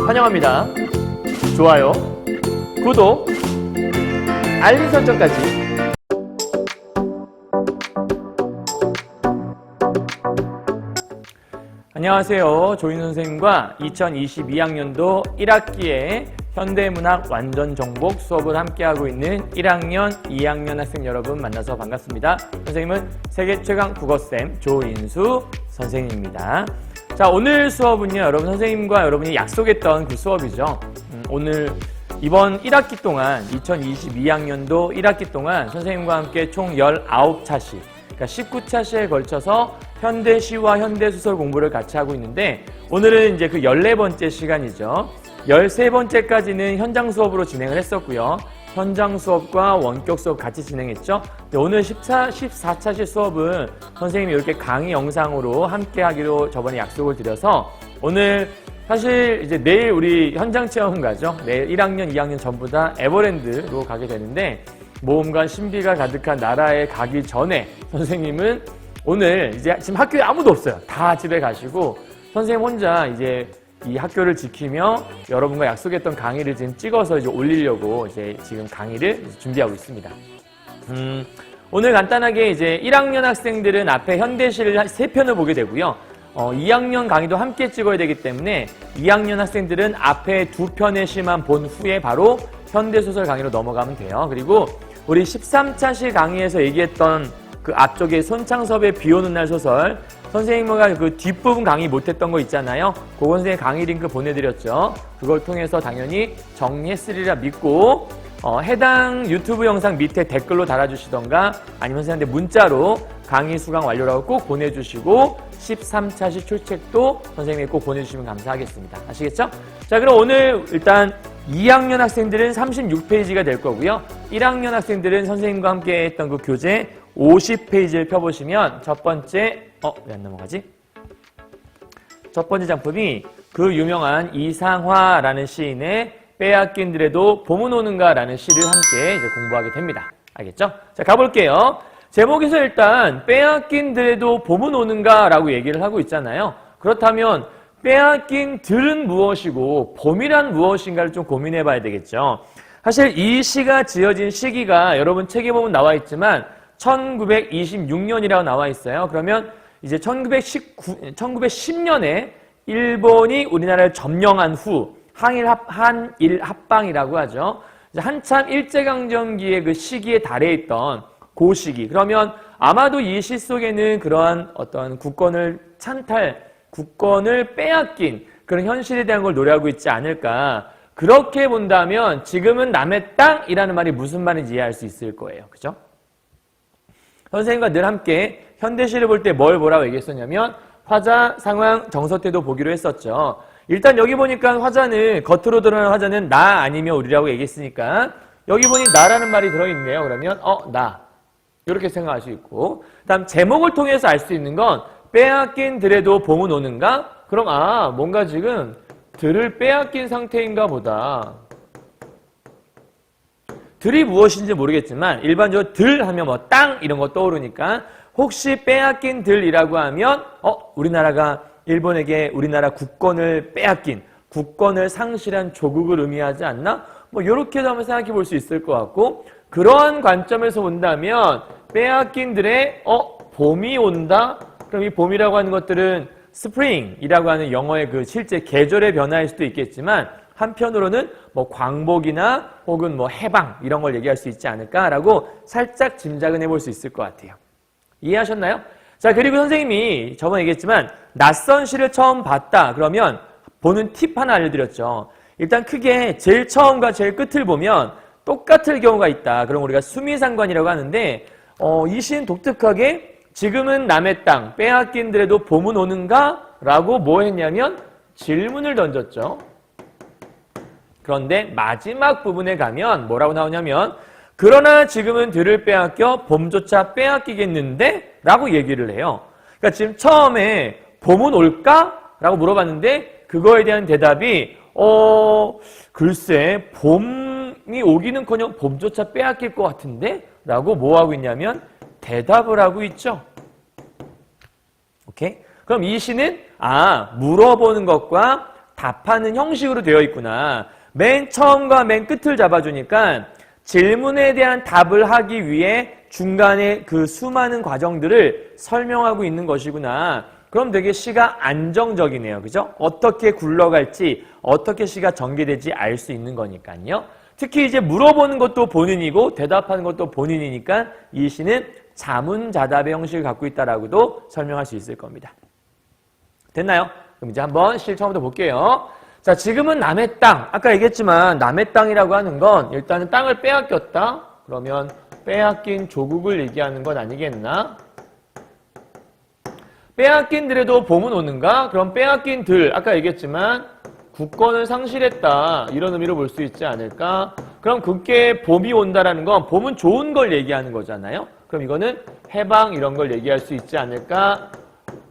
환영합니다. 좋아요, 구독, 알림 설정까지. 안녕하세요. 조인 선생님과 2022학년도 1학기에 현대문학 완전 정복 수업을 함께하고 있는 1학년, 2학년 학생 여러분 만나서 반갑습니다. 선생님은 세계 최강 국어쌤 조인수 선생님입니다. 자, 오늘 수업은요, 여러분 선생님과 여러분이 약속했던 그 수업이죠. 오늘 이번 1학기 동안 2022학년도 1학기 동안 선생님과 함께 총 19차시, 그러니까 19차시에 걸쳐서 현대시와 현대소설 공부를 같이 하고 있는데, 오늘은 이제 그 14번째 시간이죠. 13번째까지는 현장 수업으로 진행을 했었고요. 현장 수업과 원격 수업 같이 진행했죠. 오늘 14차시 수업은 선생님이 이렇게 강의 영상으로 함께 하기로 저번에 약속을 드려서, 오늘 사실 이제 내일 우리 현장 체험은 가죠. 내일 1학년, 2학년 전부 다 에버랜드로 가게 되는데, 모험과 신비가 가득한 나라에 가기 전에 선생님은 오늘 이제 지금 학교에 아무도 없어요. 다 집에 가시고 선생님 혼자 이제 이 학교를 지키며 여러분과 약속했던 강의를 지금 찍어서 이제 올리려고 이제 지금 강의를 준비하고 있습니다. 오늘 간단하게 이제 1학년 학생들은 앞에 현대시를 3편을 보게 되고요. 2학년 강의도 함께 찍어야 되기 때문에 2학년 학생들은 앞에 2편의 시만 본 후에 바로 현대소설 강의로 넘어가면 돼요. 그리고 우리 13차시 강의에서 얘기했던 그 앞쪽에 손창섭의 비 오는 날 소설, 선생님과 그 뒷부분 강의 못했던 거 있잖아요. 그거 선생님 강의 링크 보내드렸죠. 그걸 통해서 당연히 정리했으리라 믿고, 해당 유튜브 영상 밑에 댓글로 달아주시던가 아니면 선생님한테 문자로 강의 수강 완료라고 꼭 보내주시고 13차시 출첵도 선생님이 꼭 보내주시면 감사하겠습니다. 아시겠죠? 자, 그럼 오늘 일단 2학년 학생들은 36페이지가 될 거고요. 1학년 학생들은 선생님과 함께 했던 그 교재 50페이지를 펴보시면 첫 번째, 왜 안 넘어가지? 첫 번째 작품이 그 유명한 이상화라는 시인의 빼앗긴들에도 봄은 오는가라는 시를 함께 이제 공부하게 됩니다. 알겠죠? 자, 가볼게요. 제목에서 일단 빼앗긴들에도 봄은 오는가라고 얘기를 하고 있잖아요. 그렇다면 빼앗긴 들은 무엇이고 봄이란 무엇인가를 좀 고민해 봐야 되겠죠. 사실 이 시가 지어진 시기가 여러분 책에 보면 나와 있지만 1926년이라고 나와 있어요. 그러면 이제 1910년에 일본이 우리나라를 점령한 후 한일 합방이라고 하죠. 이제 한참 일제강점기의 그 시기에 달해 있던 그 시기. 그러면 아마도 이 시 속에는 그러한 어떤 국권을 국권을 빼앗긴 그런 현실에 대한 걸 노래하고 있지 않을까. 그렇게 본다면 지금은 남의 땅이라는 말이 무슨 말인지 이해할 수 있을 거예요. 그죠? 선생님과 늘 함께 현대시를 볼 때 뭘 보라고 얘기했었냐면 화자, 상황, 정서태도 보기로 했었죠. 일단 여기 보니까 화자는, 겉으로 드러나는 화자는 나 아니면 우리라고 얘기했으니까 여기 보니 나라는 말이 들어있네요. 그러면 나 이렇게 생각할 수 있고, 다음 제목을 통해서 알 수 있는 건 빼앗긴 들에도 봄은 오는가? 그럼 뭔가 지금 들을 빼앗긴 상태인가 보다. 들이 무엇인지 모르겠지만 일반적으로 들 하면 뭐 땅 이런 거 떠오르니까 혹시 빼앗긴 들이라고 하면 우리나라가 일본에게 우리나라 국권을 빼앗긴, 국권을 상실한 조국을 의미하지 않나? 뭐 이렇게도 한번 생각해 볼 수 있을 것 같고, 그러한 관점에서 본다면 빼앗긴 들에 봄이 온다? 그럼 이 봄이라고 하는 것들은 스프링이라고 하는 영어의 그 실제 계절의 변화일 수도 있겠지만, 한편으로는 뭐 광복이나 혹은 뭐 해방 이런 걸 얘기할 수 있지 않을까라고 살짝 짐작은 해볼 수 있을 것 같아요. 이해하셨나요? 자, 그리고 선생님이 저번에 얘기했지만 낯선 시를 처음 봤다 그러면 보는 팁 하나 알려드렸죠. 일단 크게 제일 처음과 제일 끝을 보면 똑같을 경우가 있다. 그럼 우리가 수미상관이라고 하는데, 이 시는 독특하게 지금은 남의 땅 빼앗긴들에도 봄은 오는가? 라고 뭐 했냐면 질문을 던졌죠. 그런데 마지막 부분에 가면 뭐라고 나오냐면 그러나 지금은 들을 빼앗겨 봄조차 빼앗기겠는데? 라고 얘기를 해요. 그러니까 지금 처음에 봄은 올까? 라고 물어봤는데 그거에 대한 대답이 글쎄 봄이 오기는커녕 봄조차 빼앗길 것 같은데? 라고 뭐 하고 있냐면 대답을 하고 있죠. 오케이? 그럼 이 시는 물어보는 것과 답하는 형식으로 되어 있구나. 맨 처음과 맨 끝을 잡아주니까 질문에 대한 답을 하기 위해 중간에 그 수많은 과정들을 설명하고 있는 것이구나. 그럼 되게 시가 안정적이네요. 그죠? 어떻게 굴러갈지, 어떻게 시가 전개될지 알 수 있는 거니까요. 특히 이제 물어보는 것도 본인이고 대답하는 것도 본인이니까 이 시는 자문자답의 형식을 갖고 있다라고도 설명할 수 있을 겁니다. 됐나요? 그럼 이제 한번 시 처음부터 볼게요. 자, 지금은 남의 땅. 아까 얘기했지만 남의 땅이라고 하는 건 일단은 땅을 빼앗겼다. 그러면 빼앗긴 조국을 얘기하는 건 아니겠나? 빼앗긴 들에도 봄은 오는가? 그럼 빼앗긴 들, 아까 얘기했지만 국권을 상실했다. 이런 의미로 볼 수 있지 않을까? 그럼 그게 봄이 온다라는 건 봄은 좋은 걸 얘기하는 거잖아요. 그럼 이거는 해방 이런 걸 얘기할 수 있지 않을까?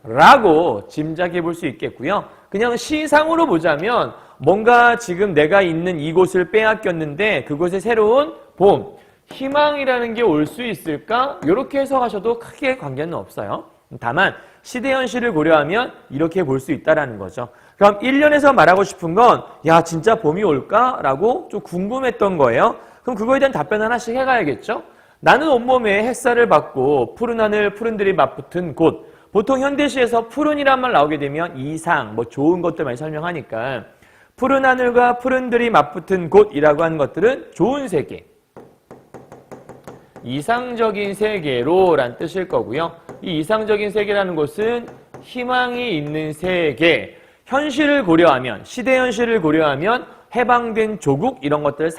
라고 짐작해 볼 수 있겠고요. 그냥 시상으로 보자면 뭔가 지금 내가 있는 이곳을 빼앗겼는데 그곳에 새로운 봄, 희망이라는 게 올 수 있을까? 이렇게 해석하셔도 크게 관계는 없어요. 다만 시대 현실을 고려하면 이렇게 볼 수 있다라는 거죠. 그럼 1년에서 말하고 싶은 건 야 진짜 봄이 올까? 라고 좀 궁금했던 거예요. 그럼 그거에 대한 답변 하나씩 해가야겠죠. 나는 온몸에 햇살을 받고 푸른 하늘 푸른 들이 맞붙은 곳. 보통 현대시에서 푸른이란 말 나오게 되면 이상, 뭐 좋은 것들 많이 설명하니까 푸른 하늘과 푸른 들이 맞붙은 곳이라고 하는 것들은 좋은 세계, 이상적인 세계로 란 뜻일 거고요. 이 이상적인 세계라는 것은 희망이 있는 세계, 현실을 고려하면, 시대 현실을 고려하면 해방된 조국 이런 것들을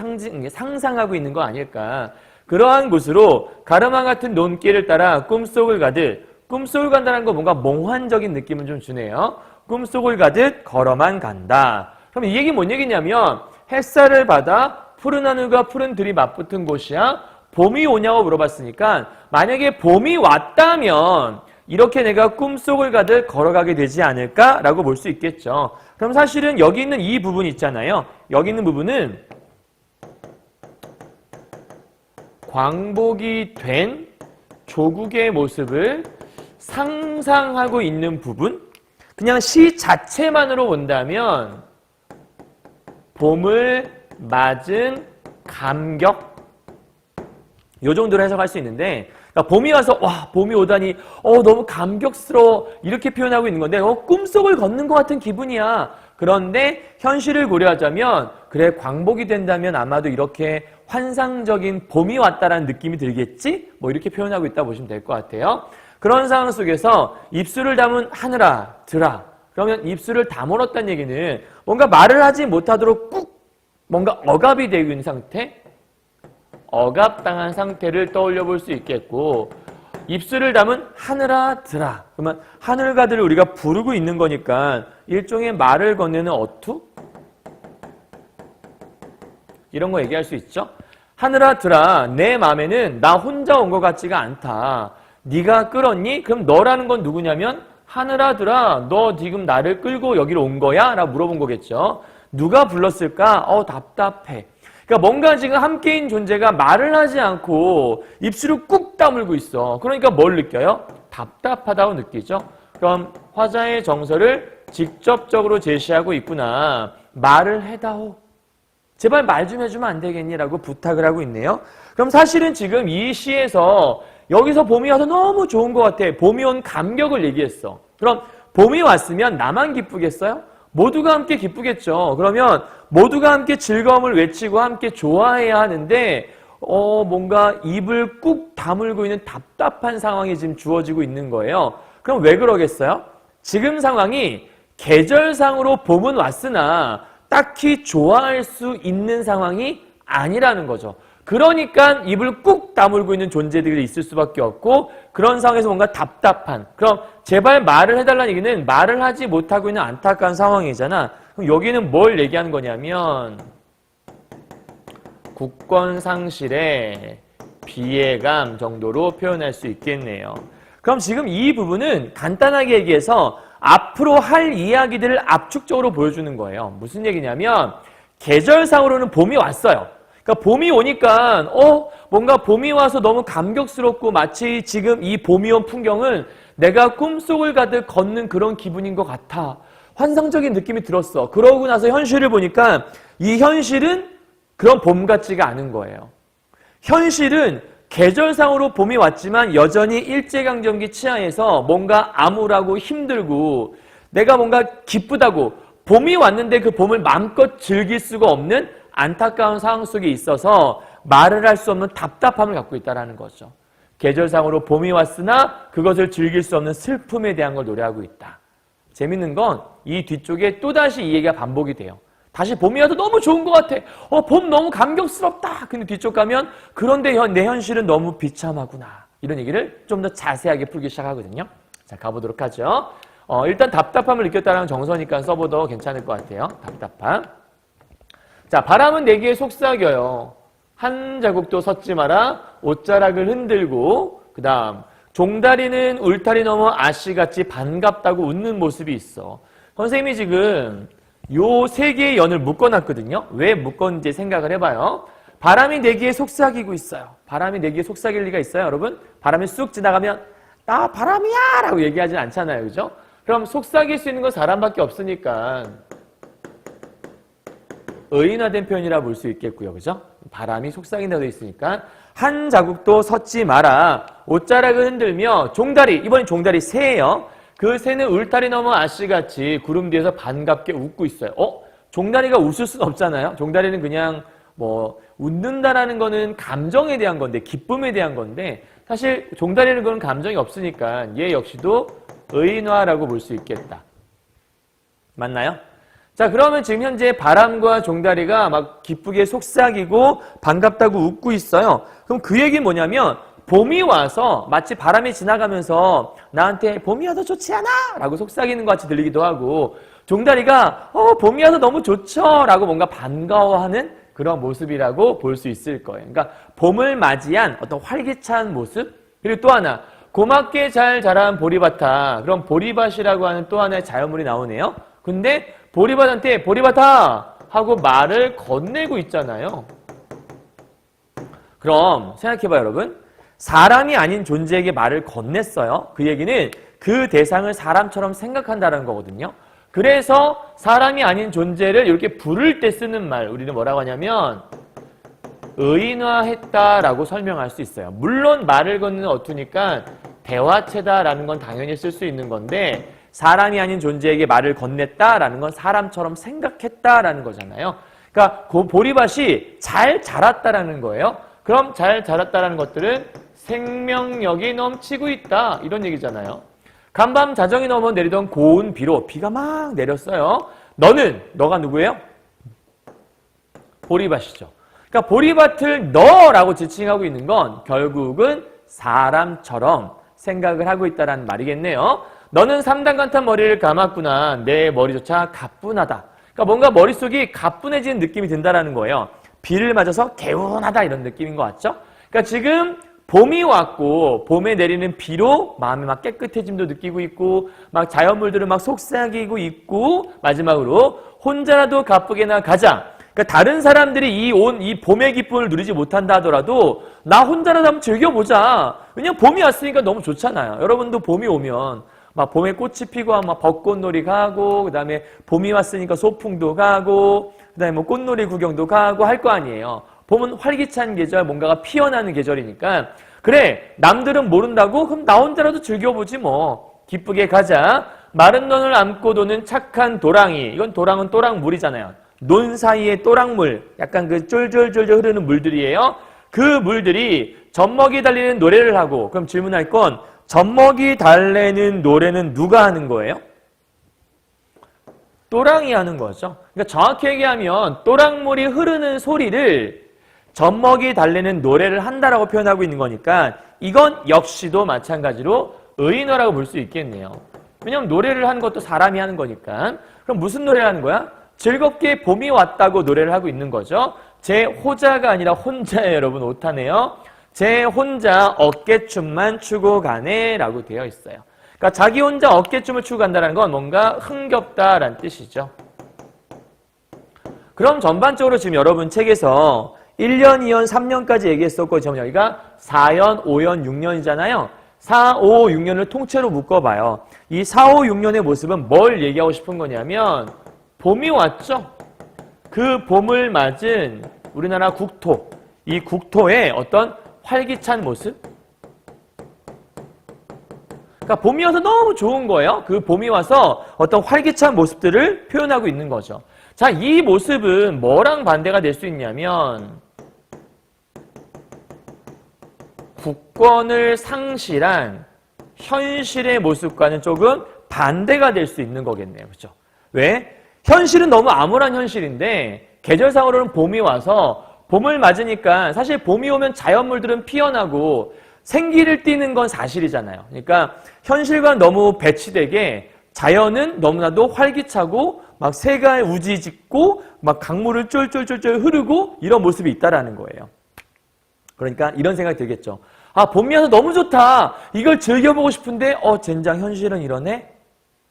상상하고 있는 거 아닐까. 그러한 곳으로 가르마 같은 논길을 따라 꿈속을 가듯, 꿈속을 간다는 거 뭔가 몽환적인 느낌을 좀 주네요. 꿈속을 가듯 걸어만 간다. 그럼 이 얘기 뭔 얘기냐면 햇살을 받아 푸른 하늘과 푸른 들이 맞붙은 곳이야. 봄이 오냐고 물어봤으니까 만약에 봄이 왔다면 이렇게 내가 꿈속을 가듯 걸어가게 되지 않을까라고 볼 수 있겠죠. 그럼 사실은 여기 있는 이 부분 있잖아요. 여기 있는 부분은 광복이 된 조국의 모습을 상상하고 있는 부분? 그냥 시 자체만으로 본다면 봄을 맞은 감격? 요 정도로 해석할 수 있는데 그러니까 봄이 와서 와 봄이 오다니 너무 감격스러워 이렇게 표현하고 있는 건데 꿈속을 걷는 것 같은 기분이야. 그런데 현실을 고려하자면 그래 광복이 된다면 아마도 이렇게 환상적인 봄이 왔다라는 느낌이 들겠지? 뭐 이렇게 표현하고 있다 보시면 될 것 같아요. 그런 상황 속에서 입술을 담은 하늘아 들아 그러면 입술을 다물었다는 얘기는 뭔가 말을 하지 못하도록 꾹 뭔가 억압이 되어 있는 상태, 억압당한 상태를 떠올려 볼 수 있겠고 입술을 담은 하늘아 들아 그러면 하늘과 들을 우리가 부르고 있는 거니까 일종의 말을 건네는 어투? 이런 거 얘기할 수 있죠. 하늘아 들아 내 마음에는 나 혼자 온 것 같지가 않다. 네가 끌었니? 그럼 너라는 건 누구냐면 하늘아 들아 너 지금 나를 끌고 여기로 온 거야? 라고 물어본 거겠죠. 누가 불렀을까? 답답해. 그러니까 뭔가 지금 함께인 존재가 말을 하지 않고 입술을 꾹 다물고 있어. 그러니까 뭘 느껴요? 답답하다고 느끼죠. 그럼 화자의 정서를 직접적으로 제시하고 있구나. 말을 해다오. 제발 말 좀 해주면 안 되겠니? 라고 부탁을 하고 있네요. 그럼 사실은 지금 이 시에서 여기서 봄이 와서 너무 좋은 것 같아. 봄이 온 감격을 얘기했어. 그럼 봄이 왔으면 나만 기쁘겠어요? 모두가 함께 기쁘겠죠. 그러면 모두가 함께 즐거움을 외치고 함께 좋아해야 하는데 뭔가 입을 꾹 다물고 있는 답답한 상황이 지금 주어지고 있는 거예요. 그럼 왜 그러겠어요? 지금 상황이 계절상으로 봄은 왔으나 딱히 좋아할 수 있는 상황이 아니라는 거죠. 그러니까 입을 꾹 다물고 있는 존재들이 있을 수밖에 없고 그런 상황에서 뭔가 답답한 그럼 제발 말을 해달라는 얘기는 말을 하지 못하고 있는 안타까운 상황이잖아. 그럼 여기는 뭘 얘기하는 거냐면 국권 상실의 비애감 정도로 표현할 수 있겠네요. 그럼 지금 이 부분은 간단하게 얘기해서 앞으로 할 이야기들을 압축적으로 보여주는 거예요. 무슨 얘기냐면 계절상으로는 봄이 왔어요. 그러니까 봄이 오니까 뭔가 봄이 와서 너무 감격스럽고 마치 지금 이 봄이 온 풍경은 내가 꿈속을 가득 걷는 그런 기분인 것 같아. 환상적인 느낌이 들었어. 그러고 나서 현실을 보니까 이 현실은 그런 봄 같지가 않은 거예요. 현실은 계절상으로 봄이 왔지만 여전히 일제강점기 치하에서 뭔가 암울하고 힘들고 내가 뭔가 기쁘다고 봄이 왔는데 그 봄을 마음껏 즐길 수가 없는 안타까운 상황 속에 있어서 말을 할 수 없는 답답함을 갖고 있다는 거죠. 계절상으로 봄이 왔으나 그것을 즐길 수 없는 슬픔에 대한 걸 노래하고 있다. 재밌는 건 이 뒤쪽에 또다시 이 얘기가 반복이 돼요. 다시 봄이 와도 너무 좋은 것 같아. 봄 너무 감격스럽다. 근데 뒤쪽 가면 그런데 내 현실은 너무 비참하구나. 이런 얘기를 좀 더 자세하게 풀기 시작하거든요. 자, 가보도록 하죠. 일단 답답함을 느꼈다는 정서니까 써봐도 괜찮을 것 같아요. 답답함. 자, 바람은 내기에 속삭여요. 한 자국도 섰지 마라. 옷자락을 흔들고 그 다음 종다리는 울타리 넘어 아씨같이 반갑다고 웃는 모습이 있어. 선생님이 지금 요 세 개의 연을 묶어놨거든요. 왜 묶었는지 생각을 해봐요. 바람이 내기에 속삭이고 있어요. 바람이 내기에 속삭일 리가 있어요, 여러분? 바람이 쑥 지나가면 나 바람이야! 라고 얘기하진 않잖아요, 그죠? 그럼 속삭일 수 있는 건 사람밖에 없으니까 의인화된 표현이라 볼 수 있겠고요, 그죠? 바람이 속삭인다고 되어 있으니까 한 자국도 섰지 마라. 옷자락을 흔들며 종다리, 이번엔 종다리 새예요. 그 새는 울타리 넘어 아씨같이 구름 뒤에서 반갑게 웃고 있어요. 종다리가 웃을 수는 없잖아요. 종다리는 그냥 뭐 웃는다라는 거는 감정에 대한 건데 기쁨에 대한 건데 사실 종다리는 그런 감정이 없으니까 얘 역시도 의인화라고 볼 수 있겠다. 맞나요? 자, 그러면 지금 현재 바람과 종다리가 막 기쁘게 속삭이고 반갑다고 웃고 있어요. 그럼 그 얘기는 뭐냐면 봄이 와서 마치 바람이 지나가면서 나한테 봄이 와도 좋지 않아? 라고 속삭이는 것 같이 들리기도 하고 종다리가 봄이 와서 너무 좋죠? 라고 뭔가 반가워하는 그런 모습이라고 볼 수 있을 거예요. 그러니까 봄을 맞이한 어떤 활기찬 모습 그리고 또 하나 고맙게 잘 자란 보리밭아. 그럼 보리밭이라고 하는 또 하나의 자연물이 나오네요. 근데 보리밭한테 보리밭아 하고 말을 건네고 있잖아요. 그럼 생각해봐요, 여러분. 사람이 아닌 존재에게 말을 건넸어요. 그 얘기는 그 대상을 사람처럼 생각한다는 거거든요. 그래서 사람이 아닌 존재를 이렇게 부를 때 쓰는 말, 우리는 뭐라고 하냐면 의인화했다라고 설명할 수 있어요. 물론 말을 건네는 어투니까 대화체다라는 건 당연히 쓸 수 있는 건데 사람이 아닌 존재에게 말을 건넸다라는 건 사람처럼 생각했다라는 거잖아요. 그러니까 그 보리밭이 잘 자랐다라는 거예요. 그럼 잘 자랐다라는 것들은 생명력이 넘치고 있다. 이런 얘기잖아요. 간밤 자정이 넘어 내리던 고운 비로 비가 막 내렸어요. 너가 누구예요? 보리밭이죠. 그러니까 보리밭을 너라고 지칭하고 있는 건 결국은 사람처럼 생각을 하고 있다는 말이겠네요. 너는 3단간 탄 머리를 감았구나. 내 머리조차 가뿐하다. 그러니까 뭔가 머릿속이 가뿐해지는 느낌이 든다는 거예요. 비를 맞아서 개운하다 이런 느낌인 것 같죠? 그러니까 지금 봄이 왔고 봄에 내리는 비로 마음이 막 깨끗해짐도 느끼고 있고 막 자연물들을 막 속삭이고 있고 마지막으로 혼자라도 가쁘게나 가자. 그러니까 다른 사람들이 이 봄의 기쁨을 누리지 못한다 하더라도 나 혼자라도 한번 즐겨보자. 왜냐면 봄이 왔으니까 너무 좋잖아요. 여러분도 봄이 오면 막 봄에 꽃이 피고 막 벚꽃놀이 가고 그다음에 봄이 왔으니까 소풍도 가고 그다음에 뭐 꽃놀이 구경도 가고 할 거 아니에요. 봄은 활기찬 계절, 뭔가가 피어나는 계절이니까 그래 남들은 모른다고? 그럼 나 혼자라도 즐겨보지 뭐. 기쁘게 가자. 마른 논을 안고 도는 착한 도랑이. 이건 도랑은 또랑물이잖아요. 논 사이에 또랑물, 약간 그 쫄쫄쫄쫄 흐르는 물들이에요. 그 물들이 젖먹이 달리는 노래를 하고 그럼 질문할 건 젖먹이 달래는 노래는 누가 하는 거예요? 또랑이 하는 거죠. 그러니까 정확히 얘기하면 또랑물이 흐르는 소리를 젖먹이 달래는 노래를 한다라고 표현하고 있는 거니까 이건 역시도 마찬가지로 의인어라고 볼 수 있겠네요. 왜냐하면 노래를 하는 것도 사람이 하는 거니까. 그럼 무슨 노래를 하는 거야? 즐겁게 봄이 왔다고 노래를 하고 있는 거죠. 제 호자가 아니라 혼자예요, 여러분. 오타네요. 제 혼자 어깨춤만 추고 가네 라고 되어 있어요. 그러니까 자기 혼자 어깨춤을 추고 간다는 건 뭔가 흥겹다라는 뜻이죠. 그럼 전반적으로 지금 여러분 책에서 1년, 2년, 3년까지 얘기했었고 지금 여기가 4년, 5년, 6년이잖아요. 4, 5, 6년을 통째로 묶어봐요. 이 4, 5, 6년의 모습은 뭘 얘기하고 싶은 거냐면 봄이 왔죠. 그 봄을 맞은 우리나라 국토, 이 국토의 어떤 활기찬 모습? 그러니까 봄이 와서 너무 좋은 거예요. 그 봄이 와서 어떤 활기찬 모습들을 표현하고 있는 거죠. 자, 이 모습은 뭐랑 반대가 될 수 있냐면 국권을 상실한 현실의 모습과는 조금 반대가 될 수 있는 거겠네요. 그렇죠? 왜? 현실은 너무 암울한 현실인데 계절상으로는 봄이 와서 봄을 맞으니까 사실 봄이 오면 자연물들은 피어나고 생기를 띠는 건 사실이잖아요. 그러니까 현실과 너무 배치되게 자연은 너무나도 활기차고 막 새가 우지짓고 막 강물을 쫄쫄쫄쫄 흐르고 이런 모습이 있다라는 거예요. 그러니까 이런 생각이 들겠죠. 아, 봄이 와서 너무 좋다. 이걸 즐겨보고 싶은데 젠장 현실은 이러네?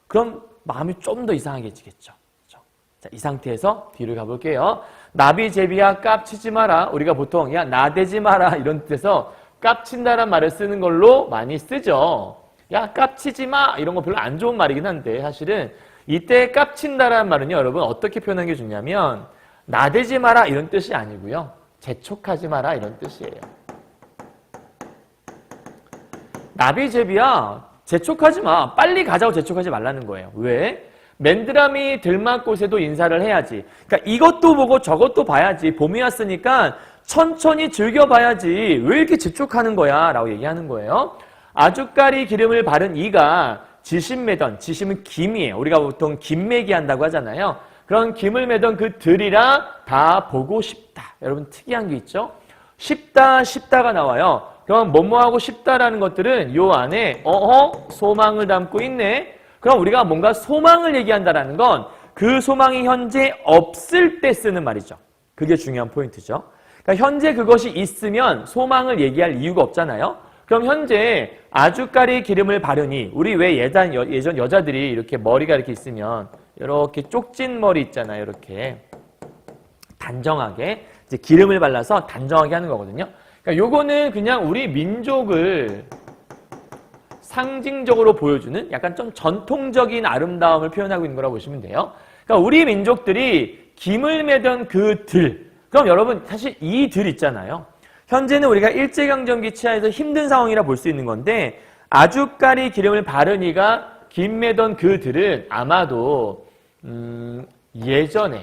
그럼 마음이 좀 더 이상하게지겠죠. 그렇죠? 자, 이 상태에서 뒤를 가볼게요. 나비제비야 깝치지 마라. 우리가 보통 야 나대지 마라 이런 뜻에서 깝친다란 말을 쓰는 걸로 많이 쓰죠. 야 깝치지 마 이런 거 별로 안 좋은 말이긴 한데 사실은 이때 깝친다라는 말은요 여러분 어떻게 표현하는 게 좋냐면 나대지 마라 이런 뜻이 아니고요. 재촉하지 마라 이런 뜻이에요. 나비제비야 재촉하지 마. 빨리 가자고 재촉하지 말라는 거예요. 왜? 맨드라미 들막꽃에도 인사를 해야지. 그러니까 이것도 보고 저것도 봐야지. 봄이 왔으니까 천천히 즐겨봐야지. 왜 이렇게 재촉하는 거야? 라고 얘기하는 거예요. 아주까리 기름을 바른 이가 지심 매던, 지심은 김이에요. 우리가 보통 김매기 한다고 하잖아요. 그런 김을 매던 그 들이라 다 보고 싶다. 여러분 특이한 게 있죠? 싶다가 나와요. 그럼 뭐뭐하고 싶다라는 것들은 요 안에 소망을 담고 있네. 그럼 우리가 뭔가 소망을 얘기한다라는 건 그 소망이 현재 없을 때 쓰는 말이죠. 그게 중요한 포인트죠. 그러니까 현재 그것이 있으면 소망을 얘기할 이유가 없잖아요. 그럼 현재 아주까리 기름을 바르니 우리 왜 예전 여자들이 이렇게 머리가 이렇게 있으면 이렇게 쪽진 머리 있잖아요. 이렇게 단정하게 이제 기름을 발라서 단정하게 하는 거거든요. 그러니까 요거는 그냥 우리 민족을 상징적으로 보여주는 약간 좀 전통적인 아름다움을 표현하고 있는 거라고 보시면 돼요. 그러니까 우리 민족들이 김을 매던 그 들, 그럼 여러분 사실 이 들 있잖아요. 현재는 우리가 일제강점기 치하에서 힘든 상황이라 볼 수 있는 건데 아주까리 기름을 바르니가 김 매던 그 들은 아마도 예전에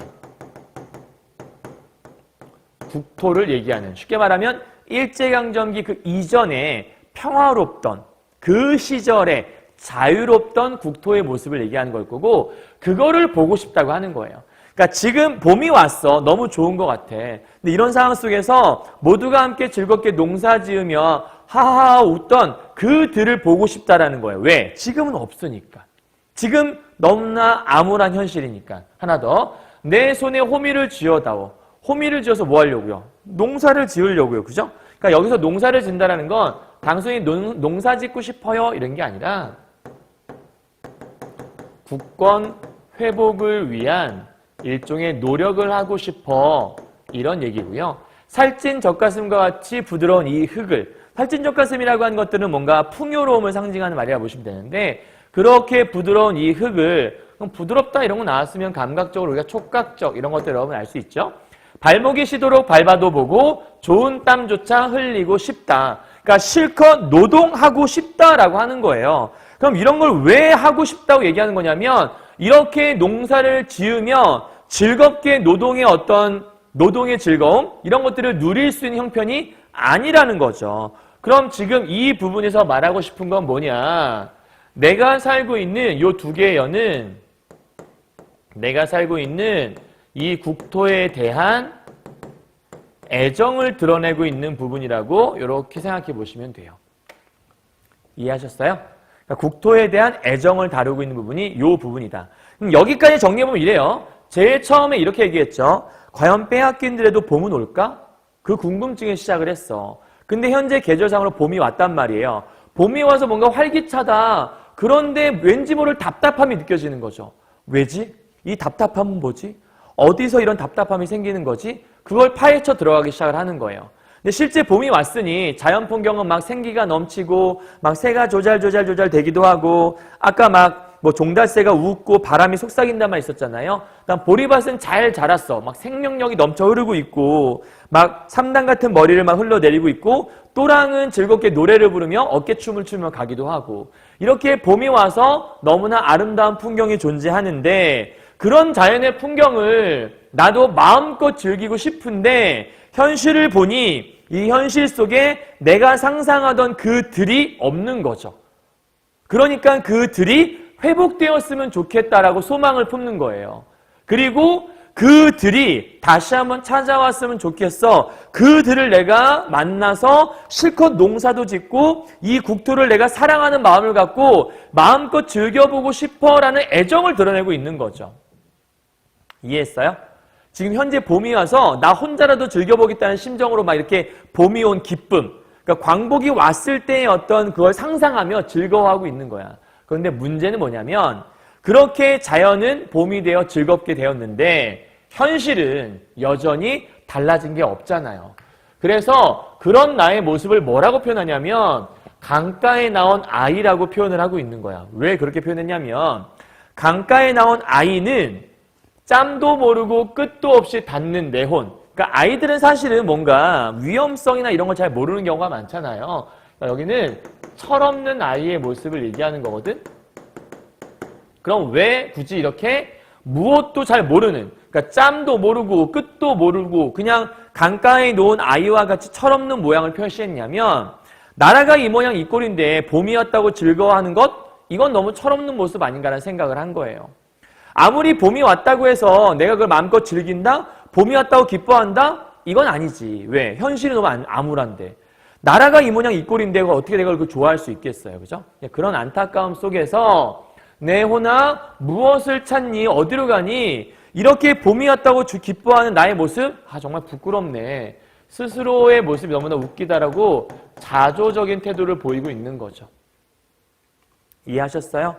국토를 얘기하는, 쉽게 말하면 일제강점기 그 이전에 평화롭던 그 시절에 자유롭던 국토의 모습을 얘기하는 걸 거고 그거를 보고 싶다고 하는 거예요. 그러니까 지금 봄이 왔어. 너무 좋은 것 같아. 근데 이런 상황 속에서 모두가 함께 즐겁게 농사 지으며 하하하 웃던 그들을 보고 싶다라는 거예요. 왜? 지금은 없으니까. 지금 너무나 암울한 현실이니까. 하나 더. 내 손에 호미를 쥐어다오. 호미를 쥐어서 뭐 하려고요? 농사를 지으려고요. 그죠? 그러니까 여기서 농사를 짓는다는 건 단순히 농사 짓고 싶어요 이런 게 아니라 국권 회복을 위한 일종의 노력을 하고 싶어 이런 얘기고요. 살찐 젖가슴과 같이 부드러운 이 흙을, 살찐 젖가슴이라고 하는 것들은 뭔가 풍요로움을 상징하는 말이라 보시면 되는데 그렇게 부드러운 이 흙을, 부드럽다 이런 거 나왔으면 감각적으로 우리가 촉각적 이런 것들 여러분 알 수 있죠. 발목이 쉬도록 밟아도 보고 좋은 땀조차 흘리고 싶다. 그러니까 실컷 노동하고 싶다라고 하는 거예요. 그럼 이런 걸 왜 하고 싶다고 얘기하는 거냐면 이렇게 농사를 지으며 즐겁게 노동의 어떤 노동의 즐거움 이런 것들을 누릴 수 있는 형편이 아니라는 거죠. 그럼 지금 이 부분에서 말하고 싶은 건 뭐냐? 내가 살고 있는 요 두 개의 연은 내가 살고 있는 이 국토에 대한 애정을 드러내고 있는 부분이라고 이렇게 생각해 보시면 돼요. 이해하셨어요? 그러니까 국토에 대한 애정을 다루고 있는 부분이 이 부분이다. 그럼 여기까지 정리해보면 이래요. 제일 처음에 이렇게 얘기했죠. 과연 빼앗긴들에도 봄은 올까? 그 궁금증에 시작을 했어. 근데 현재 계절상으로 봄이 왔단 말이에요. 봄이 와서 뭔가 활기차다. 그런데 왠지 모를 답답함이 느껴지는 거죠. 왜지? 이 답답함은 뭐지? 어디서 이런 답답함이 생기는 거지? 그걸 파헤쳐 들어가기 시작을 하는 거예요. 근데 실제 봄이 왔으니 자연 풍경은 막 생기가 넘치고 막 새가 조잘조잘 되기도 하고 아까 막 뭐 종달새가 웃고 바람이 속삭인단 말 있었잖아요. 그다음 보리밭은 잘 자랐어. 막 생명력이 넘쳐 흐르고 있고 막 삼단 같은 머리를 막 흘러내리고 있고 또랑은 즐겁게 노래를 부르며 어깨춤을 추며 가기도 하고 이렇게 봄이 와서 너무나 아름다운 풍경이 존재하는데 그런 자연의 풍경을 나도 마음껏 즐기고 싶은데 현실을 보니 이 현실 속에 내가 상상하던 그 들이 없는 거죠. 그러니까 그 들이 회복되었으면 좋겠다라고 소망을 품는 거예요. 그리고 그 들이 다시 한번 찾아왔으면 좋겠어. 그 들을 내가 만나서 실컷 농사도 짓고 이 국토를 내가 사랑하는 마음을 갖고 마음껏 즐겨보고 싶어라는 애정을 드러내고 있는 거죠. 이해했어요? 지금 현재 봄이 와서 나 혼자라도 즐겨보겠다는 심정으로 막 이렇게 봄이 온 기쁨, 그러니까 광복이 왔을 때의 어떤 그걸 상상하며 즐거워하고 있는 거야. 그런데 문제는 뭐냐면 그렇게 자연은 봄이 되어 즐겁게 되었는데 현실은 여전히 달라진 게 없잖아요. 그래서 그런 나의 모습을 뭐라고 표현하냐면 강가에 나온 아이라고 표현을 하고 있는 거야. 왜 그렇게 표현했냐면 강가에 나온 아이는 짬도 모르고 끝도 없이 닿는 내혼. 그러니까 아이들은 사실은 뭔가 위험성이나 이런 걸 잘 모르는 경우가 많잖아요. 그러니까 여기는 철없는 아이의 모습을 얘기하는 거거든. 그럼 왜 굳이 이렇게 무엇도 잘 모르는, 그러니까 짬도 모르고 끝도 모르고 그냥 강가에 놓은 아이와 같이 철없는 모양을 표시했냐면 나라가 이 모양 이 꼴인데 봄이 왔다고 즐거워하는 것? 이건 너무 철없는 모습 아닌가라는 생각을 한 거예요. 아무리 봄이 왔다고 해서 내가 그걸 마음껏 즐긴다? 봄이 왔다고 기뻐한다? 이건 아니지. 왜? 현실이 너무 암울한데. 나라가 이 모양 이 꼴인데 어떻게 내가 그걸 좋아할 수 있겠어요. 그죠? 그런 안타까움 속에서 내호나 무엇을 찾니? 어디로 가니? 이렇게 봄이 왔다고 기뻐하는 나의 모습? 아, 정말 부끄럽네. 스스로의 모습이 너무나 웃기다라고 자조적인 태도를 보이고 있는 거죠. 이해하셨어요?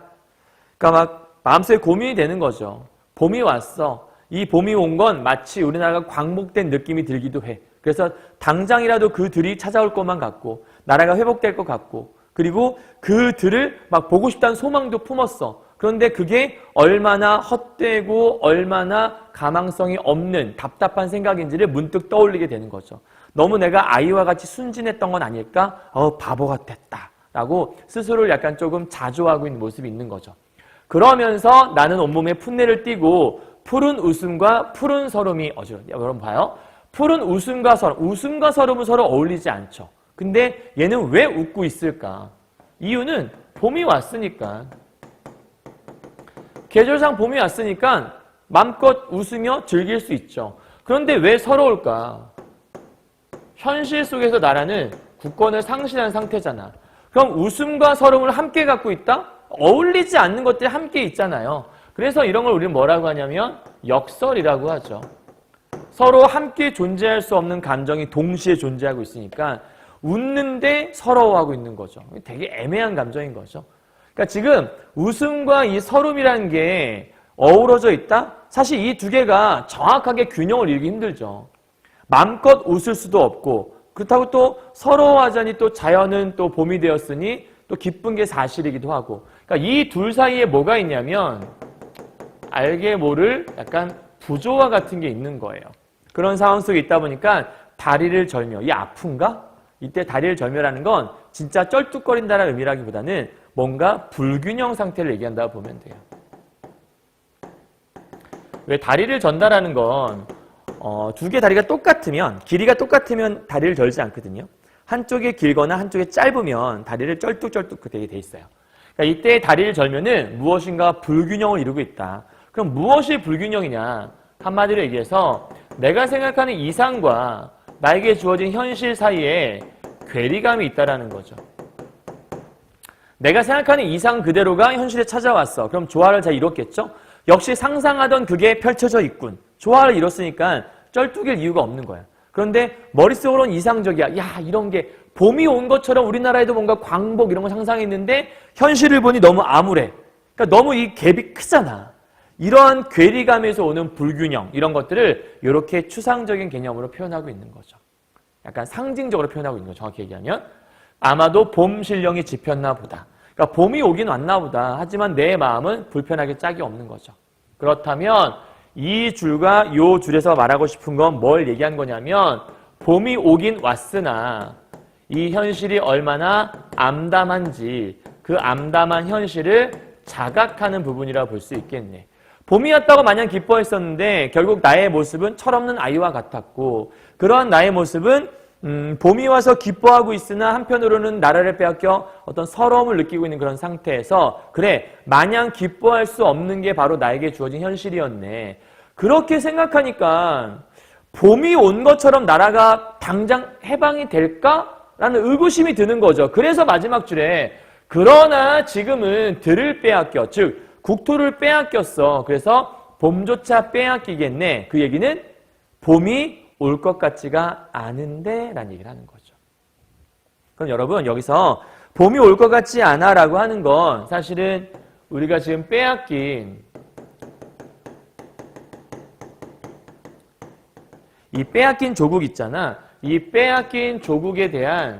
그러니까 막 마음속에 고민이 되는 거죠. 봄이 왔어. 이 봄이 온 건 마치 우리나라가 광복된 느낌이 들기도 해. 그래서 당장이라도 그 들이 찾아올 것만 같고 나라가 회복될 것 같고 그리고 그 들을 막 보고 싶다는 소망도 품었어. 그런데 그게 얼마나 헛되고 얼마나 가망성이 없는 답답한 생각인지를 문득 떠올리게 되는 거죠. 너무 내가 아이와 같이 순진했던 건 아닐까? 바보 같았다. 라고 스스로를 약간 조금 자조하고 있는 모습이 있는 거죠. 그러면서 나는 온몸에 풋내를 띠고 푸른 웃음과 푸른 서름이 어지러워. 여러분 봐요. 푸른 웃음과 서름은 서로 어울리지 않죠. 근데 얘는 왜 웃고 있을까? 이유는 봄이 왔으니까. 계절상 봄이 왔으니까 마음껏 웃으며 즐길 수 있죠. 그런데 왜 서러울까? 현실 속에서 나라는 국권을 상실한 상태잖아. 그럼 웃음과 서름을 함께 갖고 있다? 어울리지 않는 것들이 함께 있잖아요. 그래서 이런 걸 우리는 뭐라고 하냐면 역설이라고 하죠. 서로 함께 존재할 수 없는 감정이 동시에 존재하고 있으니까 웃는데 서러워하고 있는 거죠. 되게 애매한 감정인 거죠. 그러니까 지금 웃음과 이 서름이라는 게 어우러져 있다? 사실 이 두 개가 정확하게 균형을 이루기 힘들죠. 마음껏 웃을 수도 없고 그렇다고 또 서러워하자니 또 자연은 또 봄이 되었으니 또 기쁜 게 사실이기도 하고 그러니까 이 둘 사이에 뭐가 있냐면 알게 모를 약간 부조화 같은 게 있는 거예요. 그런 상황 속에 있다 보니까 다리를 절며 이 아픈가? 이때 다리를 절며라는 건 진짜 쩔뚝거린다는 의미라기보다는 뭔가 불균형 상태를 얘기한다고 보면 돼요. 왜 다리를 전다라는 건 두 개 다리가 똑같으면 길이가 똑같으면 다리를 절지 않거든요. 한쪽이 길거나 한쪽이 짧으면 다리를 쩔뚝쩔뚝 되게 돼 있어요. 그러니까 이때 다리를 절면은 무엇인가 불균형을 이루고 있다. 그럼 무엇이 불균형이냐? 한마디로 얘기해서 내가 생각하는 이상과 나에게 주어진 현실 사이에 괴리감이 있다라는 거죠. 내가 생각하는 이상 그대로가 현실에 찾아왔어. 그럼 조화를 잘 이뤘겠죠? 역시 상상하던 그게 펼쳐져 있군. 조화를 이뤘으니까 쩔뚝일 이유가 없는 거야. 그런데 머릿속으로는 이상적이야. 야, 이런 게 봄이 온 것처럼 우리나라에도 뭔가 광복 이런 거 상상했는데 현실을 보니 너무 암울해. 그러니까 너무 이 갭이 크잖아. 이러한 괴리감에서 오는 불균형 이런 것들을 이렇게 추상적인 개념으로 표현하고 있는 거죠. 약간 상징적으로 표현하고 있는 거죠. 정확히 얘기하면. 아마도 봄 신령이 지폈나 보다. 그러니까 봄이 오긴 왔나 보다. 하지만 내 마음은 불편하게 짝이 없는 거죠. 그렇다면 이 줄과 이 줄에서 말하고 싶은 건 뭘 얘기한 거냐면 봄이 오긴 왔으나 이 현실이 얼마나 암담한지 그 암담한 현실을 자각하는 부분이라 볼 수 있겠네. 봄이 왔다고 마냥 기뻐했었는데 결국 나의 모습은 철없는 아이와 같았고 그러한 나의 모습은 봄이 와서 기뻐하고 있으나 한편으로는 나라를 빼앗겨 어떤 서러움을 느끼고 있는 그런 상태에서 그래 마냥 기뻐할 수 없는 게 바로 나에게 주어진 현실이었네. 그렇게 생각하니까 봄이 온 것처럼 나라가 당장 해방이 될까라는 의구심이 드는 거죠. 그래서 마지막 줄에 그러나 지금은 들을 빼앗겨 즉 국토를 빼앗겼어. 그래서 봄조차 빼앗기겠네. 그 얘기는 봄이 올 것 같지가 않은데 라는 얘기를 하는 거죠. 그럼 여러분 여기서 봄이 올 것 같지 않아 라고 하는 건 사실은 우리가 지금 빼앗긴 이 빼앗긴 조국 있잖아. 이 빼앗긴 조국에 대한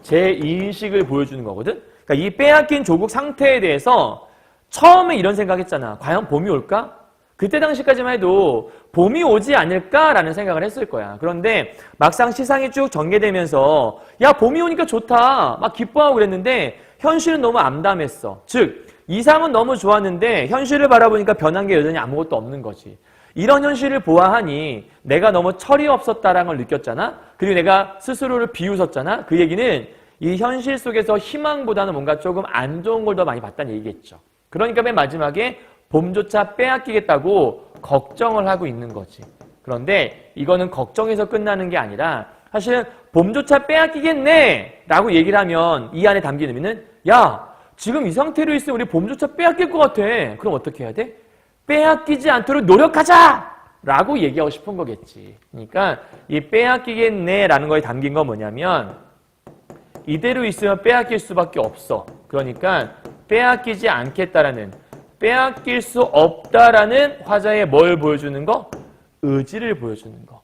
제 인식을 보여주는 거거든. 그러니까 이 빼앗긴 조국 상태에 대해서 처음에 이런 생각했잖아. 과연 봄이 올까? 그때 당시까지만 해도 봄이 오지 않을까라는 생각을 했을 거야. 그런데 막상 시상이 쭉 전개되면서 야 봄이 오니까 좋다 막 기뻐하고 그랬는데 현실은 너무 암담했어. 즉 이상은 너무 좋았는데 현실을 바라보니까 변한 게 여전히 아무것도 없는 거지. 이런 현실을 보아하니 내가 너무 철이 없었다라는 걸 느꼈잖아. 그리고 내가 스스로를 비웃었잖아. 그 얘기는 이 현실 속에서 희망보다는 뭔가 조금 안 좋은 걸 더 많이 봤다는 얘기겠죠. 그러니까 맨 마지막에 봄조차 빼앗기겠다고 걱정을 하고 있는 거지. 그런데 이거는 걱정에서 끝나는 게 아니라 사실은 봄조차 빼앗기겠네 라고 얘기를 하면 이 안에 담긴 의미는 야 지금 이 상태로 있으면 우리 봄조차 빼앗길 것 같아. 그럼 어떻게 해야 돼? 빼앗기지 않도록 노력하자! 라고 얘기하고 싶은 거겠지. 그러니까 이 빼앗기겠네 라는 거에 담긴 건 뭐냐면 이대로 있으면 빼앗길 수밖에 없어. 그러니까 빼앗기지 않겠다라는 빼앗길 수 없다라는 화자의 뭘 보여주는 거? 의지를 보여주는 거.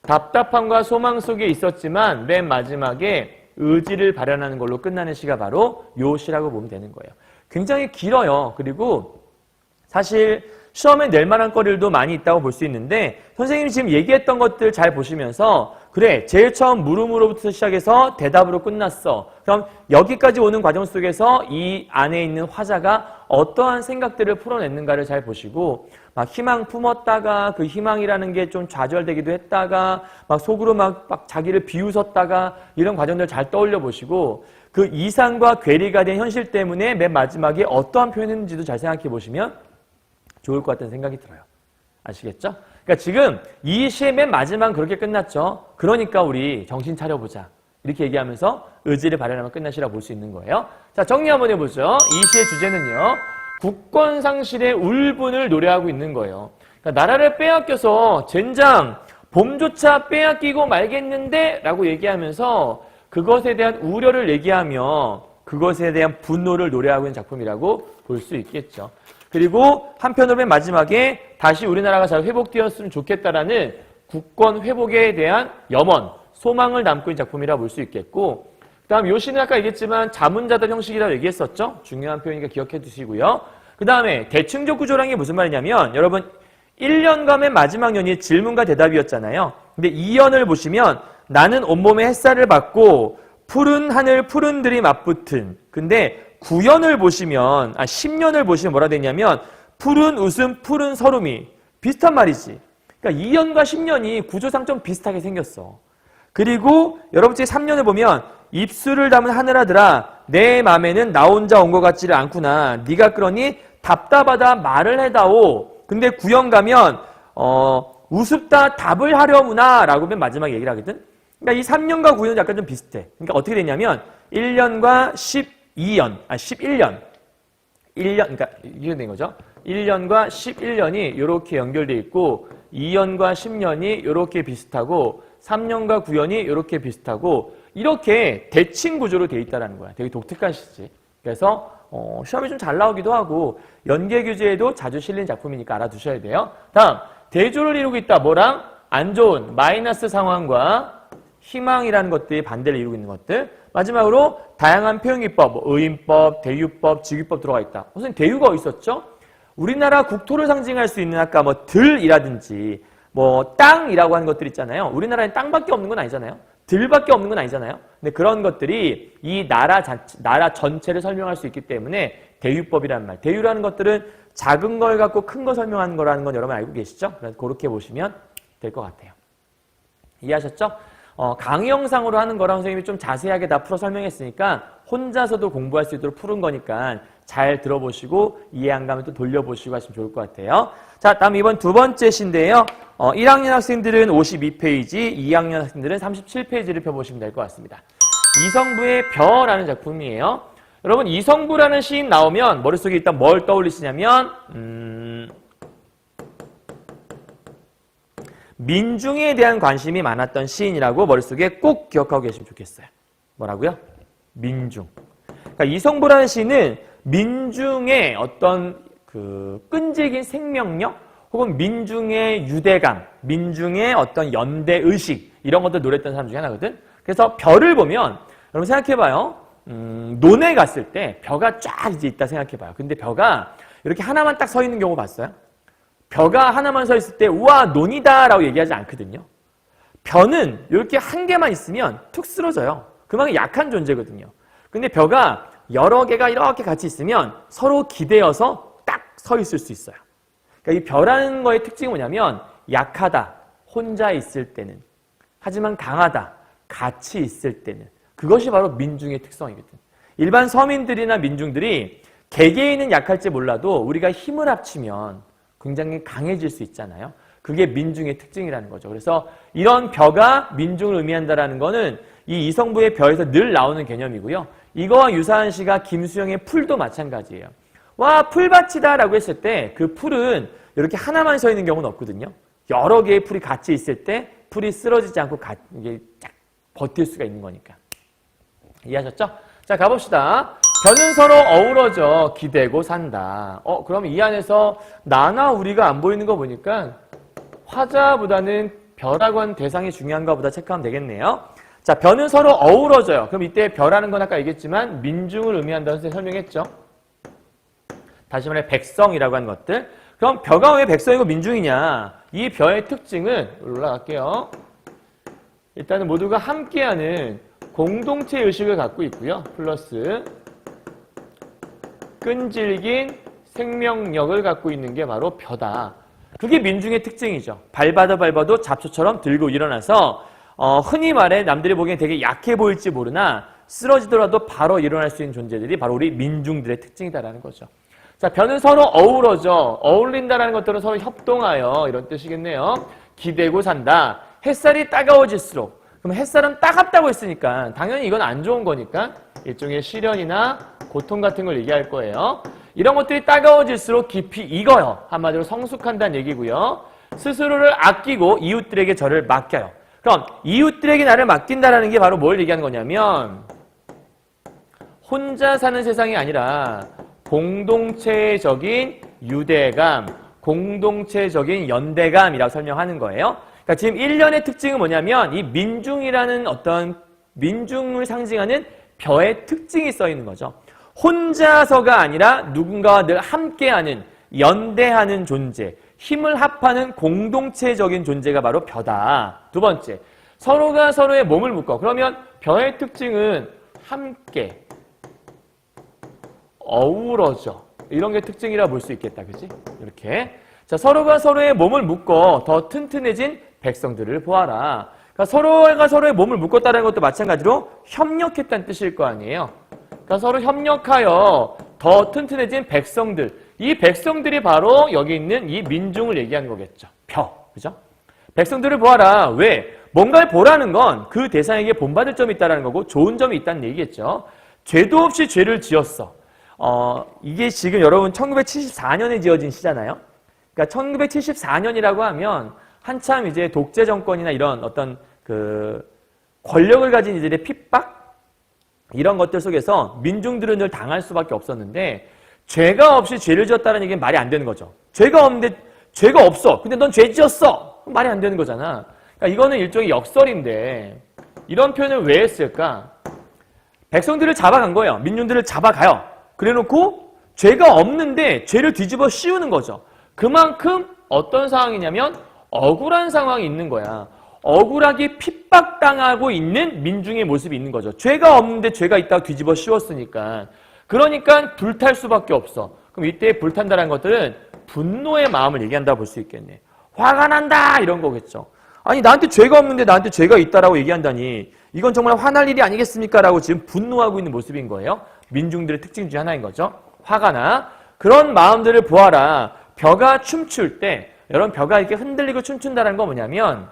답답함과 소망 속에 있었지만 맨 마지막에 의지를 발현하는 걸로 끝나는 시가 바로 요 시라고 보면 되는 거예요. 굉장히 길어요. 그리고 사실 시험에 낼 만한 거리도 많이 있다고 볼 수 있는데 선생님이 지금 얘기했던 것들 잘 보시면서 그래 제일 처음 물음으로부터 시작해서 대답으로 끝났어. 그럼 여기까지 오는 과정 속에서 이 안에 있는 화자가 어떠한 생각들을 풀어냈는가를 잘 보시고 막 희망 품었다가 그 희망이라는 게 좀 좌절되기도 했다가 막 속으로 막 자기를 비웃었다가 이런 과정들 잘 떠올려 보시고 그 이상과 괴리가 된 현실 때문에 맨 마지막에 어떠한 표현했는지도 잘 생각해 보시면 좋을 것 같다는 생각이 들어요. 아시겠죠? 그러니까 지금 이 시의 맨 마지막은 그렇게 끝났죠. 그러니까 우리 정신 차려보자. 이렇게 얘기하면서 의지를 발현하면 끝나시라 볼 수 있는 거예요. 자, 정리 한번 해보죠. 이 시의 주제는요. 국권 상실의 울분을 노래하고 있는 거예요. 그러니까 나라를 빼앗겨서 젠장 봄조차 빼앗기고 말겠는데 라고 얘기하면서 그것에 대한 우려를 얘기하며 그것에 대한 분노를 노래하고 있는 작품이라고 볼 수 있겠죠. 그리고 한편으로 맨 마지막에 다시 우리나라가 잘 회복되었으면 좋겠다라는 국권 회복에 대한 염원, 소망을 담고 있는 작품이라 볼 수 있겠고 그 다음 요 시는 아까 얘기했지만 자문자답 형식이라고 얘기했었죠. 중요한 표현이니까 기억해 두시고요. 그 다음에 대칭적 구조라는 게 무슨 말이냐면 여러분 1년과 맨 마지막 년이 질문과 대답이었잖아요. 근데 2년을 보시면 나는 온몸에 햇살을 받고 푸른 하늘 푸른 들이 맞붙은 근데 9년을 보시면 10년을 보시면 뭐라 되냐면 푸른 웃음 푸른 서름이 비슷한 말이지. 그러니까 2년과 10년이 구조상 좀 비슷하게 생겼어. 그리고 여러분 제 3년을 보면 입술을 담은 하늘아들아 내 맘에는 나 혼자 온 것 같지를 않구나. 네가 그러니 답답하다 말을 해다오. 근데 9년 가면 우습다 답을 하려무나 라고 맨 마지막에 얘기를 하거든. 그러니까 이 3년과 9년은 약간 좀 비슷해. 그러니까 어떻게 되냐면 1년과 11년. 그러니까 이렇게 된 거죠. 1년과 11년이 이렇게 연결되어 있고 2년과 10년이 이렇게 비슷하고 3년과 9년이 이렇게 비슷하고 이렇게 대칭 구조로 되어 있다는 거야. 되게 독특한 시지. 그래서 시험이 좀 잘 나오기도 하고 연계 규제에도 자주 실린 작품이니까 알아두셔야 돼요. 다음 대조를 이루고 있다. 뭐랑? 안 좋은 마이너스 상황과 희망이라는 것들이 반대를 이루고 있는 것들. 마지막으로 다양한 표현기법, 의인법, 대유법, 직유법 들어가 있다. 선생님 대유가 어디 있었죠? 우리나라 국토를 상징할 수 있는 아까 뭐 들이라든지 뭐 땅이라고 하는 것들 있잖아요. 우리나라에 땅밖에 없는 건 아니잖아요. 들밖에 없는 건 아니잖아요. 근데 그런 것들이 이 나라 전체를 설명할 수 있기 때문에 대유법이라는 말. 대유라는 것들은 작은 걸 갖고 큰 거 설명하는 거라는 건 여러분 알고 계시죠? 그래서 그렇게 보시면 될 것 같아요. 이해하셨죠? 강의 영상으로 하는 거랑 선생님이 좀 자세하게 다 풀어 설명했으니까 혼자서도 공부할 수 있도록 푸는 거니까 잘 들어보시고 이해 안 가면 또 돌려보시고 하시면 좋을 것 같아요. 자, 다음 이번 두 번째 시인데요. 1학년 학생들은 52페이지, 2학년 학생들은 37페이지를 펴보시면 될 것 같습니다. 이성부의 벼라는 작품이에요. 여러분 이성부라는 시인 나오면 머릿속에 일단 뭘 떠올리시냐면 민중에 대한 관심이 많았던 시인이라고 머릿속에 꼭 기억하고 계시면 좋겠어요. 뭐라고요? 민중. 그러니까 이성부라는 시인은 민중의 어떤 그 끈질긴 생명력 혹은 민중의 유대감, 민중의 어떤 연대의식 이런 것들 노래했던 사람 중에 하나거든. 그래서 벼를 보면 여러분 생각해봐요. 논에 갔을 때 벼가 쫙 이제 있다 생각해봐요. 근데 벼가 이렇게 하나만 딱 서 있는 경우 봤어요? 벼가 하나만 서 있을 때 우와 논이다 라고 얘기하지 않거든요. 벼는 이렇게 한 개만 있으면 툭 쓰러져요. 그만큼 약한 존재거든요. 근데 벼가 여러 개가 이렇게 같이 있으면 서로 기대어서 딱 서 있을 수 있어요. 그러니까 이 벼라는 거의 특징이 뭐냐면 약하다, 혼자 있을 때는. 하지만 강하다, 같이 있을 때는. 그것이 바로 민중의 특성이거든. 일반 서민들이나 민중들이 개개인은 약할지 몰라도 우리가 힘을 합치면 굉장히 강해질 수 있잖아요. 그게 민중의 특징이라는 거죠. 그래서 이런 벼가 민중을 의미한다는 거는 이 이성부의 벼에서 늘 나오는 개념이고요. 이거와 유사한 시가 김수영의 풀도 마찬가지예요. 와, 풀밭이다 라고 했을 때 그 풀은 이렇게 하나만 서 있는 경우는 없거든요. 여러 개의 풀이 같이 있을 때 풀이 쓰러지지 않고 이게 쫙 버틸 수가 있는 거니까. 이해하셨죠? 자, 가봅시다. 벼는 서로 어우러져 기대고 산다. 그럼 이 안에서 나나 우리가 안 보이는 거 보니까 화자보다는 벼라고 하는 대상이 중요한가 보다 체크하면 되겠네요. 자, 벼는 서로 어우러져요. 그럼 이때 벼라는 건 아까 얘기했지만 민중을 의미한다고 설명했죠. 다시 말해 백성이라고 하는 것들. 그럼 벼가 왜 백성이고 민중이냐? 이 벼의 특징은 올라갈게요. 일단은 모두가 함께하는 공동체 의식을 갖고 있고요. 플러스 끈질긴 생명력을 갖고 있는 게 바로 벼다. 그게 민중의 특징이죠. 밟아도 잡초처럼 들고 일어나서 흔히 말해 남들이 보기엔 되게 약해 보일지 모르나 쓰러지더라도 바로 일어날 수 있는 존재들이 바로 우리 민중들의 특징이다라는 거죠. 자, 벼는 서로 어우러져, 어울린다라는 것들은 서로 협동하여 이런 뜻이겠네요. 기대고 산다. 햇살이 따가워질수록, 그럼 햇살은 따갑다고 했으니까 당연히 이건 안 좋은 거니까 일종의 시련이나 고통 같은 걸 얘기할 거예요. 이런 것들이 따가워질수록 깊이 익어요. 한마디로 성숙한다는 얘기고요. 스스로를 아끼고 이웃들에게 저를 맡겨요. 그럼 이웃들에게 나를 맡긴다라는 게 바로 뭘 얘기하는 거냐면 혼자 사는 세상이 아니라 공동체적인 유대감, 공동체적인 연대감이라고 설명하는 거예요. 그러니까 지금 1년의 특징은 뭐냐면 이 민중이라는 어떤 민중을 상징하는 벼의 특징이 써 있는 거죠. 혼자서가 아니라 누군가와 늘 함께하는, 연대하는 존재, 힘을 합하는 공동체적인 존재가 바로 벼다. 두 번째, 서로가 서로의 몸을 묶어. 그러면 벼의 특징은 함께, 어우러져. 이런 게 특징이라 볼 수 있겠다. 그치? 이렇게. 자, 서로가 서로의 몸을 묶어 더 튼튼해진 백성들을 보아라. 그러니까 서로가 서로의 몸을 묶었다는 것도 마찬가지로 협력했다는 뜻일 거 아니에요. 그러니까 서로 협력하여 더 튼튼해진 백성들. 이 백성들이 바로 여기 있는 이 민중을 얘기하는 거겠죠. 벼. 그죠? 백성들을 보아라. 왜? 뭔가를 보라는 건 그 대상에게 본받을 점이 있다는 거고 좋은 점이 있다는 얘기겠죠. 죄도 없이 죄를 지었어. 이게 지금 여러분 1974년에 지어진 시잖아요. 그러니까 1974년이라고 하면 한참 이제 독재 정권이나 이런 어떤 그 권력을 가진 이들의 핍박 이런 것들 속에서 민중들은 늘 당할 수밖에 없었는데 죄가 없이 죄를 지었다는 얘기는 말이 안 되는 거죠. 죄가 없는데 죄가 없어. 근데 넌 죄 지었어. 말이 안 되는 거잖아. 그러니까 이거는 일종의 역설인데 이런 표현을 왜 했을까? 백성들을 잡아간 거예요. 민중들을 잡아가요. 그래놓고 죄가 없는데 죄를 뒤집어 씌우는 거죠. 그만큼 어떤 상황이냐면 억울한 상황이 있는 거야. 억울하게 핍박당하고 있는 민중의 모습이 있는 거죠. 죄가 없는데 죄가 있다고 뒤집어 씌웠으니까. 그러니까 불탈 수밖에 없어. 그럼 이때 불탄다라는 것들은 분노의 마음을 얘기한다고 볼 수 있겠네. 화가 난다 이런 거겠죠. 아니 나한테 죄가 없는데 나한테 죄가 있다라고 얘기한다니 이건 정말 화날 일이 아니겠습니까? 라고 지금 분노하고 있는 모습인 거예요. 민중들의 특징 중에 하나인 거죠. 화가 나. 그런 마음들을 보아라. 벼가 춤출 때 여러분 벼가 이렇게 흔들리고 춤춘다는 건 뭐냐면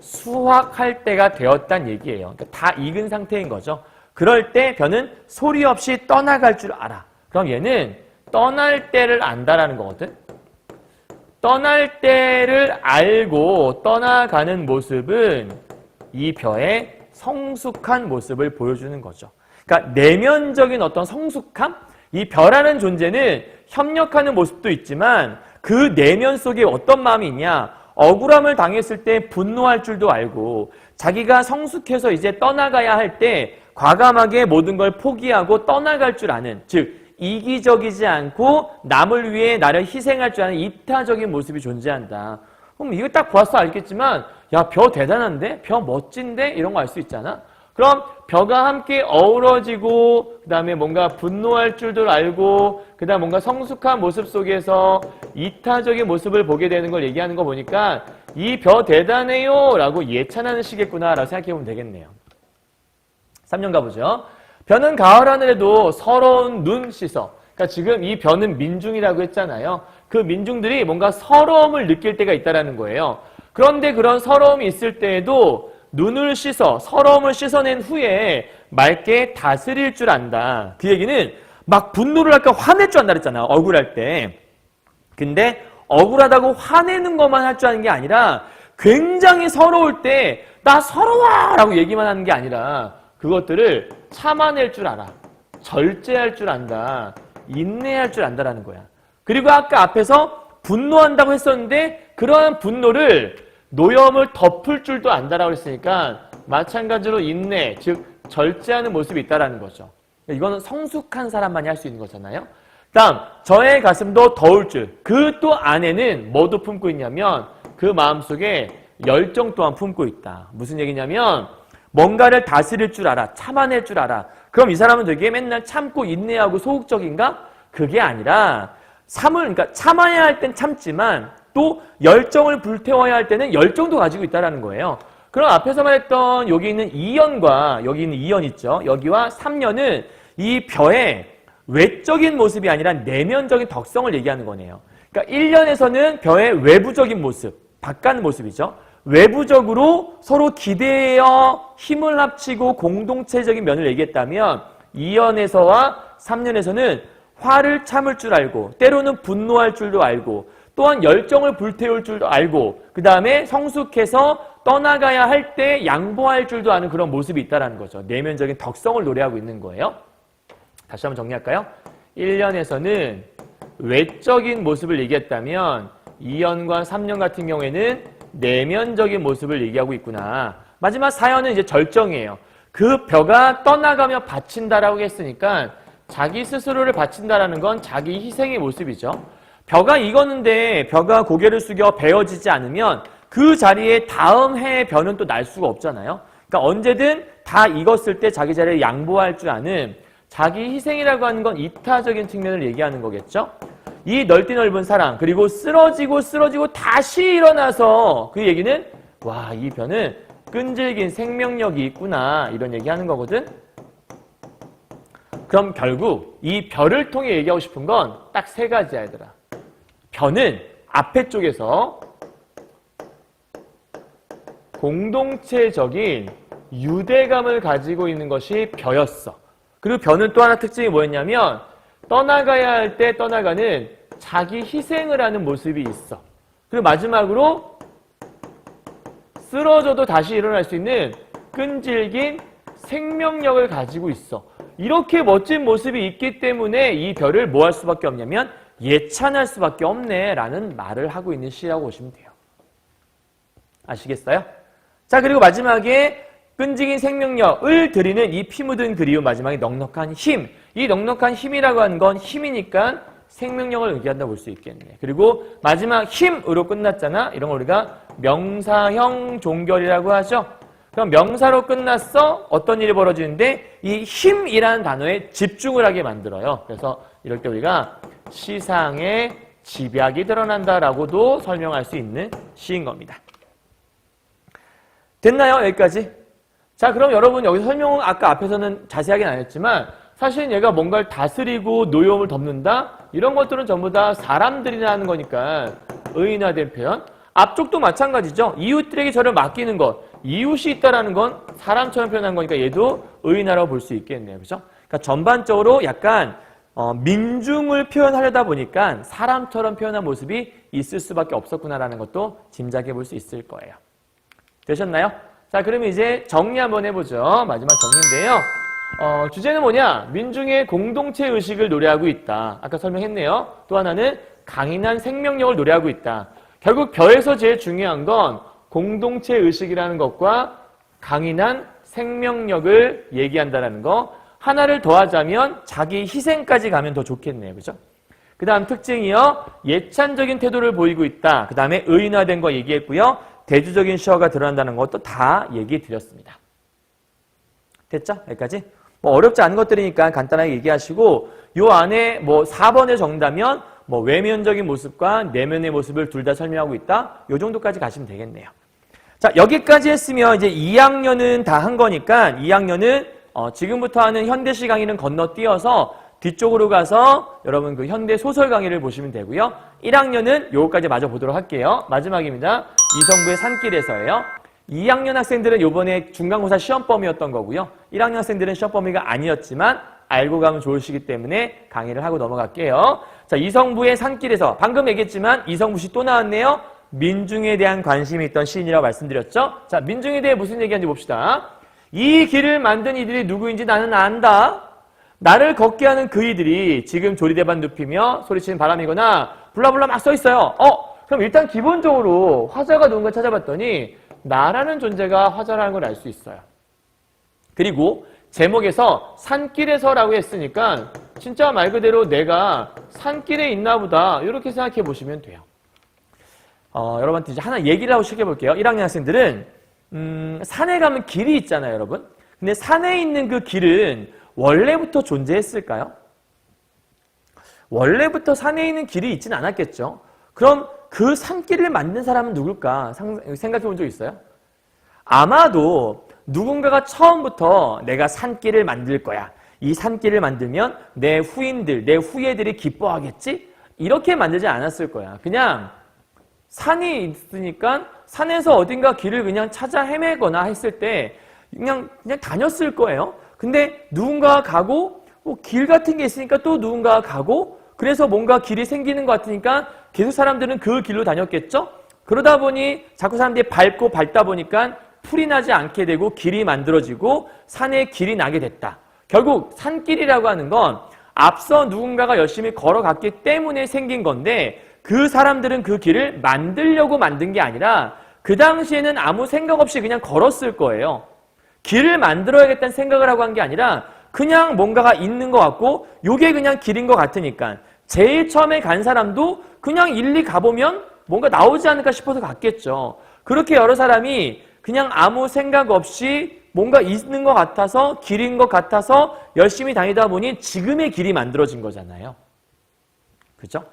수확할 때가 되었다는 얘기예요. 그러니까 다 익은 상태인 거죠. 그럴 때 벼는 소리 없이 떠나갈 줄 알아. 그럼 얘는 떠날 때를 안다라는 거거든. 떠날 때를 알고 떠나가는 모습은 이 벼의 성숙한 모습을 보여주는 거죠. 그러니까 내면적인 어떤 성숙함? 이 벼라는 존재는 협력하는 모습도 있지만 그 내면 속에 어떤 마음이 있냐? 억울함을 당했을 때 분노할 줄도 알고 자기가 성숙해서 이제 떠나가야 할 때 과감하게 모든 걸 포기하고 떠나갈 줄 아는, 즉 이기적이지 않고 남을 위해 나를 희생할 줄 아는 이타적인 모습이 존재한다. 그럼 이거 딱 보아서 알겠지만 야, 벼 대단한데? 벼 멋진데? 이런 거 알 수 있잖아. 그럼 벼가 함께 어우러지고 그 다음에 뭔가 분노할 줄도 알고 그 다음 뭔가 성숙한 모습 속에서 이타적인 모습을 보게 되는 걸 얘기하는 거 보니까 이 벼 대단해요 라고 예찬하는 시겠구나 라고 생각해 보면 되겠네요. 3년 가보죠. 벼는 가을 하늘에도 서러운 눈 씻어. 그러니까 지금 이 벼는 민중이라고 했잖아요. 그 민중들이 뭔가 서러움을 느낄 때가 있다는 거예요. 그런데 그런 서러움이 있을 때에도 눈을 씻어 서러움을 씻어낸 후에 맑게 다스릴 줄 안다. 그 얘기는 막 분노를 할까 화낼 줄 안다 그랬잖아. 억울할 때. 근데 억울하다고 화내는 것만 할 줄 아는 게 아니라 굉장히 서러울 때 나 서러워! 라고 얘기만 하는 게 아니라 그것들을 참아낼 줄 알아. 절제할 줄 안다. 인내할 줄 안다라는 거야. 그리고 아까 앞에서 분노한다고 했었는데 그러한 분노를 노염을 덮을 줄도 안다라고 했으니까 마찬가지로 인내, 즉 절제하는 모습이 있다라는 거죠. 이거는 성숙한 사람만이 할 수 있는 거잖아요. 다음, 저의 가슴도 더울 줄. 그 또 안에는 뭐도 품고 있냐면 그 마음속에 열정 또한 품고 있다. 무슨 얘기냐면 뭔가를 다스릴 줄 알아. 참아낼 줄 알아. 그럼 이 사람은 되게 맨날 참고 인내하고 소극적인가? 그게 아니라 그러니까 참아야 할 땐 참지만 또 열정을 불태워야 할 때는 열정도 가지고 있다는 거예요. 그럼 앞에서 말했던 여기 있는 2년과 여기 있는 2년 있죠. 여기와 3년은 이 벼의 외적인 모습이 아니라 내면적인 덕성을 얘기하는 거네요. 그러니까 1년에서는 벼의 외부적인 모습, 바깥 모습이죠. 외부적으로 서로 기대어 힘을 합치고 공동체적인 면을 얘기했다면 2년에서와 3년에서는 화를 참을 줄 알고 때로는 분노할 줄도 알고 또한 열정을 불태울 줄도 알고 그 다음에 성숙해서 떠나가야 할 때 양보할 줄도 아는 그런 모습이 있다는 거죠. 내면적인 덕성을 노래하고 있는 거예요. 다시 한번 정리할까요? 1년에서는 외적인 모습을 얘기했다면 2년과 3년 같은 경우에는 내면적인 모습을 얘기하고 있구나. 마지막 4년은 이제 절정이에요. 그 벼가 떠나가며 바친다라고 했으니까 자기 스스로를 바친다라는 건 자기 희생의 모습이죠. 벼가 익었는데 벼가 고개를 숙여 베어지지 않으면 그 자리에 다음 해의 벼는 또 날 수가 없잖아요. 그러니까 언제든 다 익었을 때 자기 자리를 양보할 줄 아는 자기 희생이라고 하는 건 이타적인 측면을 얘기하는 거겠죠. 이 넓디 넓은 사랑 그리고 쓰러지고 다시 일어나서 그 얘기는 와, 이 벼는 끈질긴 생명력이 있구나 이런 얘기하는 거거든. 그럼 결국 이 벼를 통해 얘기하고 싶은 건 딱 세 가지야 얘들아. 벼는 앞에 쪽에서 공동체적인 유대감을 가지고 있는 것이 벼였어. 그리고 벼는 또 하나 특징이 뭐였냐면 떠나가야 할 때 떠나가는 자기 희생을 하는 모습이 있어. 그리고 마지막으로 쓰러져도 다시 일어날 수 있는 끈질긴 생명력을 가지고 있어. 이렇게 멋진 모습이 있기 때문에 이 벼를 뭐 할 수밖에 없냐면 예찬할 수밖에 없네 라는 말을 하고 있는 시라고 보시면 돼요. 아시겠어요? 자, 그리고 마지막에 끈질긴 생명력을 드리는 이 피 묻은 그리움, 마지막에 넉넉한 힘. 이 넉넉한 힘이라고 하는 건 힘이니까 생명력을 의미한다고 볼 수 있겠네. 그리고 마지막 힘으로 끝났잖아. 이런 걸 우리가 명사형 종결이라고 하죠. 그럼 명사로 끝났어. 어떤 일이 벌어지는데 이 힘이라는 단어에 집중을 하게 만들어요. 그래서 이럴 때 우리가 시상의 집약이 드러난다라고도 설명할 수 있는 시인 겁니다. 됐나요? 여기까지? 자, 그럼 여러분 여기서 설명은 아까 앞에서는 자세하게는 안 했지만 사실 얘가 뭔가를 다스리고 노여움을 덮는다? 이런 것들은 전부 다 사람들이라는 거니까 의인화된 표현. 앞쪽도 마찬가지죠. 이웃들에게 저를 맡기는 것. 이웃이 있다라는 건 사람처럼 표현한 거니까 얘도 의인화라고 볼 수 있겠네요. 그렇죠? 그러니까 전반적으로 약간 민중을 표현하려다 보니까 사람처럼 표현한 모습이 있을 수밖에 없었구나라는 것도 짐작해 볼 수 있을 거예요. 되셨나요? 자, 그러면 이제 정리 한번 해보죠. 마지막 정리인데요. 주제는 뭐냐? 민중의 공동체 의식을 노래하고 있다. 아까 설명했네요. 또 하나는 강인한 생명력을 노래하고 있다. 결국 벼에서 제일 중요한 건 공동체 의식이라는 것과 강인한 생명력을 얘기한다는 거. 하나를 더하자면 자기 희생까지 가면 더 좋겠네요. 그죠? 그 다음 특징이요. 예찬적인 태도를 보이고 있다. 그 다음에 의인화된 거 얘기했고요. 대주적인 시어가 드러난다는 것도 다 얘기해 드렸습니다. 됐죠? 여기까지? 뭐 어렵지 않은 것들이니까 간단하게 얘기하시고 요 안에 뭐 4번의 정답이면 뭐 외면적인 모습과 내면의 모습을 둘 다 설명하고 있다. 요 정도까지 가시면 되겠네요. 자, 여기까지 했으면 이제 2학년은 다 한 거니까 2학년은 지금부터 하는 현대시 강의는 건너뛰어서 뒤쪽으로 가서 여러분 그 현대 소설 강의를 보시면 되고요. 1학년은 요거까지 마저 보도록 할게요. 마지막입니다. 이성부의 산길에서예요. 2학년 학생들은 요번에 중간고사 시험범위였던 거고요. 1학년 학생들은 시험범위가 아니었지만 알고 가면 좋으시기 때문에 강의를 하고 넘어갈게요. 자, 이성부의 산길에서 방금 얘기했지만 이성부시 또 나왔네요. 민중에 대한 관심이 있던 시인이라고 말씀드렸죠. 자, 민중에 대해 무슨 얘기하는지 봅시다. 이 길을 만든 이들이 누구인지 나는 안다. 나를 걷게 하는 그 이들이 지금 조리대반 눕히며 소리치는 바람이거나 블라블라 막 써 있어요. 그럼 일단 기본적으로 화자가 누군가 찾아봤더니 나라는 존재가 화자라는 걸 알 수 있어요. 그리고 제목에서 산길에서라고 했으니까 진짜 말 그대로 내가 산길에 있나 보다 이렇게 생각해 보시면 돼요. 여러분한테 이제 하나 얘기를 하고 시작해 볼게요. 1학년 학생들은 산에 가면 길이 있잖아요, 여러분. 근데 산에 있는 그 길은 원래부터 존재했을까요? 원래부터 산에 있는 길이 있지는 않았겠죠. 그럼 그 산길을 만든 사람은 누굴까? 생각해 본 적 있어요? 아마도 누군가가 처음부터 내가 산길을 만들 거야. 이 산길을 만들면 내 후인들, 내 후예들이 기뻐하겠지? 이렇게 만들지 않았을 거야. 그냥 산이 있으니까 산에서 어딘가 길을 그냥 찾아 헤매거나 했을 때 그냥 다녔을 거예요. 근데 누군가가 가고 길 같은 게 있으니까 또 누군가가 가고 그래서 뭔가 길이 생기는 것 같으니까 계속 사람들은 그 길로 다녔겠죠? 그러다 보니 자꾸 사람들이 밟다 보니까 풀이 나지 않게 되고 길이 만들어지고 산에 길이 나게 됐다. 결국 산길이라고 하는 건 앞서 누군가가 열심히 걸어갔기 때문에 생긴 건데 그 사람들은 그 길을 만들려고 만든 게 아니라 그 당시에는 아무 생각 없이 그냥 걸었을 거예요. 길을 만들어야겠다는 생각을 하고 한 게 아니라 그냥 뭔가가 있는 것 같고 요게 그냥 길인 것 같으니까 제일 처음에 간 사람도 그냥 일리 가보면 뭔가 나오지 않을까 싶어서 갔겠죠. 그렇게 여러 사람이 그냥 아무 생각 없이 뭔가 있는 것 같아서 길인 것 같아서 열심히 다니다 보니 지금의 길이 만들어진 거잖아요. 그죠?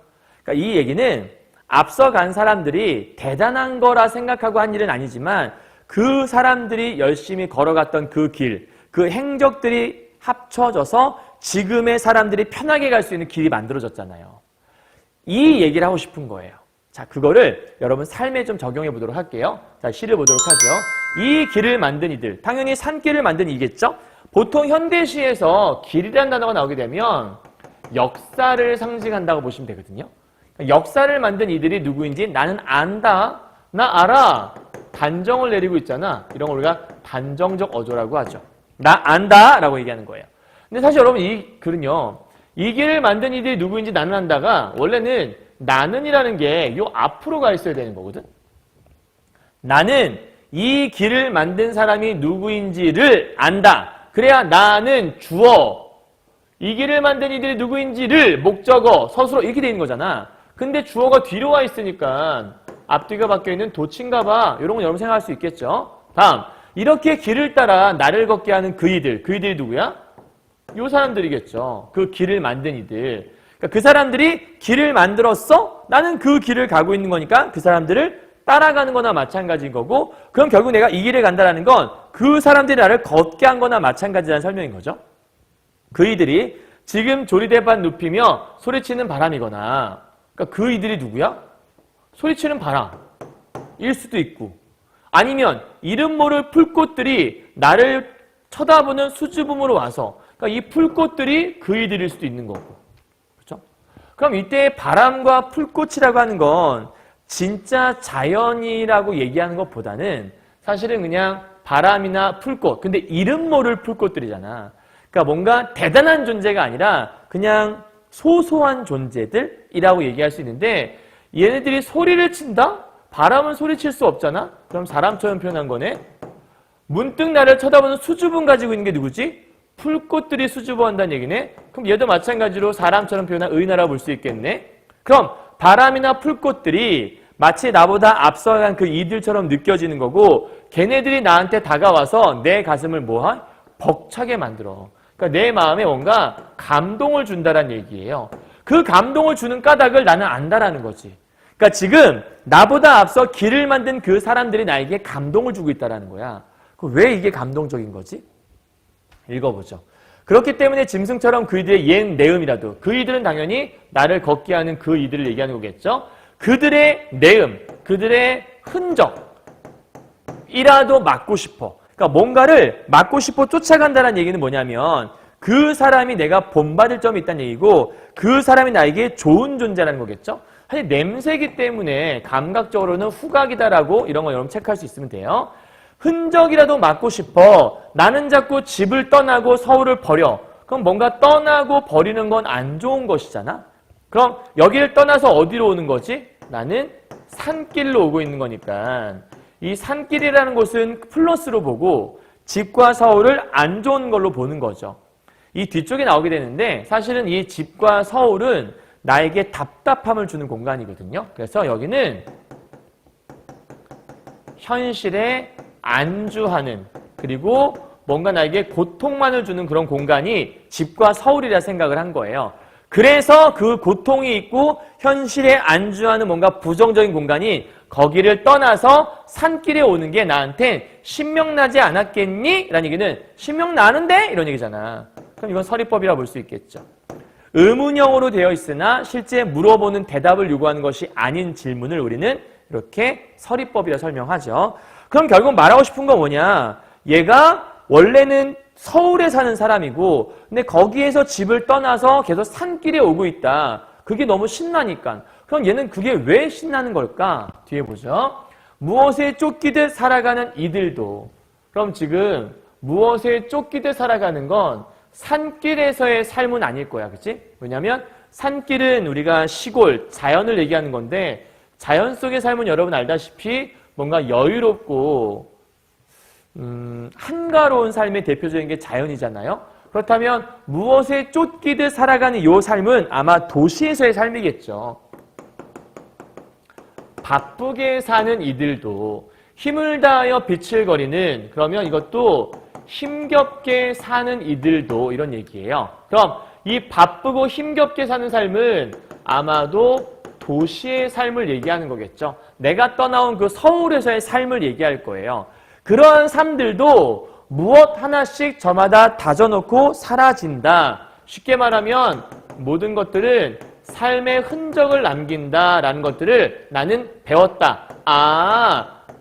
그러니까 이 얘기는 앞서 간 사람들이 대단한 거라 생각하고 한 일은 아니지만 그 사람들이 열심히 걸어갔던 그 길, 그 행적들이 합쳐져서 지금의 사람들이 편하게 갈 수 있는 길이 만들어졌잖아요. 이 얘기를 하고 싶은 거예요. 자, 그거를 여러분 삶에 좀 적용해 보도록 할게요. 자, 시를 보도록 하죠. 이 길을 만든 이들, 당연히 산길을 만든 이겠죠? 보통 현대시에서 길이라는 단어가 나오게 되면 역사를 상징한다고 보시면 되거든요. 역사를 만든 이들이 누구인지 나는 안다, 나 알아, 단정을 내리고 있잖아. 이런 걸 우리가 단정적 어조라고 하죠. 나 안다 라고 얘기하는 거예요. 근데 사실 여러분 이 글은요, 이 길을 만든 이들이 누구인지 나는 안다가 원래는 나는이라는 게 요 앞으로 가 있어야 되는 거거든. 나는 이 길을 만든 사람이 누구인지를 안다. 그래야 나는 주어, 이 길을 만든 이들이 누구인지를 목적어, 서술어 이렇게 돼 있는 거잖아. 근데 주어가 뒤로 와 있으니까 앞뒤가 바뀌어 있는 도치인가 봐. 이런 건 여러분 생각할 수 있겠죠. 다음, 이렇게 길을 따라 나를 걷게 하는 그이들이 누구야? 요 사람들이겠죠. 그 길을 만든 이들. 그러니까 그 사람들이 길을 만들었어? 나는 그 길을 가고 있는 거니까 그 사람들을 따라가는 거나 마찬가지인 거고, 그럼 결국 내가 이 길을 간다라는 건 그 사람들이 나를 걷게 한 거나 마찬가지라는 설명인 거죠. 그이들이 지금 조리대밭 눕히며 소리치는 바람이거나, 그러니까 그이들이 누구야? 소리치는 바람일 수도 있고, 아니면 이름 모를 풀꽃들이 나를 쳐다보는 수줍음으로 와서, 그러니까 이 풀꽃들이 그이들일 수도 있는 거고. 그렇죠? 그럼 이때 바람과 풀꽃이라고 하는 건 진짜 자연이라고 얘기하는 것보다는 사실은 그냥 바람이나 풀꽃, 근데 이름 모를 풀꽃들이잖아. 그러니까 뭔가 대단한 존재가 아니라 그냥 소소한 존재들이라고 얘기할 수 있는데, 얘네들이 소리를 친다? 바람은 소리칠 수 없잖아? 그럼 사람처럼 표현한 거네? 문득 나를 쳐다보는 수줍음 가지고 있는 게 누구지? 풀꽃들이 수줍어한다는 얘기네? 그럼 얘도 마찬가지로 사람처럼 표현한 의인화라고 볼 수 있겠네? 그럼 바람이나 풀꽃들이 마치 나보다 앞서간 그 이들처럼 느껴지는 거고, 걔네들이 나한테 다가와서 내 가슴을 뭐하? 벅차게 만들어. 그러니까 내 마음에 뭔가 감동을 준다는 얘기예요. 그 감동을 주는 까닭을 나는 안다라는 거지. 그러니까 지금 나보다 앞서 길을 만든 그 사람들이 나에게 감동을 주고 있다는 거야. 왜 이게 감동적인 거지? 읽어보죠. 그렇기 때문에 짐승처럼 그이들의 옛 내음이라도, 그이들은 당연히 나를 걷게 하는 그 이들을 얘기하는 거겠죠. 그들의 내음, 그들의 흔적이라도 막고 싶어. 그러니까 뭔가를 막고 싶어 쫓아간다는 얘기는 뭐냐면 그 사람이 내가 본받을 점이 있다는 얘기고, 그 사람이 나에게 좋은 존재라는 거겠죠. 사실 냄새이기 때문에 감각적으로는 후각이다라고 이런 거 여러분 체크할 수 있으면 돼요. 흔적이라도 막고 싶어. 나는 자꾸 집을 떠나고 서울을 버려. 그럼 뭔가 떠나고 버리는 건 안 좋은 것이잖아. 그럼 여기를 떠나서 어디로 오는 거지? 나는 산길로 오고 있는 거니까 이 산길이라는 곳은 플러스로 보고 집과 서울을 안 좋은 걸로 보는 거죠. 이 뒤쪽에 나오게 되는데 사실은 이 집과 서울은 나에게 답답함을 주는 공간이거든요. 그래서 여기는 현실에 안주하는, 그리고 뭔가 나에게 고통만을 주는 그런 공간이 집과 서울이라 생각을 한 거예요. 그래서 그 고통이 있고 현실에 안주하는 뭔가 부정적인 공간이 거기를 떠나서 산길에 오는 게 나한테 신명나지 않았겠니? 라는 얘기는 신명나는데? 이런 얘기잖아. 그럼 이건 서리법이라 볼 수 있겠죠. 의문형으로 되어 있으나 실제 물어보는 대답을 요구하는 것이 아닌 질문을 우리는 이렇게 서리법이라 설명하죠. 그럼 결국 말하고 싶은 건 뭐냐? 얘가 원래는 서울에 사는 사람이고 근데 거기에서 집을 떠나서 계속 산길에 오고 있다. 그게 너무 신나니까. 그럼 얘는 그게 왜 신나는 걸까? 뒤에 보죠. 무엇에 쫓기듯 살아가는 이들도. 그럼 지금 무엇에 쫓기듯 살아가는 건 산길에서의 삶은 아닐 거야. 그치? 왜냐면 산길은 우리가 시골, 자연을 얘기하는 건데 자연 속의 삶은 여러분 알다시피 뭔가 여유롭고 한가로운 삶의 대표적인 게 자연이잖아요. 그렇다면 무엇에 쫓기듯 살아가는 이 삶은 아마 도시에서의 삶이겠죠. 바쁘게 사는 이들도 힘을 다하여 빛을 거리는, 그러면 이것도 힘겹게 사는 이들도 이런 얘기예요. 그럼 이 바쁘고 힘겹게 사는 삶은 아마도 도시의 삶을 얘기하는 거겠죠. 내가 떠나온 그 서울에서의 삶을 얘기할 거예요. 그러한 삶들도 무엇 하나씩 저마다 다져놓고 사라진다. 쉽게 말하면 모든 것들은 삶의 흔적을 남긴다라는 것들을 나는 배웠다.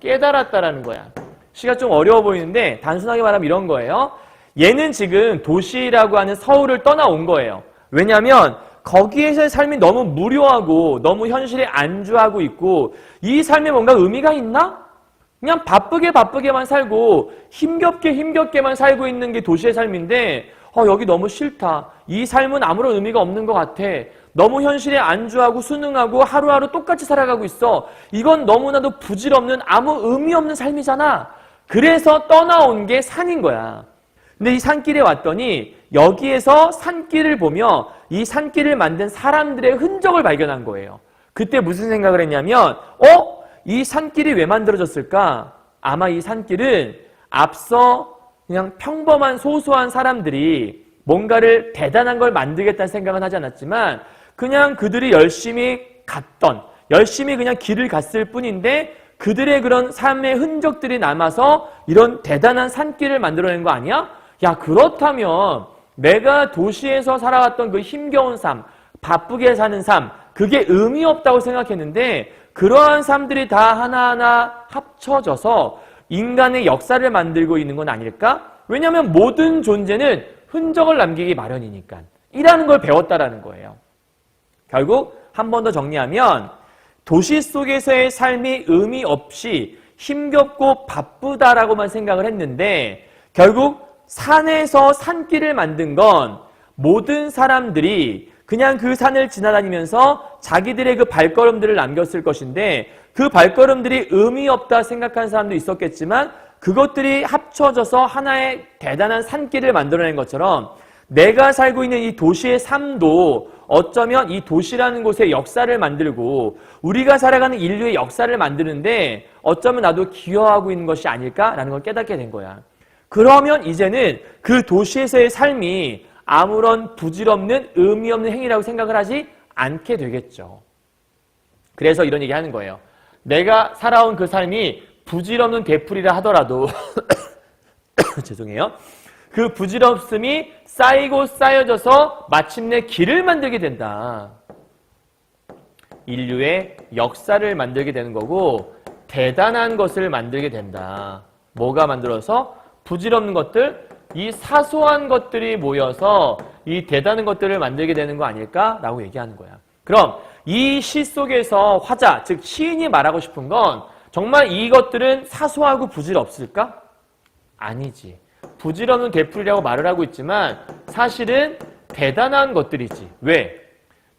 깨달았다라는 거야. 시가 좀 어려워 보이는데 단순하게 말하면 이런 거예요. 얘는 지금 도시라고 하는 서울을 떠나온 거예요. 왜냐하면 거기에서의 삶이 너무 무료하고 너무 현실에 안주하고 있고 이 삶에 뭔가 의미가 있나? 그냥 바쁘게만 살고 힘겹게만 살고 있는 게 도시의 삶인데 여기 너무 싫다. 이 삶은 아무런 의미가 없는 것 같아. 너무 현실에 안주하고 순응하고 하루하루 똑같이 살아가고 있어. 이건 너무나도 부질없는 아무 의미 없는 삶이잖아. 그래서 떠나온 게 산인 거야. 근데 이 산길에 왔더니 여기에서 산길을 보며 이 산길을 만든 사람들의 흔적을 발견한 거예요. 그때 무슨 생각을 했냐면 이 산길이 왜 만들어졌을까? 아마 이 산길은 앞서 그냥 평범한 소소한 사람들이 뭔가를 대단한 걸 만들겠다는 생각은 하지 않았지만 그냥 그들이 열심히 갔던, 열심히 그냥 길을 갔을 뿐인데 그들의 그런 삶의 흔적들이 남아서 이런 대단한 산길을 만들어낸 거 아니야? 야, 그렇다면 내가 도시에서 살아왔던 그 힘겨운 삶, 바쁘게 사는 삶, 그게 의미 없다고 생각했는데 그러한 삶들이 다 하나하나 합쳐져서 인간의 역사를 만들고 있는 건 아닐까? 왜냐하면 모든 존재는 흔적을 남기기 마련이니까. 이라는 걸 배웠다라는 거예요. 결국 한 번 더 정리하면 도시 속에서의 삶이 의미 없이 힘겹고 바쁘다라고만 생각을 했는데 결국 산에서 산길을 만든 건 모든 사람들이 그냥 그 산을 지나다니면서 자기들의 그 발걸음들을 남겼을 것인데 그 발걸음들이 의미 없다 생각하는 사람도 있었겠지만 그것들이 합쳐져서 하나의 대단한 산길을 만들어낸 것처럼 내가 살고 있는 이 도시의 삶도 어쩌면 이 도시라는 곳의 역사를 만들고 우리가 살아가는 인류의 역사를 만드는데 어쩌면 나도 기여하고 있는 것이 아닐까라는 걸 깨닫게 된 거야. 그러면 이제는 그 도시에서의 삶이 아무런 부질없는 의미 없는 행위라고 생각을 하지 않게 되겠죠. 그래서 이런 얘기 하는 거예요. 내가 살아온 그 삶이 부질없는 되풀이라 하더라도 죄송해요. 그 부질없음이 쌓이고 쌓여져서 마침내 길을 만들게 된다. 인류의 역사를 만들게 되는 거고 대단한 것을 만들게 된다. 뭐가 만들어서? 부질없는 것들, 이 사소한 것들이 모여서 이 대단한 것들을 만들게 되는 거 아닐까라고 얘기하는 거야. 그럼 이 시 속에서 화자, 즉 시인이 말하고 싶은 건 정말 이것들은 사소하고 부질없을까? 아니지. 부질없는 되풀이라고 말을 하고 있지만 사실은 대단한 것들이지. 왜?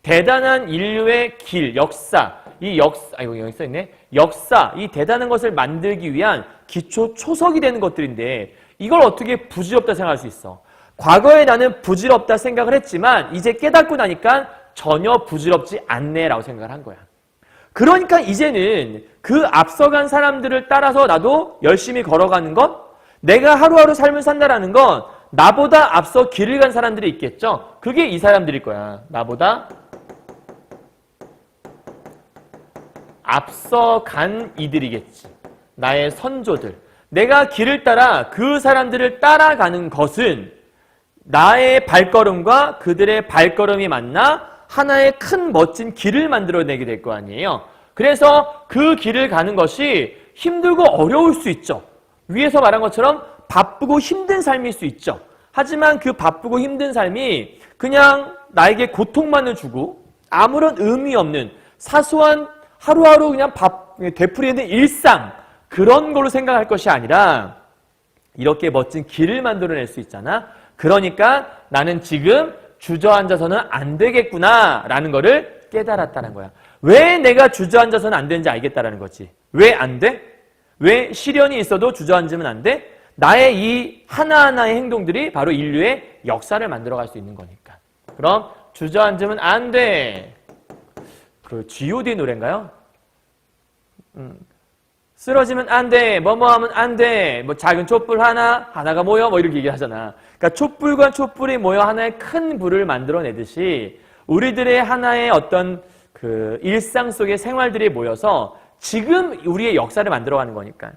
대단한 인류의 길, 역사, 여기 써있네. 역사, 이 대단한 것을 만들기 위한 기초 초석이 되는 것들인데 이걸 어떻게 부질없다 생각할 수 있어? 과거에 나는 부질없다 생각을 했지만 이제 깨닫고 나니까 전혀 부질없지 않네라고 생각을 한 거야. 그러니까 이제는 그 앞서간 사람들을 따라서 나도 열심히 걸어가는 것, 내가 하루하루 삶을 산다라는 건 나보다 앞서 길을 간 사람들이 있겠죠? 그게 이 사람들일 거야. 나보다 앞서 간 이들이겠지. 나의 선조들. 내가 길을 따라 그 사람들을 따라가는 것은 나의 발걸음과 그들의 발걸음이 만나 하나의 큰 멋진 길을 만들어내게 될 거 아니에요. 그래서 그 길을 가는 것이 힘들고 어려울 수 있죠. 위에서 말한 것처럼 바쁘고 힘든 삶일 수 있죠. 하지만 그 바쁘고 힘든 삶이 그냥 나에게 고통만을 주고 아무런 의미 없는 사소한 하루하루 그냥 되풀이하는 일상 그런 걸로 생각할 것이 아니라 이렇게 멋진 길을 만들어낼 수 있잖아. 그러니까 나는 지금 주저앉아서는 안 되겠구나 라는 거를 깨달았다는 거야. 왜 내가 주저앉아서는 안 되는지 알겠다라는 거지. 왜 안 돼? 왜 시련이 있어도 주저앉으면 안 돼? 나의 이 하나하나의 행동들이 바로 인류의 역사를 만들어갈 수 있는 거니까. 그럼 주저앉으면 안 돼. 그 G.O.D 노래인가요? 쓰러지면 안 돼. 뭐뭐 하면 안 돼. 뭐 작은 촛불 하나가 모여 뭐 이렇게 얘기하잖아. 그러니까 촛불과 촛불이 모여 하나의 큰 불을 만들어내듯이 우리들의 하나의 어떤 그 일상 속의 생활들이 모여서 지금 우리의 역사를 만들어가는 거니까.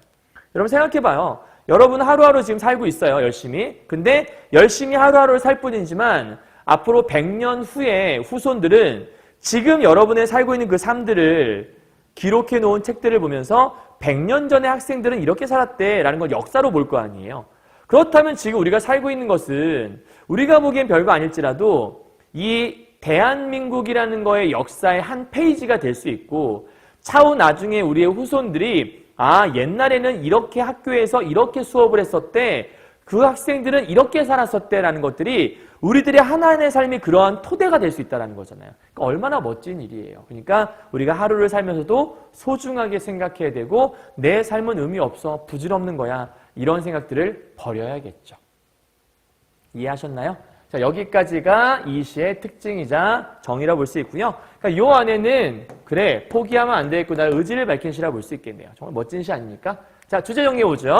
여러분 생각해봐요. 여러분 하루하루 지금 살고 있어요. 열심히. 근데 열심히 하루하루를 살 뿐이지만 앞으로 100년 후에 후손들은 지금 여러분의 살고 있는 그 삶들을 기록해 놓은 책들을 보면서 100년 전의 학생들은 이렇게 살았대라는 걸 역사로 볼 거 아니에요. 그렇다면 지금 우리가 살고 있는 것은 우리가 보기엔 별거 아닐지라도 이 대한민국이라는 거의 역사의 한 페이지가 될 수 있고 차후 나중에 우리의 후손들이 아 옛날에는 이렇게 학교에서 이렇게 수업을 했었대. 그 학생들은 이렇게 살았었대라는 것들이 우리들의 하나의 삶이 그러한 토대가 될 수 있다는 거잖아요. 그러니까 얼마나 멋진 일이에요. 그러니까 우리가 하루를 살면서도 소중하게 생각해야 되고 내 삶은 의미 없어, 부질없는 거야. 이런 생각들을 버려야겠죠. 이해하셨나요? 자, 여기까지가 이 시의 특징이자 정의라고 볼 수 있고요. 그러니까 요 안에는 그래, 포기하면 안 되겠구나 의지를 밝힌 시라고 볼 수 있겠네요. 정말 멋진 시 아닙니까? 자, 주제 정리해 보죠.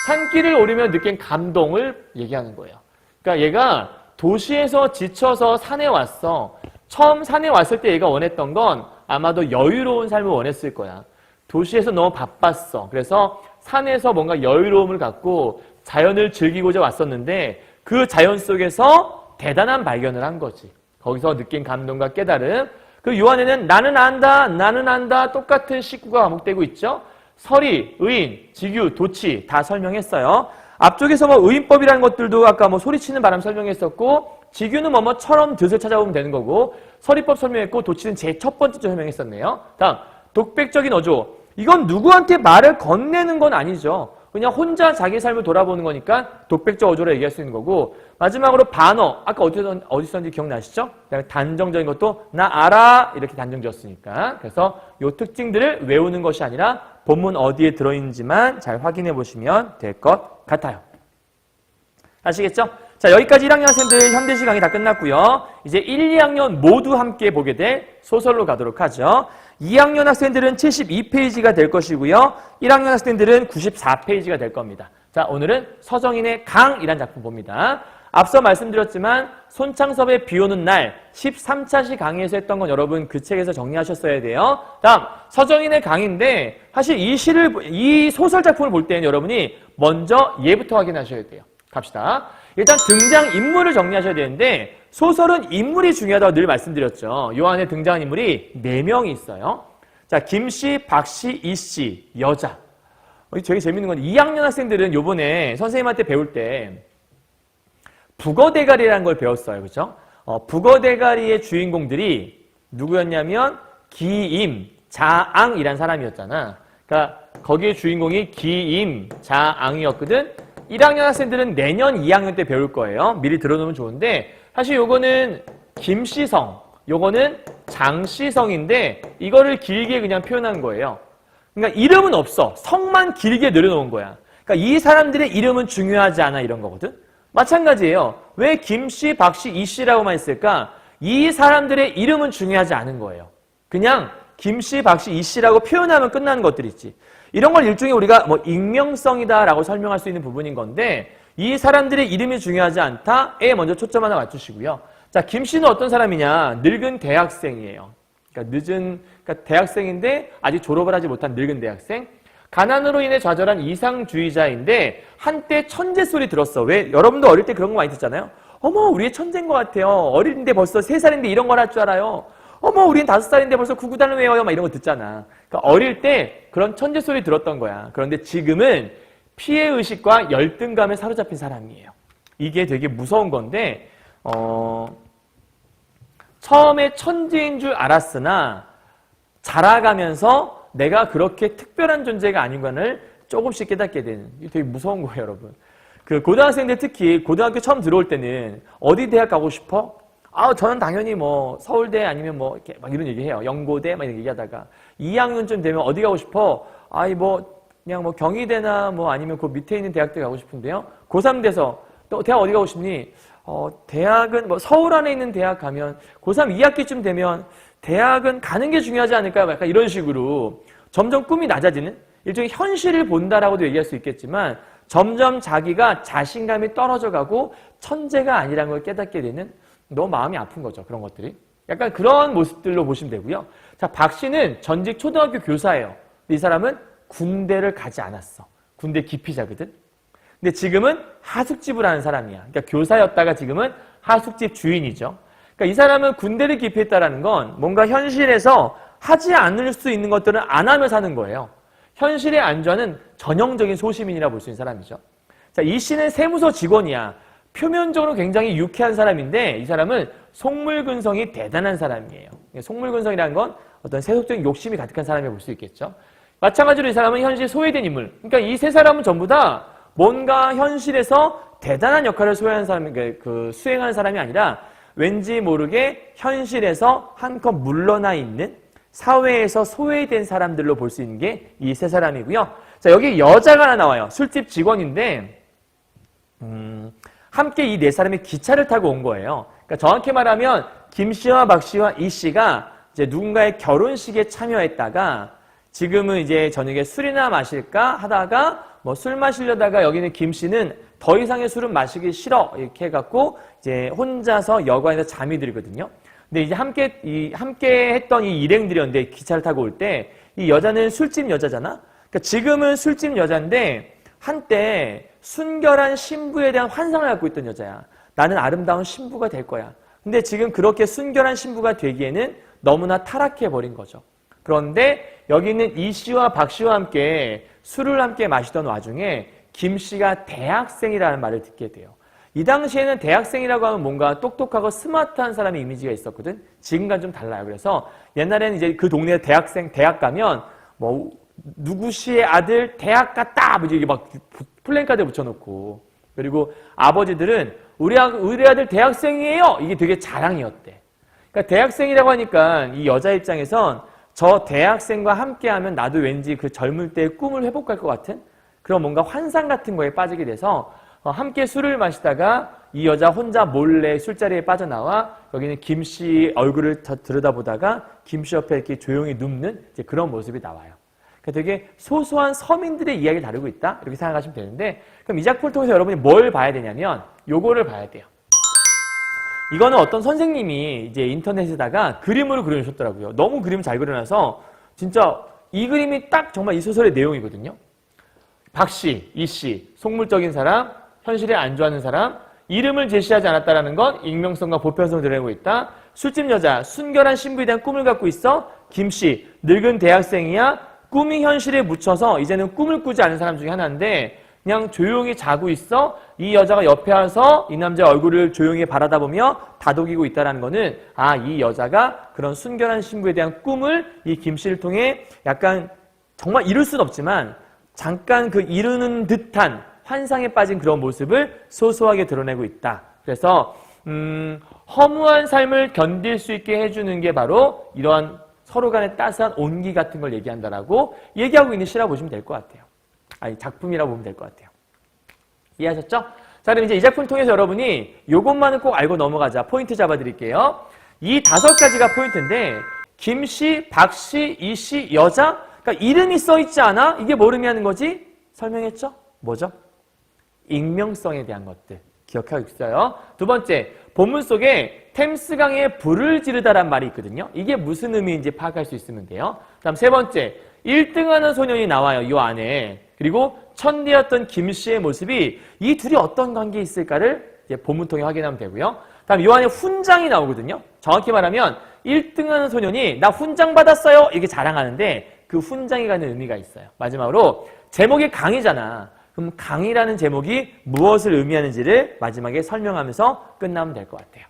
산길을 오르며 느낀 감동을 얘기하는 거예요. 그러니까 얘가 도시에서 지쳐서 산에 왔어. 처음 산에 왔을 때 얘가 원했던 건 아마도 여유로운 삶을 원했을 거야. 도시에서 너무 바빴어. 그래서 산에서 뭔가 여유로움을 갖고 자연을 즐기고자 왔었는데 그 자연 속에서 대단한 발견을 한 거지. 거기서 느낀 감동과 깨달음. 그 요한에는 나는 안다 똑같은 식구가 반복되고 있죠. 서리, 의인, 직유, 도치 다 설명했어요. 앞쪽에서 뭐 의인법이라는 것들도 아까 뭐 소리치는 바람 설명했었고 직유는 뭐뭐처럼 뜻을 찾아보면 되는 거고 서리법 설명했고 도치는 제 첫 번째 설명했었네요. 다음 독백적인 어조. 이건 누구한테 말을 건네는 건 아니죠. 그냥 혼자 자기 삶을 돌아보는 거니까 독백적 어조로 얘기할 수 있는 거고 마지막으로 반어. 아까 어디서 썼는지 기억나시죠? 그다음에 단정적인 것도 나 알아 이렇게 단정 지었으니까. 그래서 이 특징들을 외우는 것이 아니라 본문 어디에 들어있는지만 잘 확인해 보시면 될 것 같아요. 아시겠죠? 자, 여기까지 1학년 학생들 현대시 강의 다 끝났고요. 이제 1, 2학년 모두 함께 보게 될 소설로 가도록 하죠. 2학년 학생들은 72페이지가 될 것이고요. 1학년 학생들은 94페이지가 될 겁니다. 자, 오늘은 서정인의 강이라는 작품 봅니다. 앞서 말씀드렸지만 손창섭의 비 오는 날 13차시 강의에서 했던 건 여러분 그 책에서 정리하셨어야 돼요. 다음 서정인의 강인데 사실 이 소설 작품을 볼 때는 여러분이 먼저 얘부터 확인하셔야 돼요. 갑시다. 일단 등장인물을 정리하셔야 되는데 소설은 인물이 중요하다고 늘 말씀드렸죠. 요 안에 등장한 인물이 4명이 있어요. 자, 김씨, 박씨, 이씨, 여자. 되게 재밌는 건 2학년 학생들은 요번에 선생님한테 배울 때 북어대가리라는 걸 배웠어요. 그죠? 북어대가리의 주인공들이 누구였냐면 기임, 자앙이란 사람이었잖아. 그러니까 거기에 주인공이 기임, 자앙이었거든. 1학년 학생들은 내년 2학년 때 배울 거예요. 미리 들어놓으면 좋은데 사실 요거는 김씨성, 요거는 장씨성인데 이거를 길게 그냥 표현한 거예요. 그러니까 이름은 없어. 성만 길게 늘어놓은 거야. 그러니까 이 사람들의 이름은 중요하지 않아 이런 거거든. 마찬가지예요. 왜 김씨, 박씨, 이씨라고만 했을까? 이 사람들의 이름은 중요하지 않은 거예요. 그냥 김씨, 박씨, 이씨라고 표현하면 끝나는 것들 있지. 이런 걸 일종의 우리가 뭐 익명성이다라고 설명할 수 있는 부분인 건데 이 사람들의 이름이 중요하지 않다에 먼저 초점 하나 맞추시고요. 자, 김씨는 어떤 사람이냐? 늙은 대학생이에요. 그러니까 대학생인데 아직 졸업을 하지 못한 늙은 대학생. 가난으로 인해 좌절한 이상주의자인데 한때 천재 소리 들었어. 왜? 여러분도 어릴 때 그런 거 많이 듣잖아요. 어머, 우리 천재인 것 같아요. 어린데 벌써 3살인데 이런 걸 할 줄 알아요. 어머, 우린 5살인데 벌써 구구단을 외워요. 막 이런 거 듣잖아. 그러니까 어릴 때 그런 천재 소리 들었던 거야. 그런데 지금은 피해의식과 열등감에 사로잡힌 사람이에요. 이게 되게 무서운 건데 처음에 천재인 줄 알았으나 자라가면서 내가 그렇게 특별한 존재가 아닌 것을 조금씩 깨닫게 되는, 이게 되게 무서운 거예요, 여러분. 그 고등학생들 특히 고등학교 처음 들어올 때는 어디 대학 가고 싶어? 저는 당연히 뭐 서울대 아니면 뭐 이렇게 막 이런 얘기해요. 연고대 막 이런 얘기하다가 2학년쯤 되면 어디 가고 싶어? 그냥 뭐 경희대나 뭐 아니면 그 밑에 있는 대학들 가고 싶은데요. 고3 돼서 또 대학 어디 가고 싶니? 대학은 뭐 서울 안에 있는 대학 가면 고3 2학기쯤 되면 대학은 가는 게 중요하지 않을까요? 약간 이런 식으로 점점 꿈이 낮아지는 일종의 현실을 본다라고도 얘기할 수 있겠지만 점점 자기가 자신감이 떨어져가고 천재가 아니라는 걸 깨닫게 되는 너무 마음이 아픈 거죠. 그런 것들이. 약간 그런 모습들로 보시면 되고요. 자, 박 씨는 전직 초등학교 교사예요. 이 사람은 군대를 가지 않았어. 군대 기피자거든. 근데 지금은 하숙집을 하는 사람이야. 그러니까 교사였다가 지금은 하숙집 주인이죠. 그러니까 이 사람은 군대를 기피했다라는 건 뭔가 현실에서 하지 않을 수 있는 것들은 안 하며 사는 거예요. 현실에 안주하는 전형적인 소시민이라 볼 수 있는 사람이죠. 자, 이 씨는 세무서 직원이야. 표면적으로 굉장히 유쾌한 사람인데 이 사람은 속물근성이 대단한 사람이에요. 속물근성이라는 건 어떤 세속적인 욕심이 가득한 사람이라고 볼 수 있겠죠. 마찬가지로 이 사람은 현실 소외된 인물. 그러니까 이 세 사람은 전부 다 뭔가 현실에서 대단한 역할을 수행하는 수행하는 사람이 아니라 왠지 모르게 현실에서 한껏 물러나 있는 사회에서 소외된 사람들로 볼 수 있는 게 이 세 사람이고요. 자, 여기 여자가 하나 나와요. 술집 직원인데 함께 이 네 사람이 기차를 타고 온 거예요. 그러니까 정확히 말하면 김 씨와 박 씨와 이 씨가 이제 누군가의 결혼식에 참여했다가 지금은 이제 저녁에 술이나 마실까 하다가 뭐 술 마시려다가 여기는 김 씨는 더 이상의 술은 마시기 싫어 이렇게 해갖고 이제 혼자서 여관에서 잠이 들거든요. 근데 이제 함께 했던 이 일행들이었는데 기차를 타고 올 때 이 여자는 술집 여자잖아. 그러니까 지금은 술집 여자인데 한때 순결한 신부에 대한 환상을 갖고 있던 여자야. 나는 아름다운 신부가 될 거야. 근데 지금 그렇게 순결한 신부가 되기에는 너무나 타락해버린 거죠. 그런데 여기 있는 이 씨와 박 씨와 함께 술을 함께 마시던 와중에 김 씨가 대학생이라는 말을 듣게 돼요. 이 당시에는 대학생이라고 하면 뭔가 똑똑하고 스마트한 사람의 이미지가 있었거든. 지금과는 좀 달라요. 그래서 옛날에는 이제 그 동네 대학 가면 뭐 누구 씨의 아들 대학 갔다 뭐 이게 막 플랜카드 붙여놓고, 그리고 아버지들은 우리 아들 대학생이에요. 이게 되게 자랑이었대. 그러니까 대학생이라고 하니까 이 여자 입장에선 저 대학생과 함께하면 나도 왠지 그 젊을 때의 꿈을 회복할 것 같은 그런 뭔가 환상 같은 거에 빠지게 돼서 함께 술을 마시다가 이 여자 혼자 몰래 술자리에 빠져나와 여기는 김 씨 얼굴을 들여다보다가 김 씨 옆에 이렇게 조용히 눕는 이제 그런 모습이 나와요. 그러니까 되게 소소한 서민들의 이야기를 다루고 있다 이렇게 생각하시면 되는데, 그럼 이 작품을 통해서 여러분이 뭘 봐야 되냐면 요거를 봐야 돼요. 이거는 어떤 선생님이 이제 인터넷에다가 그림으로 그려주셨더라고요. 너무 그림 잘 그려놔서 진짜 이 그림이 딱 정말 이 소설의 내용이거든요. 박 씨, 이 씨, 속물적인 사람, 현실에 안주하는 사람, 이름을 제시하지 않았다는 건 익명성과 보편성을 드러내고 있다. 술집 여자, 순결한 신부에 대한 꿈을 갖고 있어. 김 씨, 늙은 대학생이야. 꿈이 현실에 묻혀서 이제는 꿈을 꾸지 않은 사람 중에 하나인데 그냥 조용히 자고 있어. 이 여자가 옆에 와서 이 남자의 얼굴을 조용히 바라다보며 다독이고 있다는 거는 이 여자가 그런 순결한 신부에 대한 꿈을 이 김 씨를 통해 약간 정말 이룰 수는 없지만 잠깐 그 이루는 듯한 환상에 빠진 그런 모습을 소소하게 드러내고 있다. 그래서 허무한 삶을 견딜 수 있게 해주는 게 바로 이러한 서로 간의 따스한 온기 같은 걸 얘기한다라고 얘기하고 있는 시라고 보시면 될 것 같아요. 아니, 작품이라고 보면 될 것 같아요. 이해하셨죠? 자, 그럼 이제 이 작품 통해서 여러분이 요것만은 꼭 알고 넘어가자. 포인트 잡아드릴게요. 이 5가지가 포인트인데 김 씨, 박 씨, 이 씨, 여자? 그러니까 이름이 써있지 않아? 이게 뭘 의미하는 거지? 설명했죠? 뭐죠? 익명성에 대한 것들 기억하고 있어요. 두 번째, 본문 속에 템스강에 불을 지르다란 말이 있거든요. 이게 무슨 의미인지 파악할 수 있으면 돼요. 다음 세 번째, 1등하는 소년이 나와요. 이 안에. 그리고 천리였던 김 씨의 모습이 이 둘이 어떤 관계에 있을까를 이제 본문 통해 확인하면 되고요. 다음 이 안에 훈장이 나오거든요. 정확히 말하면 1등하는 소년이 나 훈장 받았어요 이렇게 자랑하는데 그 훈장이 가는 의미가 있어요. 마지막으로 제목이 강이잖아. 그럼 강이라는 제목이 무엇을 의미하는지를 마지막에 설명하면서 끝나면 될 것 같아요.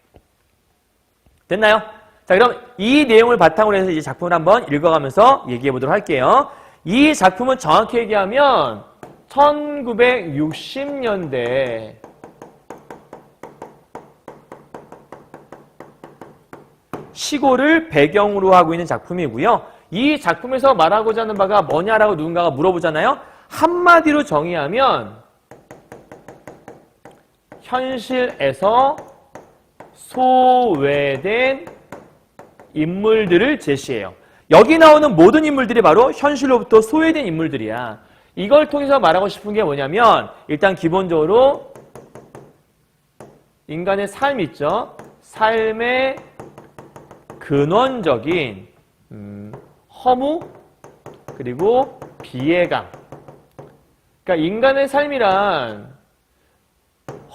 됐나요? 자, 그럼 이 내용을 바탕으로 해서 이제 작품을 한번 읽어가면서 얘기해 보도록 할게요. 이 작품은 정확히 얘기하면 1960년대 시골을 배경으로 하고 있는 작품이고요. 이 작품에서 말하고자 하는 바가 뭐냐라고 누군가가 물어보잖아요. 한마디로 정의하면 현실에서 소외된 인물들을 제시해요. 여기 나오는 모든 인물들이 바로 현실로부터 소외된 인물들이야. 이걸 통해서 말하고 싶은 게 뭐냐면 일단 기본적으로 인간의 삶 있죠. 삶의 근원적인 허무 그리고 비애감. 그러니까 인간의 삶이란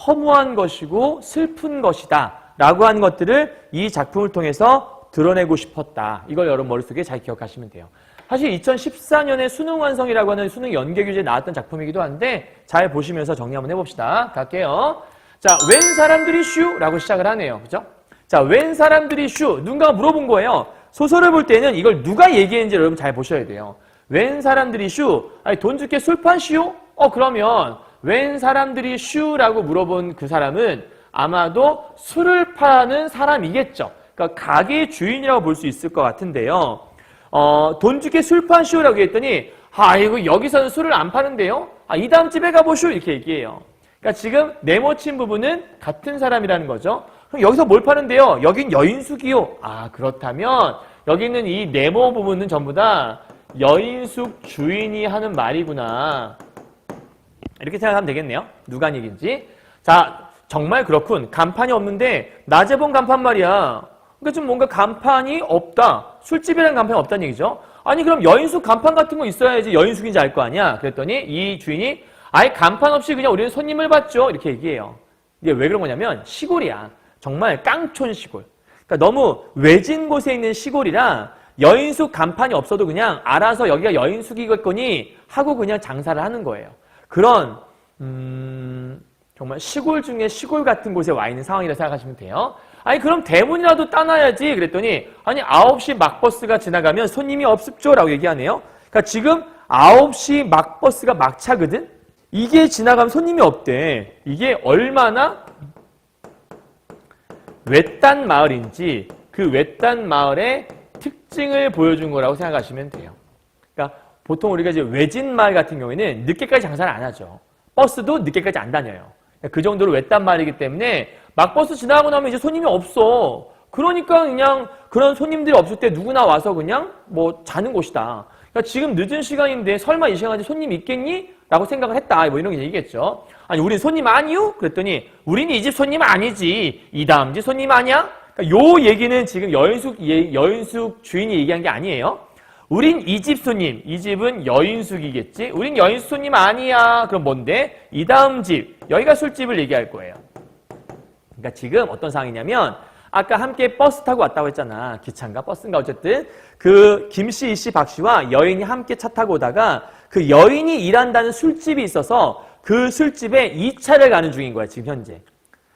허무한 것이고 슬픈 것이다 라고 하는 것들을 이 작품을 통해서 드러내고 싶었다. 이걸 여러분 머릿속에 잘 기억하시면 돼요. 사실 2014년에 수능 완성이라고 하는 수능 연계 교재에 나왔던 작품이기도 한데 잘 보시면서 정리 한번 해봅시다. 갈게요. 자, 웬 사람들이 슈? 라고 시작을 하네요. 그죠? 자, 웬 사람들이 슈? 누군가가 물어본 거예요. 소설을 볼 때는 이걸 누가 얘기했는지 여러분 잘 보셔야 돼요. 웬 사람들이 슈? 아니, 돈 줄게 술판 슈? 그러면 웬 사람들이 슈라고 물어본 그 사람은 아마도 술을 파는 사람이겠죠. 그러니까 가게 주인이라고 볼 수 있을 것 같은데요. 돈 주게 술 판 슈라고 했더니 이거 여기서는 술을 안 파는데요. 이 다음 집에 가보슈 이렇게 얘기해요. 그러니까 지금 네모친 부분은 같은 사람이라는 거죠. 그럼 여기서 뭘 파는데요? 여긴 여인숙이요. 그렇다면 여기 있는 이 네모 부분은 전부 다 여인숙 주인이 하는 말이구나. 이렇게 생각하면 되겠네요. 누가 한 얘기인지. 자, 정말 그렇군. 간판이 없는데 낮에 본 간판 말이야. 그러니까 좀 뭔가 간판이 없다. 술집이라는 간판이 없다는 얘기죠. 아니 그럼 여인숙 간판 같은 거 있어야지 여인숙인지 알 거 아니야. 그랬더니 이 주인이 아예 간판 없이 그냥 우리는 손님을 받죠. 이렇게 얘기해요. 이게 왜 그런 거냐면 시골이야. 정말 깡촌 시골. 그러니까 너무 외진 곳에 있는 시골이라 여인숙 간판이 없어도 그냥 알아서 여기가 여인숙이겠거니 하고 그냥 장사를 하는 거예요. 그런 정말 시골 중에 시골 같은 곳에 와 있는 상황이라 생각하시면 돼요. 아니 그럼 대문이라도 따놔야지 그랬더니 아니 9시 막버스가 지나가면 손님이 없습죠 라고 얘기하네요. 그러니까 지금 9시 막버스가 막차거든. 이게 지나가면 손님이 없대. 이게 얼마나 외딴 마을인지 그 외딴 마을의 특징을 보여준 거라고 생각하시면 돼요. 그러니까 보통 우리가 이제 외진 마을 같은 경우에는 늦게까지 장사를 안 하죠. 버스도 늦게까지 안 다녀요. 그 정도로 외딴 마을이기 때문에 막버스 지나가고 나면 이제 손님이 없어. 그러니까 그냥 그런 손님들이 없을 때 누구나 와서 그냥 뭐 자는 곳이다. 그러니까 지금 늦은 시간인데 설마 이 시간에 손님 있겠니? 라고 생각을 했다. 뭐 이런 얘기겠죠. 아니 우린 손님 아니요? 그랬더니 우린 이 집 손님 아니지. 이 다음 집 손님 아니야? 그러니까 요 얘기는 지금 여인숙 주인이 얘기한 게 아니에요. 우린 이 집 손님, 이 집은 여인숙이겠지? 우린 여인숙 손님 아니야. 그럼 뭔데? 이 다음 집, 여기가 술집을 얘기할 거예요. 그러니까 지금 어떤 상황이냐면 아까 함께 버스 타고 왔다고 했잖아. 기차인가 버스인가 어쨌든 그 김씨, 이씨, 박씨와 여인이 함께 차 타고 오다가 그 여인이 일한다는 술집이 있어서 그 술집에 2차를 가는 중인 거야 지금 현재.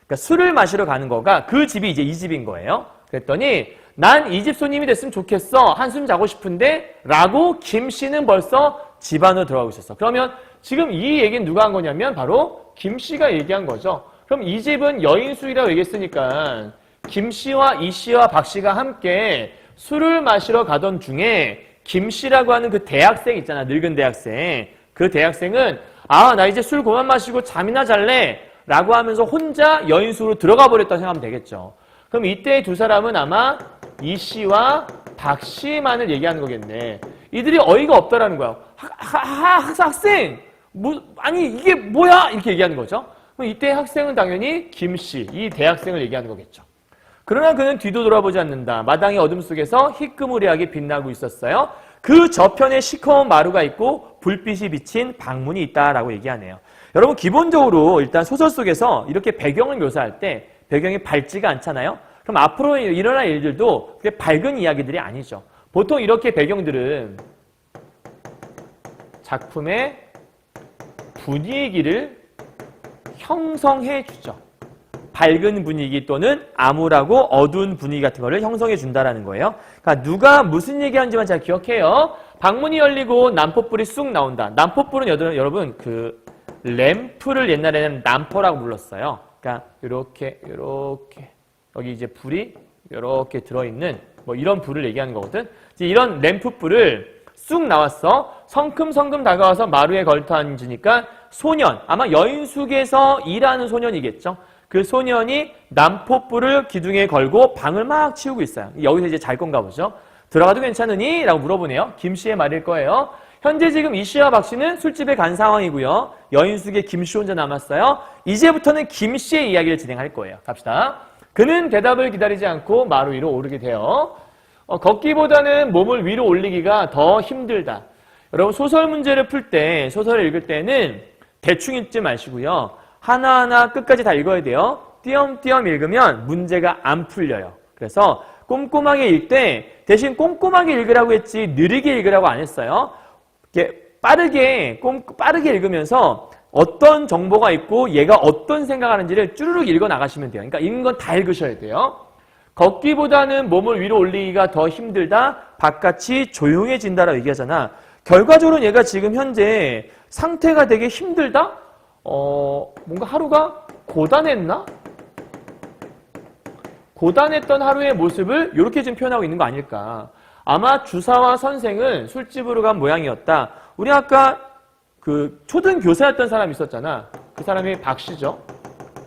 그러니까 술을 마시러 가는 거가 그 집이 이제 이 집인 거예요. 그랬더니 난 이 집 손님이 됐으면 좋겠어. 한숨 자고 싶은데 라고 김씨는 벌써 집 안으로 들어가고 있었어. 그러면 지금 이 얘기는 누가 한 거냐면 바로 김씨가 얘기한 거죠. 그럼 이 집은 여인숙이라고 얘기했으니까 김씨와 이씨와 박씨가 함께 술을 마시러 가던 중에 김씨라고 하는 그 대학생 있잖아. 늙은 대학생. 그 대학생은 나 이제 술 그만 마시고 잠이나 잘래 라고 하면서 혼자 여인숙으로 들어가 버렸다고 생각하면 되겠죠. 그럼 이때 두 사람은 아마 이씨와 박씨만을 얘기하는 거겠네. 이들이 어이가 없다라는 거야. 학생! 아니 이게 뭐야? 이렇게 얘기하는 거죠. 그럼 이때 학생은 당연히 김씨, 이 대학생을 얘기하는 거겠죠. 그러나 그는 뒤도 돌아보지 않는다. 마당의 어둠 속에서 희끄무리하게 빛나고 있었어요. 그 저편에 시커먼 마루가 있고 불빛이 비친 방문이 있다라고 얘기하네요. 여러분 기본적으로 일단 소설 속에서 이렇게 배경을 묘사할 때 배경이 밝지가 않잖아요. 그럼 앞으로 일어날 일들도 그게 밝은 이야기들이 아니죠. 보통 이렇게 배경들은 작품의 분위기를 형성해 주죠. 밝은 분위기 또는 암울하고 어두운 분위기 같은 거를 형성해 준다라는 거예요. 그러니까 누가 무슨 얘기하는지만 잘 기억해요. 방문이 열리고 난포불이 쑥 나온다. 난포불은 여러분 그 램프를 옛날에는 남포라고 불렀어요. 그러니까 이렇게 여기 이제 불이 이렇게 들어있는 뭐 이런 불을 얘기하는 거거든. 이제 이런 램프불을 쑥 나왔어. 성큼성큼 다가와서 마루에 걸터 앉으니까 소년, 아마 여인숙에서 일하는 소년이겠죠. 그 소년이 난포불을 기둥에 걸고 방을 막 치우고 있어요. 여기서 이제 잘 건가 보죠. 들어가도 괜찮으니? 라고 물어보네요. 김씨의 말일 거예요. 현재 지금 이씨와 박씨는 술집에 간 상황이고요. 여인숙의 김씨 혼자 남았어요. 이제부터는 김씨의 이야기를 진행할 거예요. 갑시다. 그는 대답을 기다리지 않고 마루 위로 오르게 돼요. 걷기보다는 몸을 위로 올리기가 더 힘들다. 여러분 소설 문제를 풀 때, 소설을 읽을 때는 대충 읽지 마시고요. 하나하나 끝까지 다 읽어야 돼요. 띄엄띄엄 읽으면 문제가 안 풀려요. 그래서 꼼꼼하게 읽을 때 대신 꼼꼼하게 읽으라고 했지 느리게 읽으라고 안 했어요. 이렇게 빠르게 읽으면서 어떤 정보가 있고 얘가 어떤 생각하는지를 쭈르륵 읽어 나가시면 돼요. 그러니까 읽는 건 다 읽으셔야 돼요. 걷기보다는 몸을 위로 올리기가 더 힘들다. 바깥이 조용해진다라고 얘기하잖아. 결과적으로 얘가 지금 현재 상태가 되게 힘들다? 뭔가 하루가 고단했나? 고단했던 하루의 모습을 이렇게 지금 표현하고 있는 거 아닐까. 아마 주사와 선생은 술집으로 간 모양이었다. 우리 아까 그 초등교사였던 사람 있었잖아. 그 사람이 박 씨죠.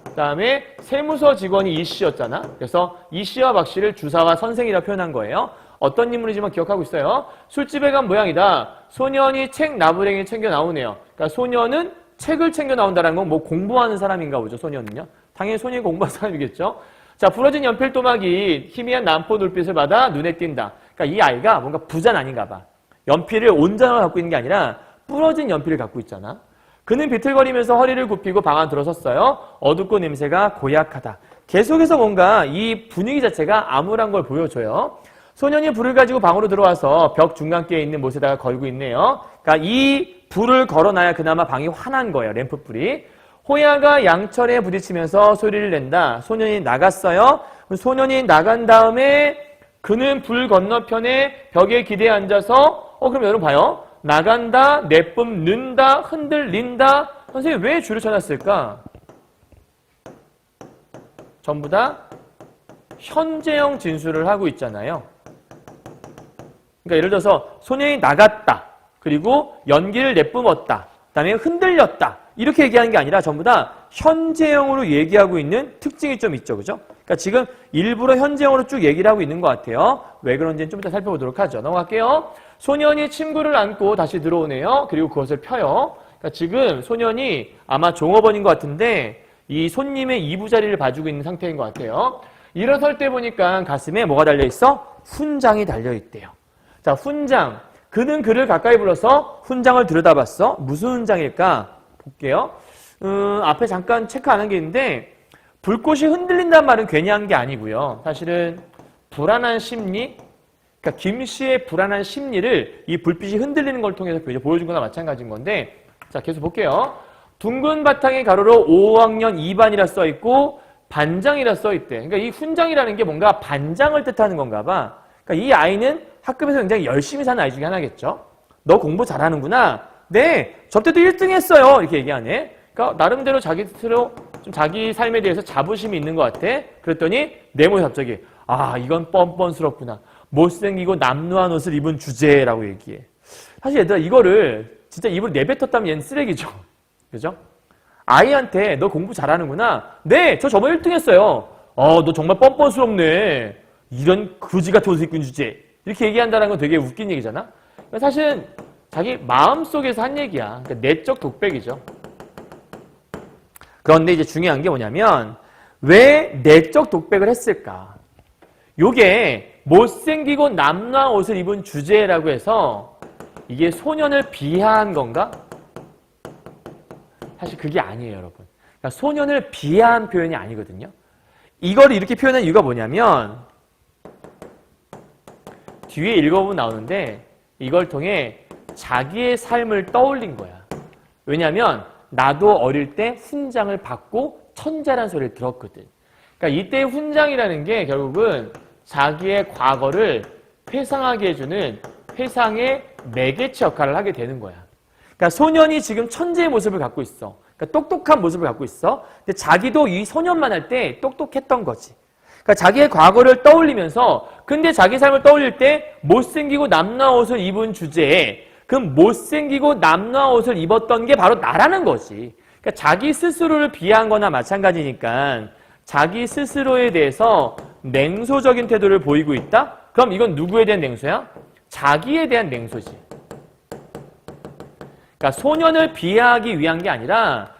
그 다음에 세무서 직원이 이 씨였잖아. 그래서 이 씨와 박 씨를 주사와 선생이라 표현한 거예요. 어떤 인물이지만 기억하고 있어요. 술집에 간 모양이다. 소년이 책 나부랭이 챙겨 나오네요. 그러니까 소년은 책을 챙겨 나온다는 건 뭐 공부하는 사람인가 보죠. 소년은요. 당연히 소년이 공부하는 사람이겠죠. 자, 부러진 연필 또막이 희미한 난포 눈빛을 받아 눈에 띈다. 그러니까 이 아이가 뭔가 부자는 아닌가 봐. 연필을 온전하게 갖고 있는 게 아니라 부러진 연필을 갖고 있잖아. 그는 비틀거리면서 허리를 굽히고 방 안 들어섰어요. 어둡고 냄새가 고약하다. 계속해서 뭔가 이 분위기 자체가 암울한 걸 보여줘요. 소년이 불을 가지고 방으로 들어와서 벽 중간께에 있는 못에다가 걸고 있네요. 그러니까 이 불을 걸어놔야 그나마 방이 환한 거예요. 램프불이. 호야가 양철에 부딪히면서 소리를 낸다. 소년이 나갔어요. 소년이 나간 다음에 그는 불 건너편에 벽에 기대에 앉아서 그럼 여러분 봐요. 나간다, 내뿜는다, 흔들린다. 선생님 왜 줄을 쳐놨을까? 전부 다 현재형 진술을 하고 있잖아요. 그러니까 예를 들어서 소년이 나갔다. 그리고 연기를 내뿜었다. 그다음에 흔들렸다. 이렇게 얘기하는 게 아니라 전부 다 현재형으로 얘기하고 있는 특징이 좀 있죠. 그죠? 그러니까 지금 일부러 현재형으로 쭉 얘기를 하고 있는 것 같아요. 왜 그런지는 좀 이따 살펴보도록 하죠. 넘어갈게요. 소년이 친구를 안고 다시 들어오네요. 그리고 그것을 펴요. 그러니까 지금 소년이 아마 종업원인 것 같은데 이 손님의 이부자리를 봐주고 있는 상태인 것 같아요. 일어설 때 보니까 가슴에 뭐가 달려있어? 훈장이 달려있대요. 자, 훈장. 그는 그를 가까이 불러서 훈장을 들여다봤어. 무슨 훈장일까? 볼게요. 앞에 잠깐 체크 안 한 게 있는데 불꽃이 흔들린다는 말은 괜히 한 게 아니고요. 사실은 불안한 심리, 그러니까 김 씨의 불안한 심리를 이 불빛이 흔들리는 걸 통해서 보여준 거나 마찬가지인 건데 자, 계속 볼게요. 둥근 바탕의 가로로 5학년 2반이라 써있고 반장이라 써있대. 그러니까 이 훈장이라는 게 뭔가 반장을 뜻하는 건가 봐. 그러니까 이 아이는 학급에서 굉장히 열심히 사는 아이 중에 하나겠죠. 너 공부 잘하는구나. 네, 저 때도 1등 했어요. 이렇게 얘기하네. 그러니까 나름대로 자기 스스로 좀 자기 삶에 대해서 자부심이 있는 것 같아. 그랬더니 내 몸이 갑자기 이건 뻔뻔스럽구나. 못생기고 남루한 옷을 입은 주제라고 얘기해. 사실 얘들아 이거를 진짜 입을 내뱉었다면 얘는 쓰레기죠. 그죠? 아이한테 너 공부 잘하는구나. 네, 저 저번에 1등 했어요. 너 정말 뻔뻔스럽네. 이런 거지 같은 옷을 입은 주제. 이렇게 얘기한다는 건 되게 웃긴 얘기잖아. 사실은 자기 마음속에서 한 얘기야. 그러니까 내적 독백이죠. 그런데 이제 중요한 게 뭐냐면 왜 내적 독백을 했을까? 요게 못생기고 남루한 옷을 입은 주제라고 해서 이게 소년을 비하한 건가? 사실 그게 아니에요, 여러분. 그러니까 소년을 비하한 표현이 아니거든요. 이걸 이렇게 표현한 이유가 뭐냐면 뒤에 읽어보면 나오는데 이걸 통해 자기의 삶을 떠올린 거야. 왜냐하면 나도 어릴 때 훈장을 받고 천재라는 소리를 들었거든. 그러니까 이때의 훈장이라는 게 결국은 자기의 과거를 회상하게 해주는 회상의 매개체 역할을 하게 되는 거야. 그러니까 소년이 지금 천재의 모습을 갖고 있어. 그러니까 똑똑한 모습을 갖고 있어. 근데 자기도 이 소년만 할 때 똑똑했던 거지. 그러니까 자기의 과거를 떠올리면서 근데 자기 삶을 떠올릴 때 못생기고 남루한 옷을 입은 주제에 그 못생기고 남루한 옷을 입었던 게 바로 나라는 거지. 그러니까 자기 스스로를 비하한 거나 마찬가지니까 자기 스스로에 대해서 냉소적인 태도를 보이고 있다? 그럼 이건 누구에 대한 냉소야? 자기에 대한 냉소지. 그러니까 소년을 비하하기 위한 게 아니라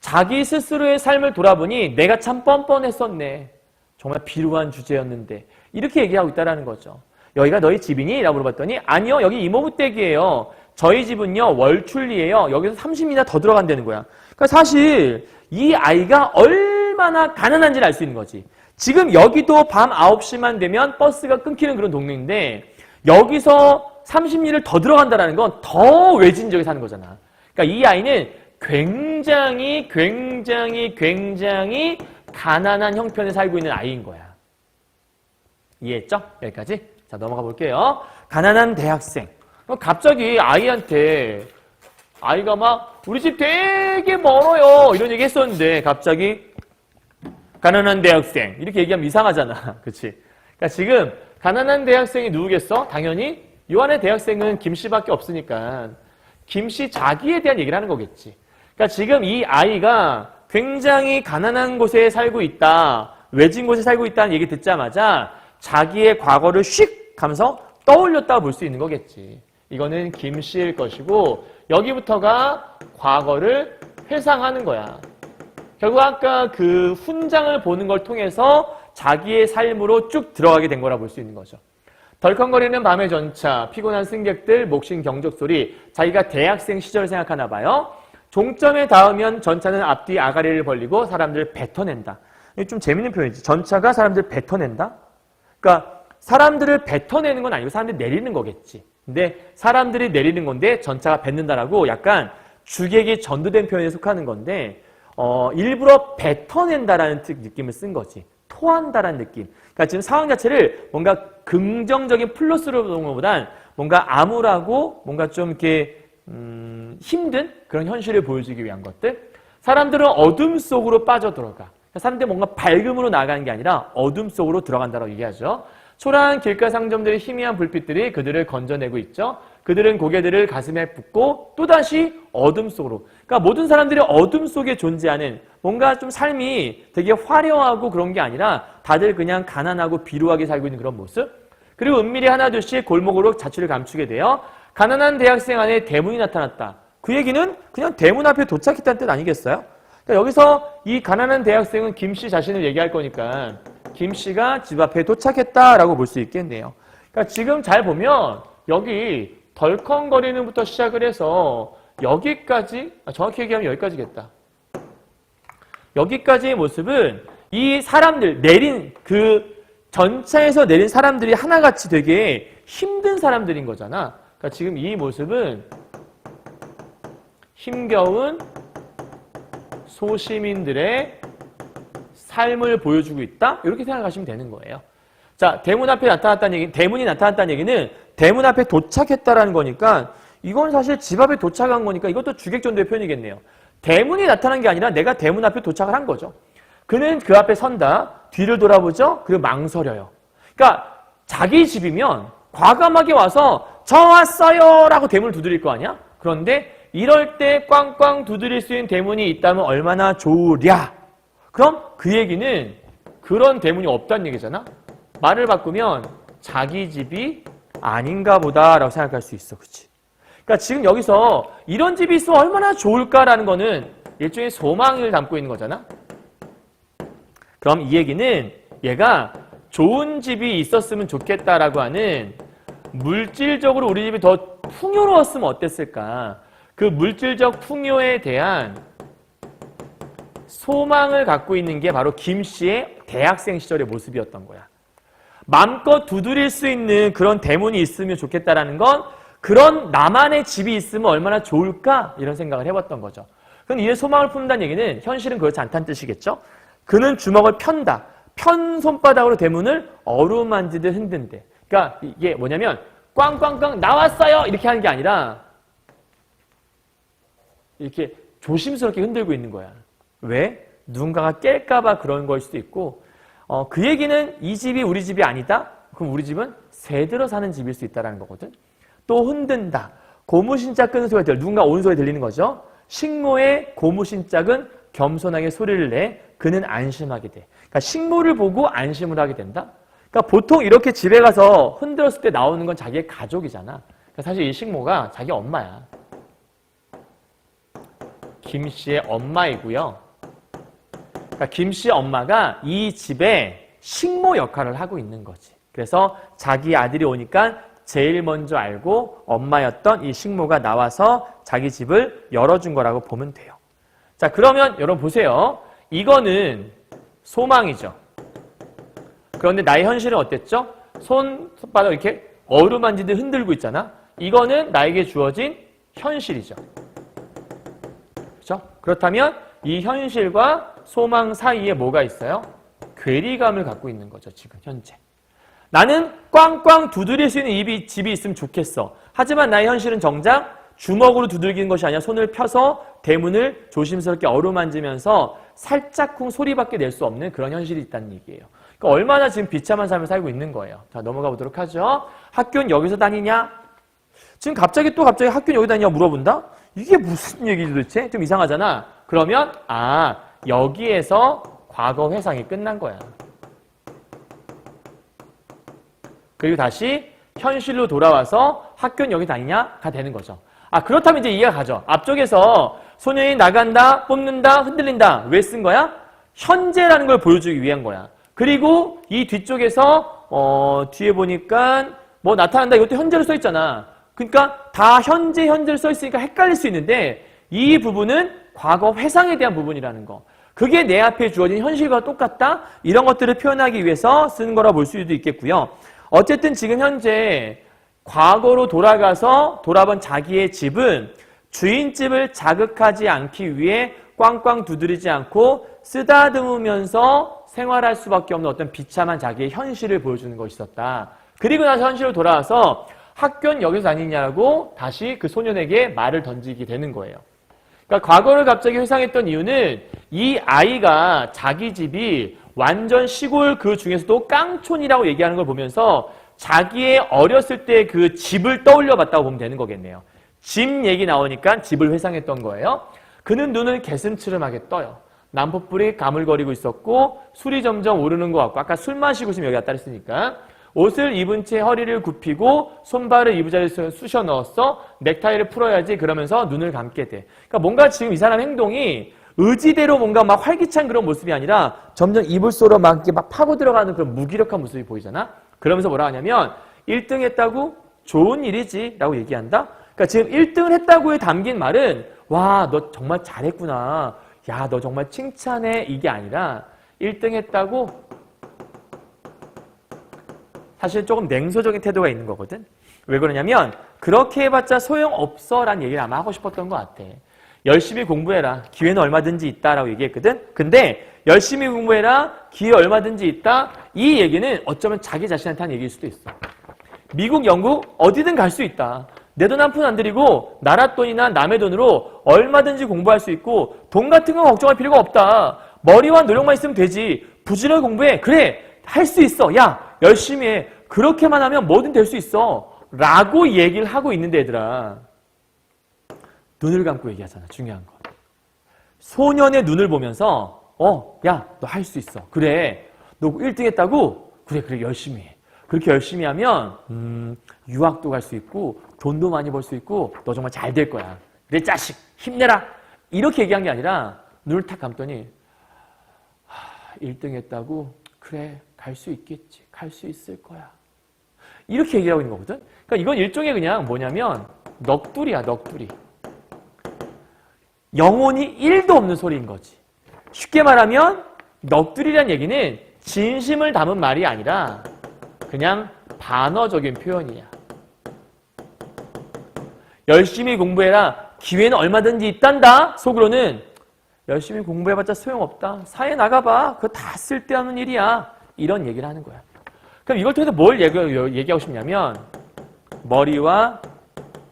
자기 스스로의 삶을 돌아보니 내가 참 뻔뻔했었네. 정말 비루한 주제였는데 이렇게 얘기하고 있다는 거죠. 여기가 너희 집이니? 라고 물어봤더니 아니요. 여기 이모부댁이에요. 저희 집은요. 월출리예요. 여기서 30이나 더 들어간다는 거야. 그러니까 사실 이 아이가 얼마나 가난한지를 알 수 있는 거지. 지금 여기도 밤 9시만 되면 버스가 끊기는 그런 동네인데 여기서 30리를 더 들어간다는 건 더 외진 지역에 사는 거잖아. 그러니까 이 아이는 굉장히 가난한 형편에 살고 있는 아이인 거야. 이해했죠? 여기까지? 자, 넘어가 볼게요. 가난한 대학생. 갑자기 아이한테 아이가 막 우리 집 되게 멀어요 이런 얘기 했었는데 갑자기 가난한 대학생 이렇게 얘기하면 이상하잖아. 그치? 그러니까 지금 가난한 대학생이 누구겠어? 당연히 요한의 대학생은 김씨밖에 없으니까 김씨 자기에 대한 얘기를 하는 거겠지. 그러니까 지금 이 아이가 굉장히 가난한 곳에 살고 있다, 외진 곳에 살고 있다는 얘기 듣자마자 자기의 과거를 휙 하면서 떠올렸다고 볼 수 있는 거겠지. 이거는 김씨일 것이고 여기부터가 과거를 회상하는 거야. 결국 아까 그 훈장을 보는 걸 통해서 자기의 삶으로 쭉 들어가게 된 거라 볼 수 있는 거죠. 덜컹거리는 밤의 전차, 피곤한 승객들, 목신 경적 소리, 자기가 대학생 시절 생각하나 봐요. 종점에 닿으면 전차는 앞뒤 아가리를 벌리고 사람들을 뱉어낸다. 이게 좀 재밌는 표현이지. 전차가 사람들을 뱉어낸다? 그러니까 사람들을 뱉어내는 건 아니고 사람들이 내리는 거겠지. 근데 사람들이 내리는 건데 전차가 뱉는다라고 약간 주객이 전도된 표현에 속하는 건데 일부러 뱉어낸다라는 느낌을 쓴 거지. 토한다라는 느낌. 그러니까 지금 상황 자체를 뭔가 긍정적인 플러스로 보는 것보단 뭔가 암울하고 뭔가 좀 이렇게 힘든 그런 현실을 보여주기 위한 것들. 사람들은 어둠 속으로 빠져들어가. 사람들이 뭔가 밝음으로 나가는 게 아니라 어둠 속으로 들어간다고 얘기하죠. 초라한 길가 상점들의 희미한 불빛들이 그들을 건져내고 있죠. 그들은 고개들을 가슴에 붓고 또다시 어둠 속으로. 그러니까 모든 사람들이 어둠 속에 존재하는 뭔가 좀 삶이 되게 화려하고 그런 게 아니라 다들 그냥 가난하고 비루하게 살고 있는 그런 모습. 그리고 은밀히 하나둘씩 골목으로 자취를 감추게 돼요. 가난한 대학생 안에 대문이 나타났다. 그 얘기는 그냥 대문 앞에 도착했다는 뜻 아니겠어요? 그러니까 여기서 이 가난한 대학생은 김씨 자신을 얘기할 거니까 김씨가 집 앞에 도착했다라고 볼 수 있겠네요. 그러니까 지금 잘 보면 여기 덜컹거리는부터 시작을 해서 여기까지, 정확히 얘기하면 여기까지겠다. 여기까지의 모습은 이 사람들, 내린 그 전차에서 내린 사람들이 하나같이 되게 힘든 사람들인 거잖아. 그러니까 지금 이 모습은 힘겨운 소시민들의 삶을 보여주고 있다? 이렇게 생각하시면 되는 거예요. 자, 대문 앞에 나타났다는 얘기, 대문이 나타났다는 얘기는 대문 앞에 도착했다라는 거니까 이건 사실 집 앞에 도착한 거니까 이것도 주객전도의 표현이겠네요. 대문이 나타난 게 아니라 내가 대문 앞에 도착을 한 거죠. 그는 그 앞에 선다. 뒤를 돌아보죠. 그리고 망설여요. 그러니까 자기 집이면 과감하게 와서 저 왔어요 라고 대문을 두드릴 거 아니야? 그런데 이럴 때 꽝꽝 두드릴 수 있는 대문이 있다면 얼마나 좋으랴. 그럼 그 얘기는 그런 대문이 없다는 얘기잖아. 말을 바꾸면 자기 집이 아닌가 보다라고 생각할 수 있어. 그렇지? 그러니까 지금 여기서 이런 집이 있으면 얼마나 좋을까라는 거는 일종의 소망을 담고 있는 거잖아. 그럼 이 얘기는 얘가 좋은 집이 있었으면 좋겠다라고 하는 물질적으로 우리 집이 더 풍요로웠으면 어땠을까. 그 물질적 풍요에 대한 소망을 갖고 있는 게 바로 김 씨의 대학생 시절의 모습이었던 거야. 마음껏 두드릴 수 있는 그런 대문이 있으면 좋겠다라는 건 그런 나만의 집이 있으면 얼마나 좋을까 이런 생각을 해봤던 거죠. 그럼 이에 소망을 품는다는 얘기는 현실은 그렇지 않다는 뜻이겠죠. 그는 주먹을 편다. 편 손바닥으로 대문을 어루만지듯 흔든대. 그러니까 이게 뭐냐면 꽝꽝꽝 나왔어요 이렇게 하는 게 아니라 이렇게 조심스럽게 흔들고 있는 거야. 왜? 누군가가 깰까 봐 그런 걸 수도 있고 그 얘기는 이 집이 우리 집이 아니다? 그럼 우리 집은 새 들어 사는 집일 수 있다는 거거든. 또 흔든다. 고무신짝 끄는 소리가 들려. 누군가 오는 소리 들리는 거죠. 식모의 고무신짝은 겸손하게 소리를 내 그는 안심하게 돼. 그러니까 식모를 보고 안심을 하게 된다. 그러니까 보통 이렇게 집에 가서 흔들었을 때 나오는 건 자기의 가족이잖아. 그러니까 사실 이 식모가 자기 엄마야. 김 씨의 엄마이고요. 그러니까 김 씨의 엄마가 이 집에 식모 역할을 하고 있는 거지. 그래서 자기 아들이 오니까 제일 먼저 알고 엄마였던 이 식모가 나와서 자기 집을 열어준 거라고 보면 돼요. 자, 그러면 여러분 보세요. 이거는 소망이죠. 그런데 나의 현실은 어땠죠? 손바닥 이렇게 어루만지듯 흔들고 있잖아. 이거는 나에게 주어진 현실이죠. 그렇죠? 그렇다면 이 현실과 소망 사이에 뭐가 있어요? 괴리감을 갖고 있는 거죠. 지금 현재. 나는 꽝꽝 두드릴 수 있는 집이 있으면 좋겠어. 하지만 나의 현실은 정작 주먹으로 두들기는 것이 아니라 손을 펴서 대문을 조심스럽게 어루만지면서 살짝쿵 소리밖에 낼 수 없는 그런 현실이 있다는 얘기예요. 그러니까 얼마나 지금 비참한 삶을 살고 있는 거예요. 자, 넘어가 보도록 하죠. 학교는 여기서 다니냐? 지금 갑자기 학교는 여기 다니냐 물어본다? 이게 무슨 얘기지 도대체? 좀 이상하잖아. 그러면 여기에서 과거 회상이 끝난 거야. 그리고 다시 현실로 돌아와서 학교는 여기 다니냐가 되는 거죠. 그렇다면 이제 이해가 가죠. 앞쪽에서 소년이 나간다, 뽑는다, 흔들린다. 왜 쓴 거야? 현재라는 걸 보여주기 위한 거야. 그리고 이 뒤쪽에서 뒤에 보니까 뭐 나타난다. 이것도 현재로 써 있잖아. 그러니까 다 현재를 써 있으니까 헷갈릴 수 있는데 이 부분은 과거 회상에 대한 부분이라는 거. 그게 내 앞에 주어진 현실과 똑같다. 이런 것들을 표현하기 위해서 쓰는 거라 볼 수도 있겠고요. 어쨌든 지금 현재 과거로 돌아가서 돌아본 자기의 집은 주인집을 자극하지 않기 위해 꽝꽝 두드리지 않고 쓰다듬으면서 생활할 수밖에 없는 어떤 비참한 자기의 현실을 보여주는 것이 있었다. 그리고 나서 현실로 돌아와서 학교는 여기서 다니냐고 다시 그 소년에게 말을 던지게 되는 거예요. 그러니까 과거를 갑자기 회상했던 이유는 이 아이가 자기 집이 완전 시골 그 중에서도 깡촌이라고 얘기하는 걸 보면서 자기의 어렸을 때 그 집을 떠올려 봤다고 보면 되는 거겠네요. 집 얘기 나오니까 집을 회상했던 거예요. 그는 눈을 개슴츠름하게 떠요. 남포불이 가물거리고 있었고 술이 점점 오르는 것 같고 아까 술 마시고 있으면 여기 왔다 그랬으니까 옷을 입은 채 허리를 굽히고 손발을 이부자리에 쑤셔 넣었어. 넥타이를 풀어야지 그러면서 눈을 감게 돼. 그러니까 뭔가 지금 이 사람 행동이 의지대로 뭔가 막 활기찬 그런 모습이 아니라 점점 이불 속으로 막 이렇게 막 파고 들어가는 그런 무기력한 모습이 보이잖아. 그러면서 뭐라 하냐면 1등 했다고 좋은 일이지 라고 얘기한다. 그러니까 지금 1등을 했다고에 담긴 말은 와, 너 정말 잘했구나. 야, 너 정말 칭찬해. 이게 아니라 1등 했다고 사실 조금 냉소적인 태도가 있는 거거든. 왜 그러냐면 그렇게 해봤자 소용없어 라는 얘기를 아마 하고 싶었던 것 같아. 열심히 공부해라. 기회는 얼마든지 있다라고 얘기했거든. 근데 열심히 공부해라. 기회 얼마든지 있다. 이 얘기는 어쩌면 자기 자신한테 한 얘기일 수도 있어. 미국, 영국 어디든 갈 수 있다. 내 돈 한 푼 안 들이고 나라 돈이나 남의 돈으로 얼마든지 공부할 수 있고 돈 같은 거 걱정할 필요가 없다. 머리와 노력만 있으면 되지. 부지런히 공부해. 그래. 할 수 있어. 야, 열심히 해. 그렇게만 하면 뭐든 될 수 있어. 라고 얘기를 하고 있는데 얘들아. 눈을 감고 얘기하잖아. 중요한 거. 소년의 눈을 보면서 야, 너 할 수 있어. 그래. 너 1등 했다고? 그래, 열심히 해. 그렇게 열심히 하면 유학도 갈 수 있고 돈도 많이 벌 수 있고 너 정말 잘 될 거야. 그래, 자식. 힘내라. 이렇게 얘기한 게 아니라 눈을 탁 감더니 1등 했다고? 그래, 갈 수 있겠지. 갈 수 있을 거야. 이렇게 얘기하고 있는 거거든. 그러니까 이건 일종의 그냥 뭐냐면 넋두리야, 넋두리. 영혼이 1도 없는 소리인 거지. 쉽게 말하면 넋두리란 얘기는 진심을 담은 말이 아니라 그냥 반어적인 표현이야. 열심히 공부해라. 기회는 얼마든지 있단다. 속으로는 열심히 공부해봤자 소용없다. 사회 나가봐. 그거 다 쓸데없는 일이야. 이런 얘기를 하는 거야. 그럼 이걸 통해서 뭘 얘기하고 싶냐면 머리와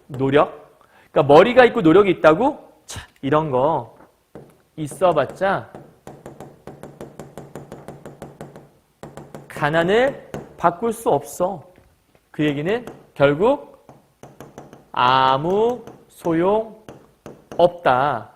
노력. 그러니까 머리가 있고 노력이 있다고? 차, 이런 거 있어봤자 가난을 바꿀 수 없어. 그 얘기는 결국 아무 소용 없다.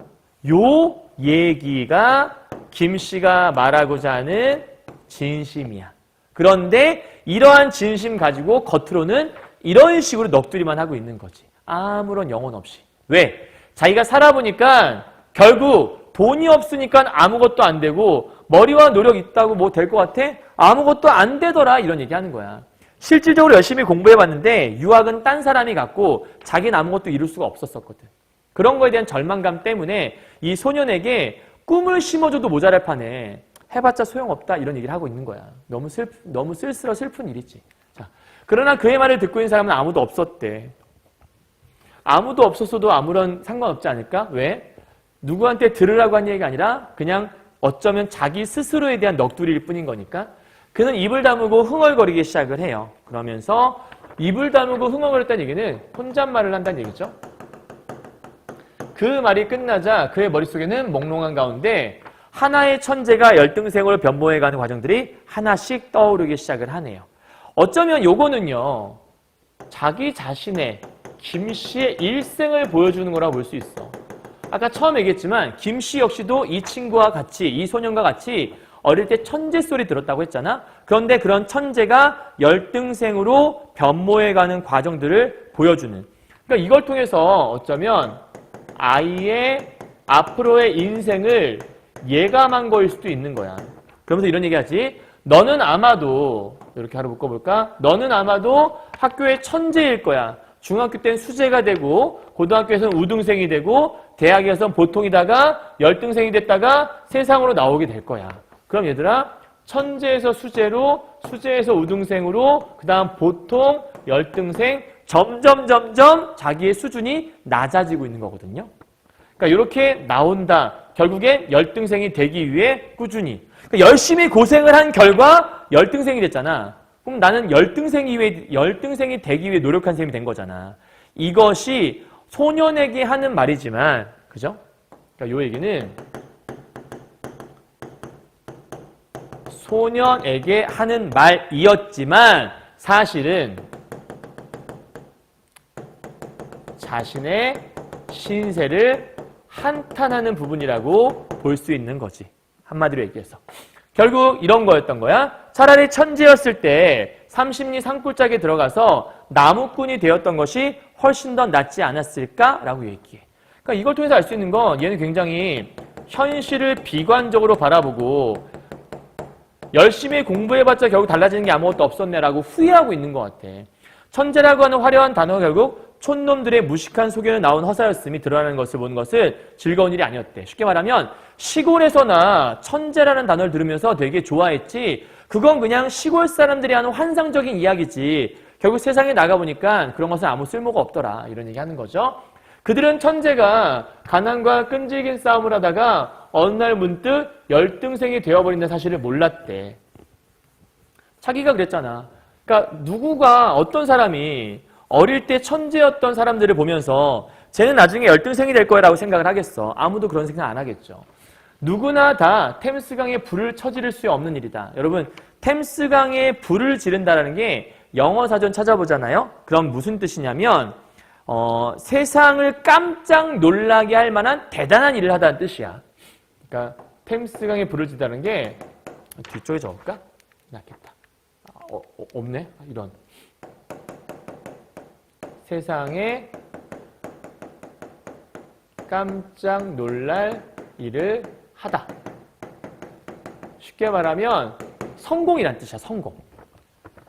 요 얘기가 김 씨가 말하고자 하는 진심이야. 그런데 이러한 진심 가지고 겉으로는 이런 식으로 넋두리만 하고 있는 거지. 아무런 영혼 없이. 왜? 자기가 살아보니까 결국 돈이 없으니까 아무것도 안 되고 머리와 노력 있다고 뭐 될 것 같아? 아무것도 안 되더라. 이런 얘기 하는 거야. 실질적으로 열심히 공부해봤는데 유학은 딴 사람이 갔고 자기는 아무것도 이룰 수가 없었거든. 그런 거에 대한 절망감 때문에 이 소년에게 꿈을 심어줘도 모자랄 판에 해봤자 소용없다 이런 얘기를 하고 있는 거야. 너무 쓸쓸하 슬픈 일이지. 자, 그러나 그의 말을 듣고 있는 사람은 아무도 없었대. 아무도 없었어도 아무런 상관없지 않을까? 왜? 누구한테 들으라고 한 얘기가 아니라 그냥 어쩌면 자기 스스로에 대한 넋두리일 뿐인 거니까 그는 입을 다물고 흥얼거리기 시작을 해요. 그러면서 입을 다물고 흥얼거렸다는 얘기는 혼잣말을 한다는 얘기죠. 그 말이 끝나자 그의 머릿속에는 몽롱한 가운데 하나의 천재가 열등생으로 변모해가는 과정들이 하나씩 떠오르기 시작을 하네요. 어쩌면 요거는요, 자기 자신의 김씨의 일생을 보여주는 거라고 볼 수 있어. 아까 처음 얘기했지만 김씨 역시도 이 친구와 같이, 이 소년과 같이 어릴 때 천재 소리 들었다고 했잖아. 그런데 그런 천재가 열등생으로 변모해가는 과정들을 보여주는. 그러니까 이걸 통해서 어쩌면 아이의 앞으로의 인생을 예감한 거일 수도 있는 거야. 그러면서 이런 얘기하지. 너는 아마도, 이렇게 하루 묶어볼까? 너는 아마도 학교의 천재일 거야. 중학교 때는 수재가 되고, 고등학교에서는 우등생이 되고, 대학에서는 보통이다가 열등생이 됐다가 세상으로 나오게 될 거야. 그럼 얘들아, 천재에서 수재로, 수재에서 우등생으로, 그 다음 보통, 열등생, 점점 자기의 수준이 낮아지고 있는 거거든요. 그러니까 이렇게 나온다. 결국엔 열등생이 되기 위해 꾸준히. 그러니까 열심히 고생을 한 결과 열등생이 됐잖아. 그럼 나는 열등생이 되기 위해 노력한 셈이 된 거잖아. 이것이 소년에게 하는 말이지만, 그죠? 그러니까 이 얘기는 소년에게 하는 말이었지만 사실은 자신의 신세를 한탄하는 부분이라고 볼 수 있는 거지. 한마디로 얘기해서. 결국 이런 거였던 거야. 차라리 천재였을 때 삼십리 산골짜기에 들어가서 나무꾼이 되었던 것이 훨씬 더 낫지 않았을까라고 얘기해. 그러니까 이걸 통해서 알 수 있는 건 얘는 굉장히 현실을 비관적으로 바라보고 열심히 공부해봤자 결국 달라지는 게 아무것도 없었네라고 후회하고 있는 것 같아. 천재라고 하는 화려한 단어가 결국 촌놈들의 무식한 소견에 나온 허사였음이 드러나는 것을 보는 것은 즐거운 일이 아니었대. 쉽게 말하면 시골에서나 천재라는 단어를 들으면서 되게 좋아했지, 그건 그냥 시골 사람들이 하는 환상적인 이야기지, 결국 세상에 나가보니까 그런 것은 아무 쓸모가 없더라, 이런 얘기 하는 거죠. 그들은 천재가 가난과 끈질긴 싸움을 하다가 어느 날 문득 열등생이 되어버린다는 사실을 몰랐대. 자기가 그랬잖아. 그러니까 누구가, 어떤 사람이 어릴 때 천재였던 사람들을 보면서 쟤는 나중에 열등생이 될 거라고 생각을 하겠어. 아무도 그런 생각 안 하겠죠. 누구나 다 템스강에 불을 쳐지를 수 없는 일이다. 여러분, 템스강에 불을 지른다는 게 영어 사전 찾아보잖아요. 그럼 무슨 뜻이냐면 세상을 깜짝 놀라게 할 만한 대단한 일을 하다는 뜻이야. 그러니까 템스강에 불을 지른다는 게 뒤쪽에 적을까? 낫겠다. 없네? 이런. 세상에 깜짝 놀랄 일을 하다. 쉽게 말하면 성공이란 뜻이야, 성공.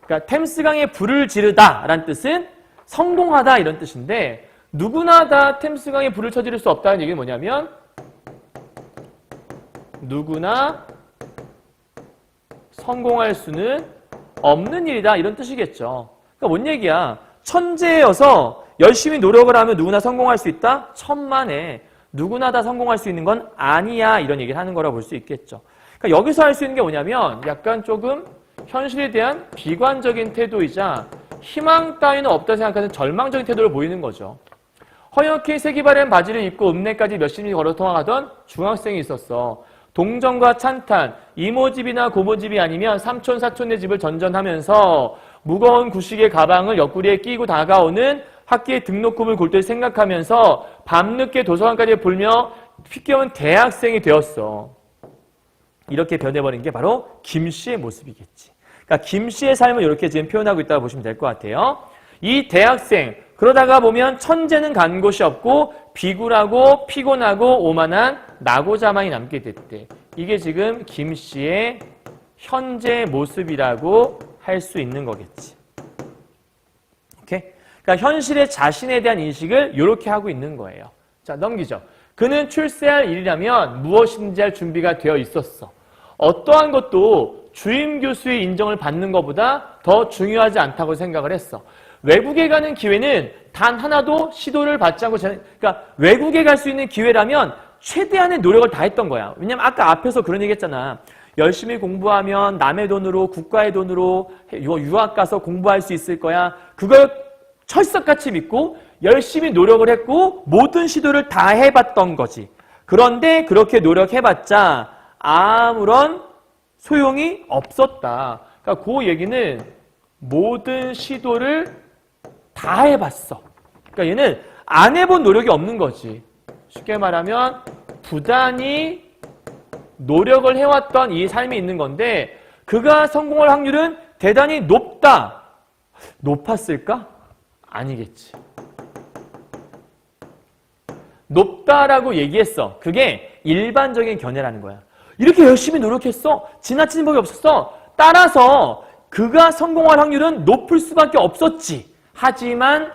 그러니까 템스강에 불을 지르다 라는 뜻은 성공하다 이런 뜻인데, 누구나 다 템스강에 불을 쳐지를 수 없다는 얘기는 뭐냐면 누구나 성공할 수는 없는 일이다 이런 뜻이겠죠. 그러니까 뭔 얘기야? 천재여서 열심히 노력을 하면 누구나 성공할 수 있다? 천만에. 누구나 다 성공할 수 있는 건 아니야, 이런 얘기를 하는 거라고 볼 수 있겠죠. 그러니까 여기서 할 수 있는 게 뭐냐면 약간 조금 현실에 대한 비관적인 태도이자 희망 따위는 없다 생각하는 절망적인 태도를 보이는 거죠. 허옇게 색이 바랜 바지를 입고 읍내까지 몇십 리 걸어 통화하던 중학생이 있었어. 동정과 찬탄, 이모집이나 고모집이 아니면 삼촌, 사촌네 집을 전전하면서 무거운 구식의 가방을 옆구리에 끼고 다가오는 학기의 등록금을 골 때 생각하면서 밤늦게 도서관까지 불며 피겨온 대학생이 되었어. 이렇게 변해버린 게 바로 김씨의 모습이겠지. 그러니까 김씨의 삶을 이렇게 지금 표현하고 있다고 보시면 될 것 같아요. 이 대학생, 그러다가 보면 천재는 간 곳이 없고 비굴하고 피곤하고 오만한 낙오자만이 남게 됐대. 이게 지금 김씨의 현재 모습이라고 할 수 있는 거겠지. 오케이? 그러니까 현실의 자신에 대한 인식을 이렇게 하고 있는 거예요. 자, 넘기죠. 그는 출세할 일이라면 무엇인지 할 준비가 되어 있었어. 어떠한 것도 주임 교수의 인정을 받는 것보다 더 중요하지 않다고 생각을 했어. 외국에 가는 기회는 단 하나도 시도를 받지 않고, 그러니까 외국에 갈 수 있는 기회라면 최대한의 노력을 다 했던 거야. 왜냐면 아까 앞에서 그런 얘기 했잖아. 열심히 공부하면 남의 돈으로, 국가의 돈으로 유학 가서 공부할 수 있을 거야. 그걸 철석같이 믿고 열심히 노력을 했고 모든 시도를 다 해봤던 거지. 그런데 그렇게 노력해봤자 아무런 소용이 없었다. 그러니까 그 얘기는 모든 시도를 다 해봤어. 그러니까 얘는 안 해본 노력이 없는 거지. 쉽게 말하면 부단히 노력을 해왔던 이 삶이 있는 건데 그가 성공할 확률은 대단히 높다. 높았을까? 아니겠지. 높다라고 얘기했어. 그게 일반적인 견해라는 거야. 이렇게 열심히 노력했어. 지나치는 법이 없었어. 따라서 그가 성공할 확률은 높을 수밖에 없었지. 하지만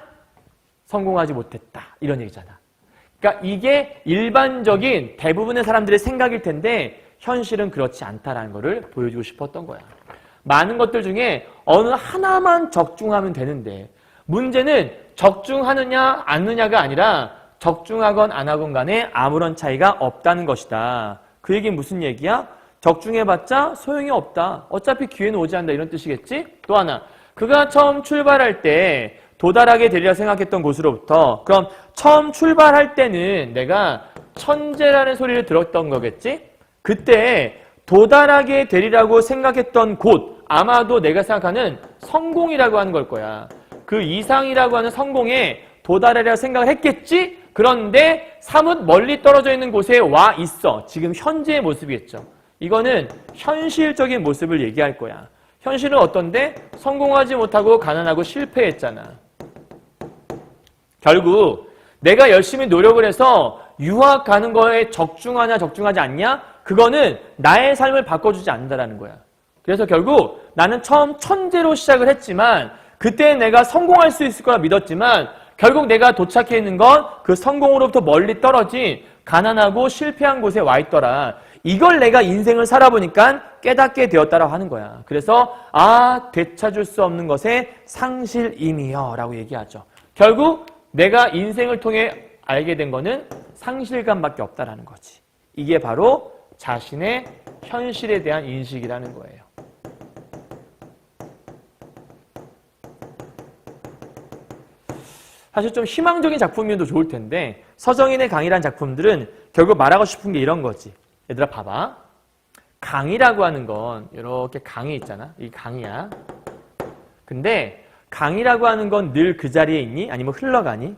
성공하지 못했다. 이런 얘기잖아. 그러니까 이게 일반적인 대부분의 사람들의 생각일 텐데 현실은 그렇지 않다라는 거를 보여주고 싶었던 거야. 많은 것들 중에 어느 하나만 적중하면 되는데 문제는 적중하느냐 않느냐가 아니라 적중하건 안 하건 간에 아무런 차이가 없다는 것이다. 그 얘기는 무슨 얘기야? 적중해봤자 소용이 없다. 어차피 기회는 오지 않는다 이런 뜻이겠지? 또 하나, 그가 처음 출발할 때 도달하게 되리라 생각했던 곳으로부터 그럼 처음 출발할 때는 내가 천재라는 소리를 들었던 거겠지? 그때 도달하게 되리라고 생각했던 곳 아마도 내가 생각하는 성공이라고 하는 걸 거야. 그 이상이라고 하는 성공에 도달하리라 생각을 했겠지? 그런데 사뭇 멀리 떨어져 있는 곳에 와 있어. 지금 현재의 모습이겠죠. 이거는 현실적인 모습을 얘기할 거야. 현실은 어떤데? 성공하지 못하고 가난하고 실패했잖아. 결국 내가 열심히 노력을 해서 유학 가는 거에 적중하냐 적중하지 않냐? 그거는 나의 삶을 바꿔주지 않는다는 거야. 그래서 결국 나는 처음 천재로 시작을 했지만 그때 내가 성공할 수 있을 거라 믿었지만 결국 내가 도착해 있는 건 그 성공으로부터 멀리 떨어진 가난하고 실패한 곳에 와 있더라. 이걸 내가 인생을 살아보니까 깨닫게 되었다라고 하는 거야. 그래서 되찾을 수 없는 것의 상실임이여 라고 얘기하죠. 결국 내가 인생을 통해 알게 된 거는 상실감밖에 없다라는 거지. 이게 바로 자신의 현실에 대한 인식이라는 거예요. 사실 좀 희망적인 작품이면 더 좋을 텐데 서정인의 강이라는 작품들은 결국 말하고 싶은 게 이런 거지. 얘들아 봐봐. 강이라고 하는 건 이렇게 강이 있잖아. 이 강이야. 근데 강이라고 하는 건 늘 그 자리에 있니? 아니면 흘러가니?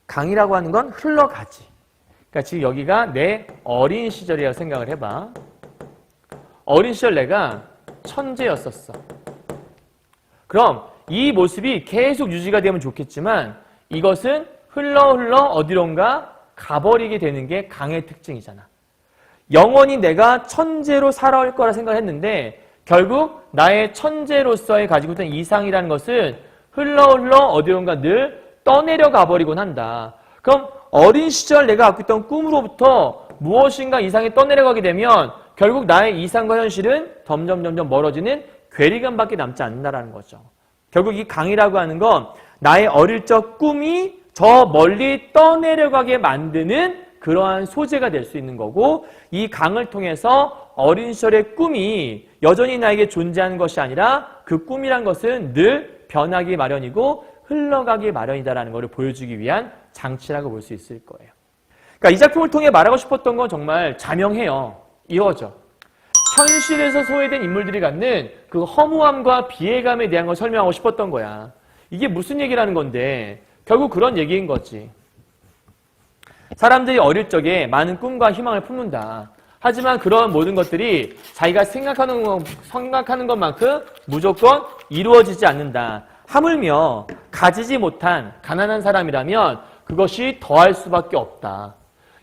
강이라고 하는 건 흘러가지. 그러니까 지금 여기가 내 어린 시절이라고 생각을 해봐. 어린 시절 내가 천재였었어. 그럼 이 모습이 계속 유지가 되면 좋겠지만 이것은 흘러 어디론가 가버리게 되는 게 강의 특징이잖아. 영원히 내가 천재로 살아올 거라 생각했는데 결국 나의 천재로서의 가지고 있던 이상이라는 것은 흘러 어디론가 늘 떠내려 가버리곤 한다. 그럼 어린 시절 내가 갖고 있던 꿈으로부터 무엇인가 이상이 떠내려가게 되면 결국 나의 이상과 현실은 점점 멀어지는 괴리감밖에 남지 않는다는 거죠. 결국 이 강이라고 하는 건 나의 어릴 적 꿈이 저 멀리 떠내려가게 만드는 그러한 소재가 될 수 있는 거고 이 강을 통해서 어린 시절의 꿈이 여전히 나에게 존재하는 것이 아니라 그 꿈이란 것은 늘 변하기 마련이고 흘러가기 마련이다라는 것을 보여주기 위한 장치라고 볼 수 있을 거예요. 그러니까 이 작품을 통해 말하고 싶었던 건 정말 자명해요. 이거죠. 현실에서 소외된 인물들이 갖는 그 허무함과 비애감에 대한 걸 설명하고 싶었던 거야. 이게 무슨 얘기라는 건데 결국 그런 얘기인 거지. 사람들이 어릴 적에 많은 꿈과 희망을 품는다. 하지만 그런 모든 것들이 자기가 생각하는 것만큼 무조건 이루어지지 않는다. 하물며 가지지 못한 가난한 사람이라면 그것이 더할 수밖에 없다.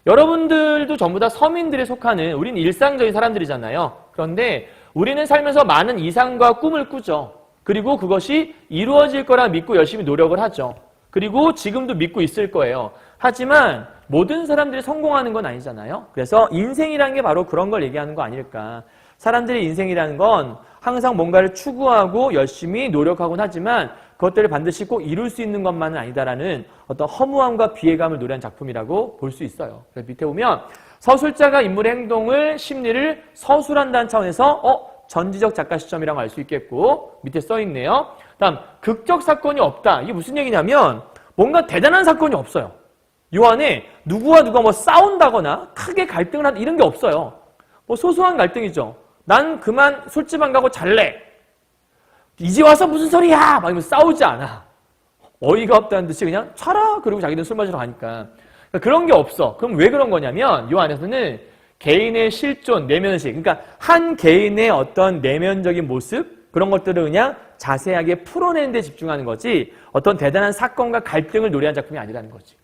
여러분들도 전부 다 서민들에 속하는 우리는 일상적인 사람들이잖아요. 그런데 우리는 살면서 많은 이상과 꿈을 꾸죠. 그리고 그것이 이루어질 거라 믿고 열심히 노력을 하죠. 그리고 지금도 믿고 있을 거예요. 하지만 모든 사람들이 성공하는 건 아니잖아요. 그래서 인생이라는 게 바로 그런 걸 얘기하는 거 아닐까. 사람들의 인생이라는 건 항상 뭔가를 추구하고 열심히 노력하곤 하지만 그것들을 반드시 꼭 이룰 수 있는 것만은 아니다라는 어떤 허무함과 비애감을 노래한 작품이라고 볼 수 있어요. 그래서 밑에 보면 서술자가 인물의 행동을 심리를 서술한다는 차원에서 전지적 작가 시점이라고 알 수 있겠고 밑에 써 있네요. 다음 극적 사건이 없다. 이게 무슨 얘기냐면 뭔가 대단한 사건이 없어요. 요 안에 누구와 누가 뭐 싸운다거나 크게 갈등을 하다 이런 게 없어요. 뭐 소소한 갈등이죠. 난 그만 술집 안 가고 잘래. 이제 와서 무슨 소리야! 막 이러면서 싸우지 않아. 어이가 없다는 듯이 그냥 차라! 그리고 자기는 술 마시러 가니까. 그러니까 그런 게 없어. 그럼 왜 그런 거냐면 요 안에서는 개인의 실존, 내면식, 그러니까 한 개인의 어떤 내면적인 모습 그런 것들을 그냥 자세하게 풀어내는 데 집중하는 거지 어떤 대단한 사건과 갈등을 노래한 작품이 아니라는 거지.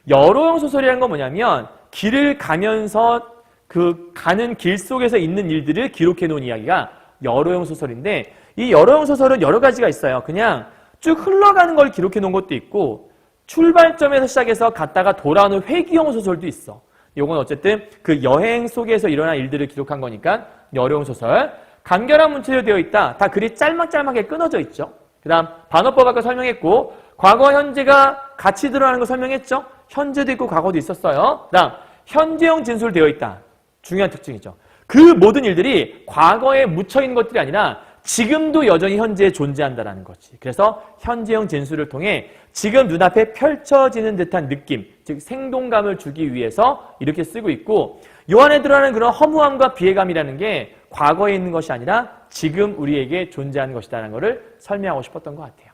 여로용 소설이라는 건 뭐냐면 길을 가면서 그 가는 길 속에서 있는 일들을 기록해 놓은 이야기가 여로용 소설인데 이 여로용 소설은 여러 가지가 있어요. 그냥 쭉 흘러가는 걸 기록해 놓은 것도 있고 출발점에서 시작해서 갔다가 돌아오는 회귀형 소설도 있어. 요건 어쨌든 그 여행 속에서 일어난 일들을 기록한 거니까 여로용 소설. 간결한 문체로 되어 있다. 다 글이 짤막짤막하게 끊어져 있죠. 그 다음 반어법 아까 설명했고 과거와 현재가 같이 들어가는 거 설명했죠. 현재도 있고 과거도 있었어요. 그 다음 현재형 진술로 되어 있다. 중요한 특징이죠. 그 모든 일들이 과거에 묻혀있는 것들이 아니라 지금도 여전히 현재에 존재한다는 거지. 그래서 현재형 진술을 통해 지금 눈앞에 펼쳐지는 듯한 느낌, 즉 생동감을 주기 위해서 이렇게 쓰고 있고 요 안에 들어가는 그런 허무함과 비애감이라는 게 과거에 있는 것이 아니라 지금 우리에게 존재하는 것이다라는 것을 설명하고 싶었던 것 같아요.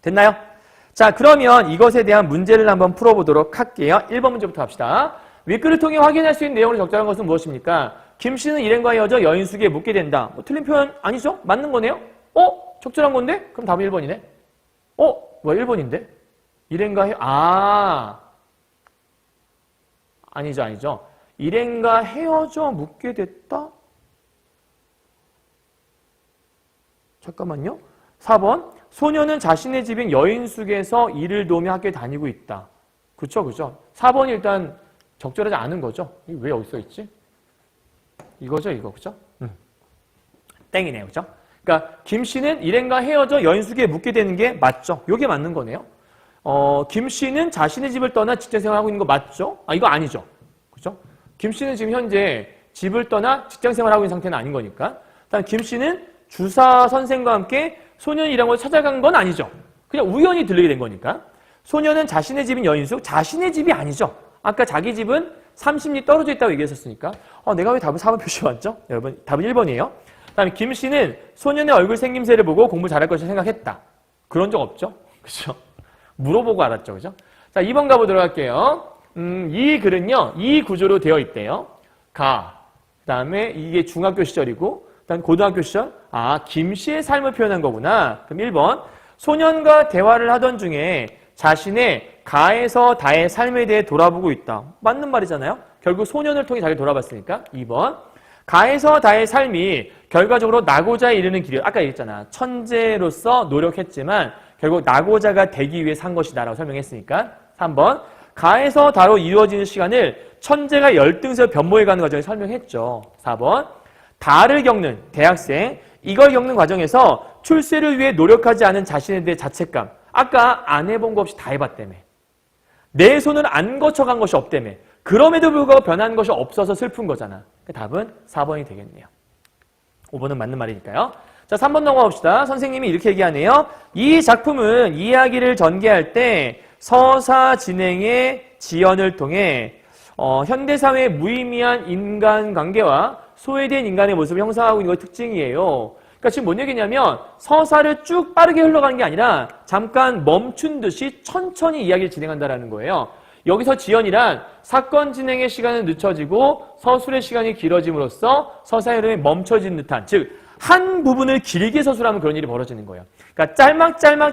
됐나요? 자, 그러면 이것에 대한 문제를 한번 풀어보도록 할게요. 1번 문제부터 합시다. 윗글을 통해 확인할 수 있는 내용으로 적절한 것은 무엇입니까? 김 씨는 일행과 헤어져 여인숙에 묻게 된다. 뭐 틀린 표현 아니죠? 맞는 거네요? 적절한 건데? 그럼 답은 1번이네. 왜 1번인데? 일행과 아니죠. 일행과 헤어져 묻게 됐다? 잠깐만요. 4번. 소녀는 자신의 집인 여인숙에서 일을 도우며 학교에 다니고 있다. 그쵸. 4번이 일단 적절하지 않은 거죠. 이게 왜 여기 써 있지? 이거죠, 이거. 그죠? 땡이네요. 그죠? 그러니까 김 씨는 일행과 헤어져 여인숙에 묵게 되는 게 맞죠? 이게 맞는 거네요. 김 씨는 자신의 집을 떠나 직장 생활하고 있는 거 맞죠? 이거 아니죠. 그죠? 김 씨는 지금 현재 집을 떠나 직장 생활하고 있는 상태는 아닌 거니까. 일단 김 씨는 주사 선생과 함께 소년 일행을 찾아간 건 아니죠. 그냥 우연히 들리게 된 거니까. 소녀는 자신의 집인 여인숙, 자신의 집이 아니죠. 아까 자기 집은 30리 떨어져 있다고 얘기했었으니까 내가 왜 답을 4번 표시해왔죠? 여러분 답은 1번이에요. 그 다음에 김 씨는 소년의 얼굴 생김새를 보고 공부 잘할 것을 생각했다. 그런 적 없죠? 그죠? 물어보고 알았죠. 그죠? 자, 2번 가보도록 할게요. 이 글은요, 이 구조로 되어 있대요. 그 다음에 이게 중학교 시절이고, 그 다음 고등학교 시절. 김 씨의 삶을 표현한 거구나. 그럼 1번. 소년과 대화를 하던 중에 자신의 가에서 다의 삶에 대해 돌아보고 있다. 맞는 말이잖아요. 결국 소년을 통해 자기를 돌아봤으니까. 2번. 가에서 다의 삶이 결과적으로 나고자에 이르는 길이야. 아까 얘기했잖아. 천재로서 노력했지만 결국 나고자가 되기 위해 산 것이다 라고 설명했으니까. 3번. 가에서 다로 이루어지는 시간을 천재가 열등에서 변모해 가는 과정을 설명했죠. 4번. 다를 겪는 대학생. 이걸 겪는 과정에서 출세를 위해 노력하지 않은 자신에 대해 자책감. 아까 안 해본 거 없이 다 해봤다며. 내 손을 안 거쳐간 것이 없다며. 그럼에도 불구하고 변한 것이 없어서 슬픈 거잖아. 답은 4번이 되겠네요. 5번은 맞는 말이니까요. 자, 3번 넘어갑시다. 선생님이 이렇게 얘기하네요. 이 작품은 이야기를 전개할 때 서사 진행의 지연을 통해 현대사회의 무의미한 인간관계와 소외된 인간의 모습을 형성하고 있는 것 특징이에요. 그러니까 지금 뭔 얘기냐면 서사를 쭉 빠르게 흘러가는 게 아니라 잠깐 멈춘 듯이 천천히 이야기를 진행한다는 거예요. 여기서 지연이란 사건 진행의 시간은 늦춰지고 서술의 시간이 길어짐으로써 서사의 흐름이 멈춰진 듯한, 즉 한 부분을 길게 서술하면 그런 일이 벌어지는 거예요. 그러니까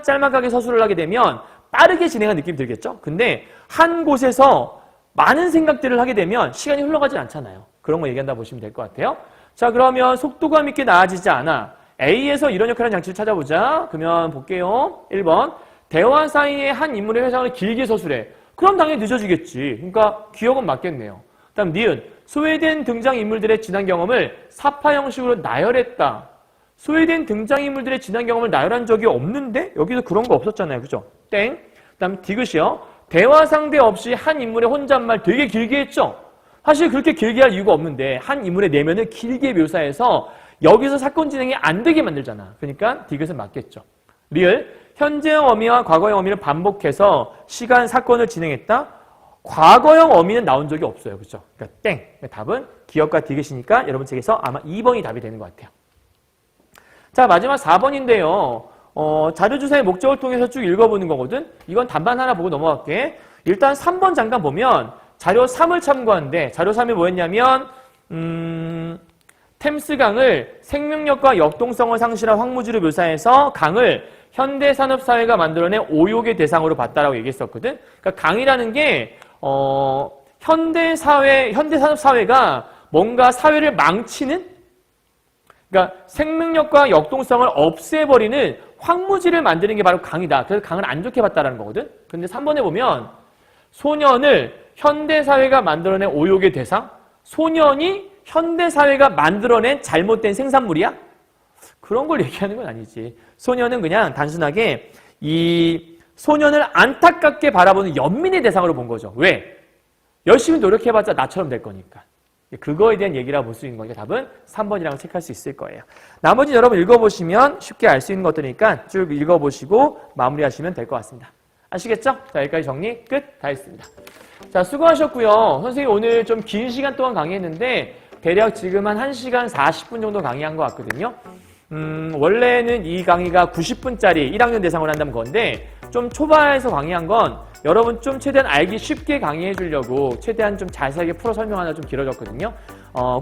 짤막하게 서술을 하게 되면 빠르게 진행한 느낌이 들겠죠? 근데 한 곳에서 많은 생각들을 하게 되면 시간이 흘러가지 않잖아요. 그런 거 얘기한다 보시면 될 것 같아요. 자, 그러면 속도감 있게 나아지지 않아. A에서 이런 역할하는 장치를 찾아보자. 그러면 볼게요. 1번. 대화 사이에 한 인물의 회상을 길게 서술해. 그럼 당연히 늦어지겠지. 그러니까 기억은 맞겠네요. 다음 니은. 소외된 등장인물들의 지난 경험을 사파 형식으로 나열했다. 소외된 등장인물들의 지난 경험을 나열한 적이 없는데? 여기서 그런 거 없었잖아요. 그죠? 땡. 다음 디귿이요. 대화 상대 없이 한 인물의 혼잣말 되게 길게 했죠? 사실 그렇게 길게 할 이유가 없는데 한 인물의 내면을 길게 묘사해서 여기서 사건 진행이 안 되게 만들잖아. 그러니까 디귿은 맞겠죠. 리을. 현재형 어미와 과거형 어미를 반복해서 시간, 사건을 진행했다? 과거형 어미는 나온 적이 없어요. 그렇죠? 그러니까 땡. 답은 기억과 디귿이니까 여러분 책에서 아마 2번이 답이 되는 것 같아요. 자, 마지막 4번인데요. 자료주사의 목적을 통해서 쭉 읽어보는 거거든? 이건 단반 하나 보고 넘어갈게. 일단 3번 잠깐 보면 자료 3을 참고하는데 자료 3이 뭐였냐면 템스강을 생명력과 역동성을 상실한 황무지로 묘사해서 강을 현대산업사회가 만들어낸 오욕의 대상으로 봤다라고 얘기했었거든. 그러니까 강이라는 게 현대산업사회가 뭔가 사회를 망치는, 그러니까 생명력과 역동성을 없애버리는 황무지를 만드는 게 바로 강이다. 그래서 강을 안 좋게 봤다라는 거거든. 근데 3번에 보면 소년을 현대사회가 만들어낸 오욕의 대상? 소년이 현대사회가 만들어낸 잘못된 생산물이야? 그런 걸 얘기하는 건 아니지. 소년은 그냥 단순하게 이 소년을 안타깝게 바라보는 연민의 대상으로 본 거죠. 왜? 열심히 노력해봤자 나처럼 될 거니까. 그거에 대한 얘기라고 볼 수 있는 거니까 답은 3번이라고 체크할 수 있을 거예요. 나머지 여러분 읽어보시면 쉽게 알 수 있는 것들이니까 쭉 읽어보시고 마무리하시면 될 것 같습니다. 아시겠죠? 자, 여기까지 정리 끝. 다 했습니다. 자, 수고하셨고요. 선생님 오늘 좀 긴 시간 동안 강의했는데 대략 지금 한 1시간 40분 정도 강의한 것 같거든요. 원래는 이 강의가 90분짜리 1학년 대상으로 한다는 건데 좀 초반에서 강의한 건 여러분 좀 최대한 알기 쉽게 강의해 주려고 최대한 좀 자세하게 풀어 설명하나 좀 길어졌거든요.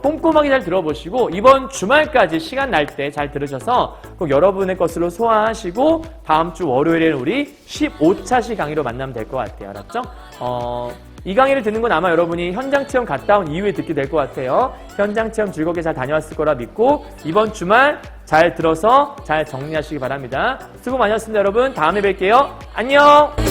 꼼꼼하게 잘 들어보시고 이번 주말까지 시간 날 때 잘 들으셔서 꼭 여러분의 것으로 소화하시고 다음 주 월요일에는 우리 15차시 강의로 만나면 될 것 같아요. 알았죠? 이 강의를 듣는 건 아마 여러분이 현장 체험 갔다 온 이후에 듣게 될 것 같아요. 현장 체험 즐겁게 잘 다녀왔을 거라 믿고 이번 주말 잘 들어서 잘 정리하시기 바랍니다. 수고 많으셨습니다, 여러분. 다음에 뵐게요. 안녕!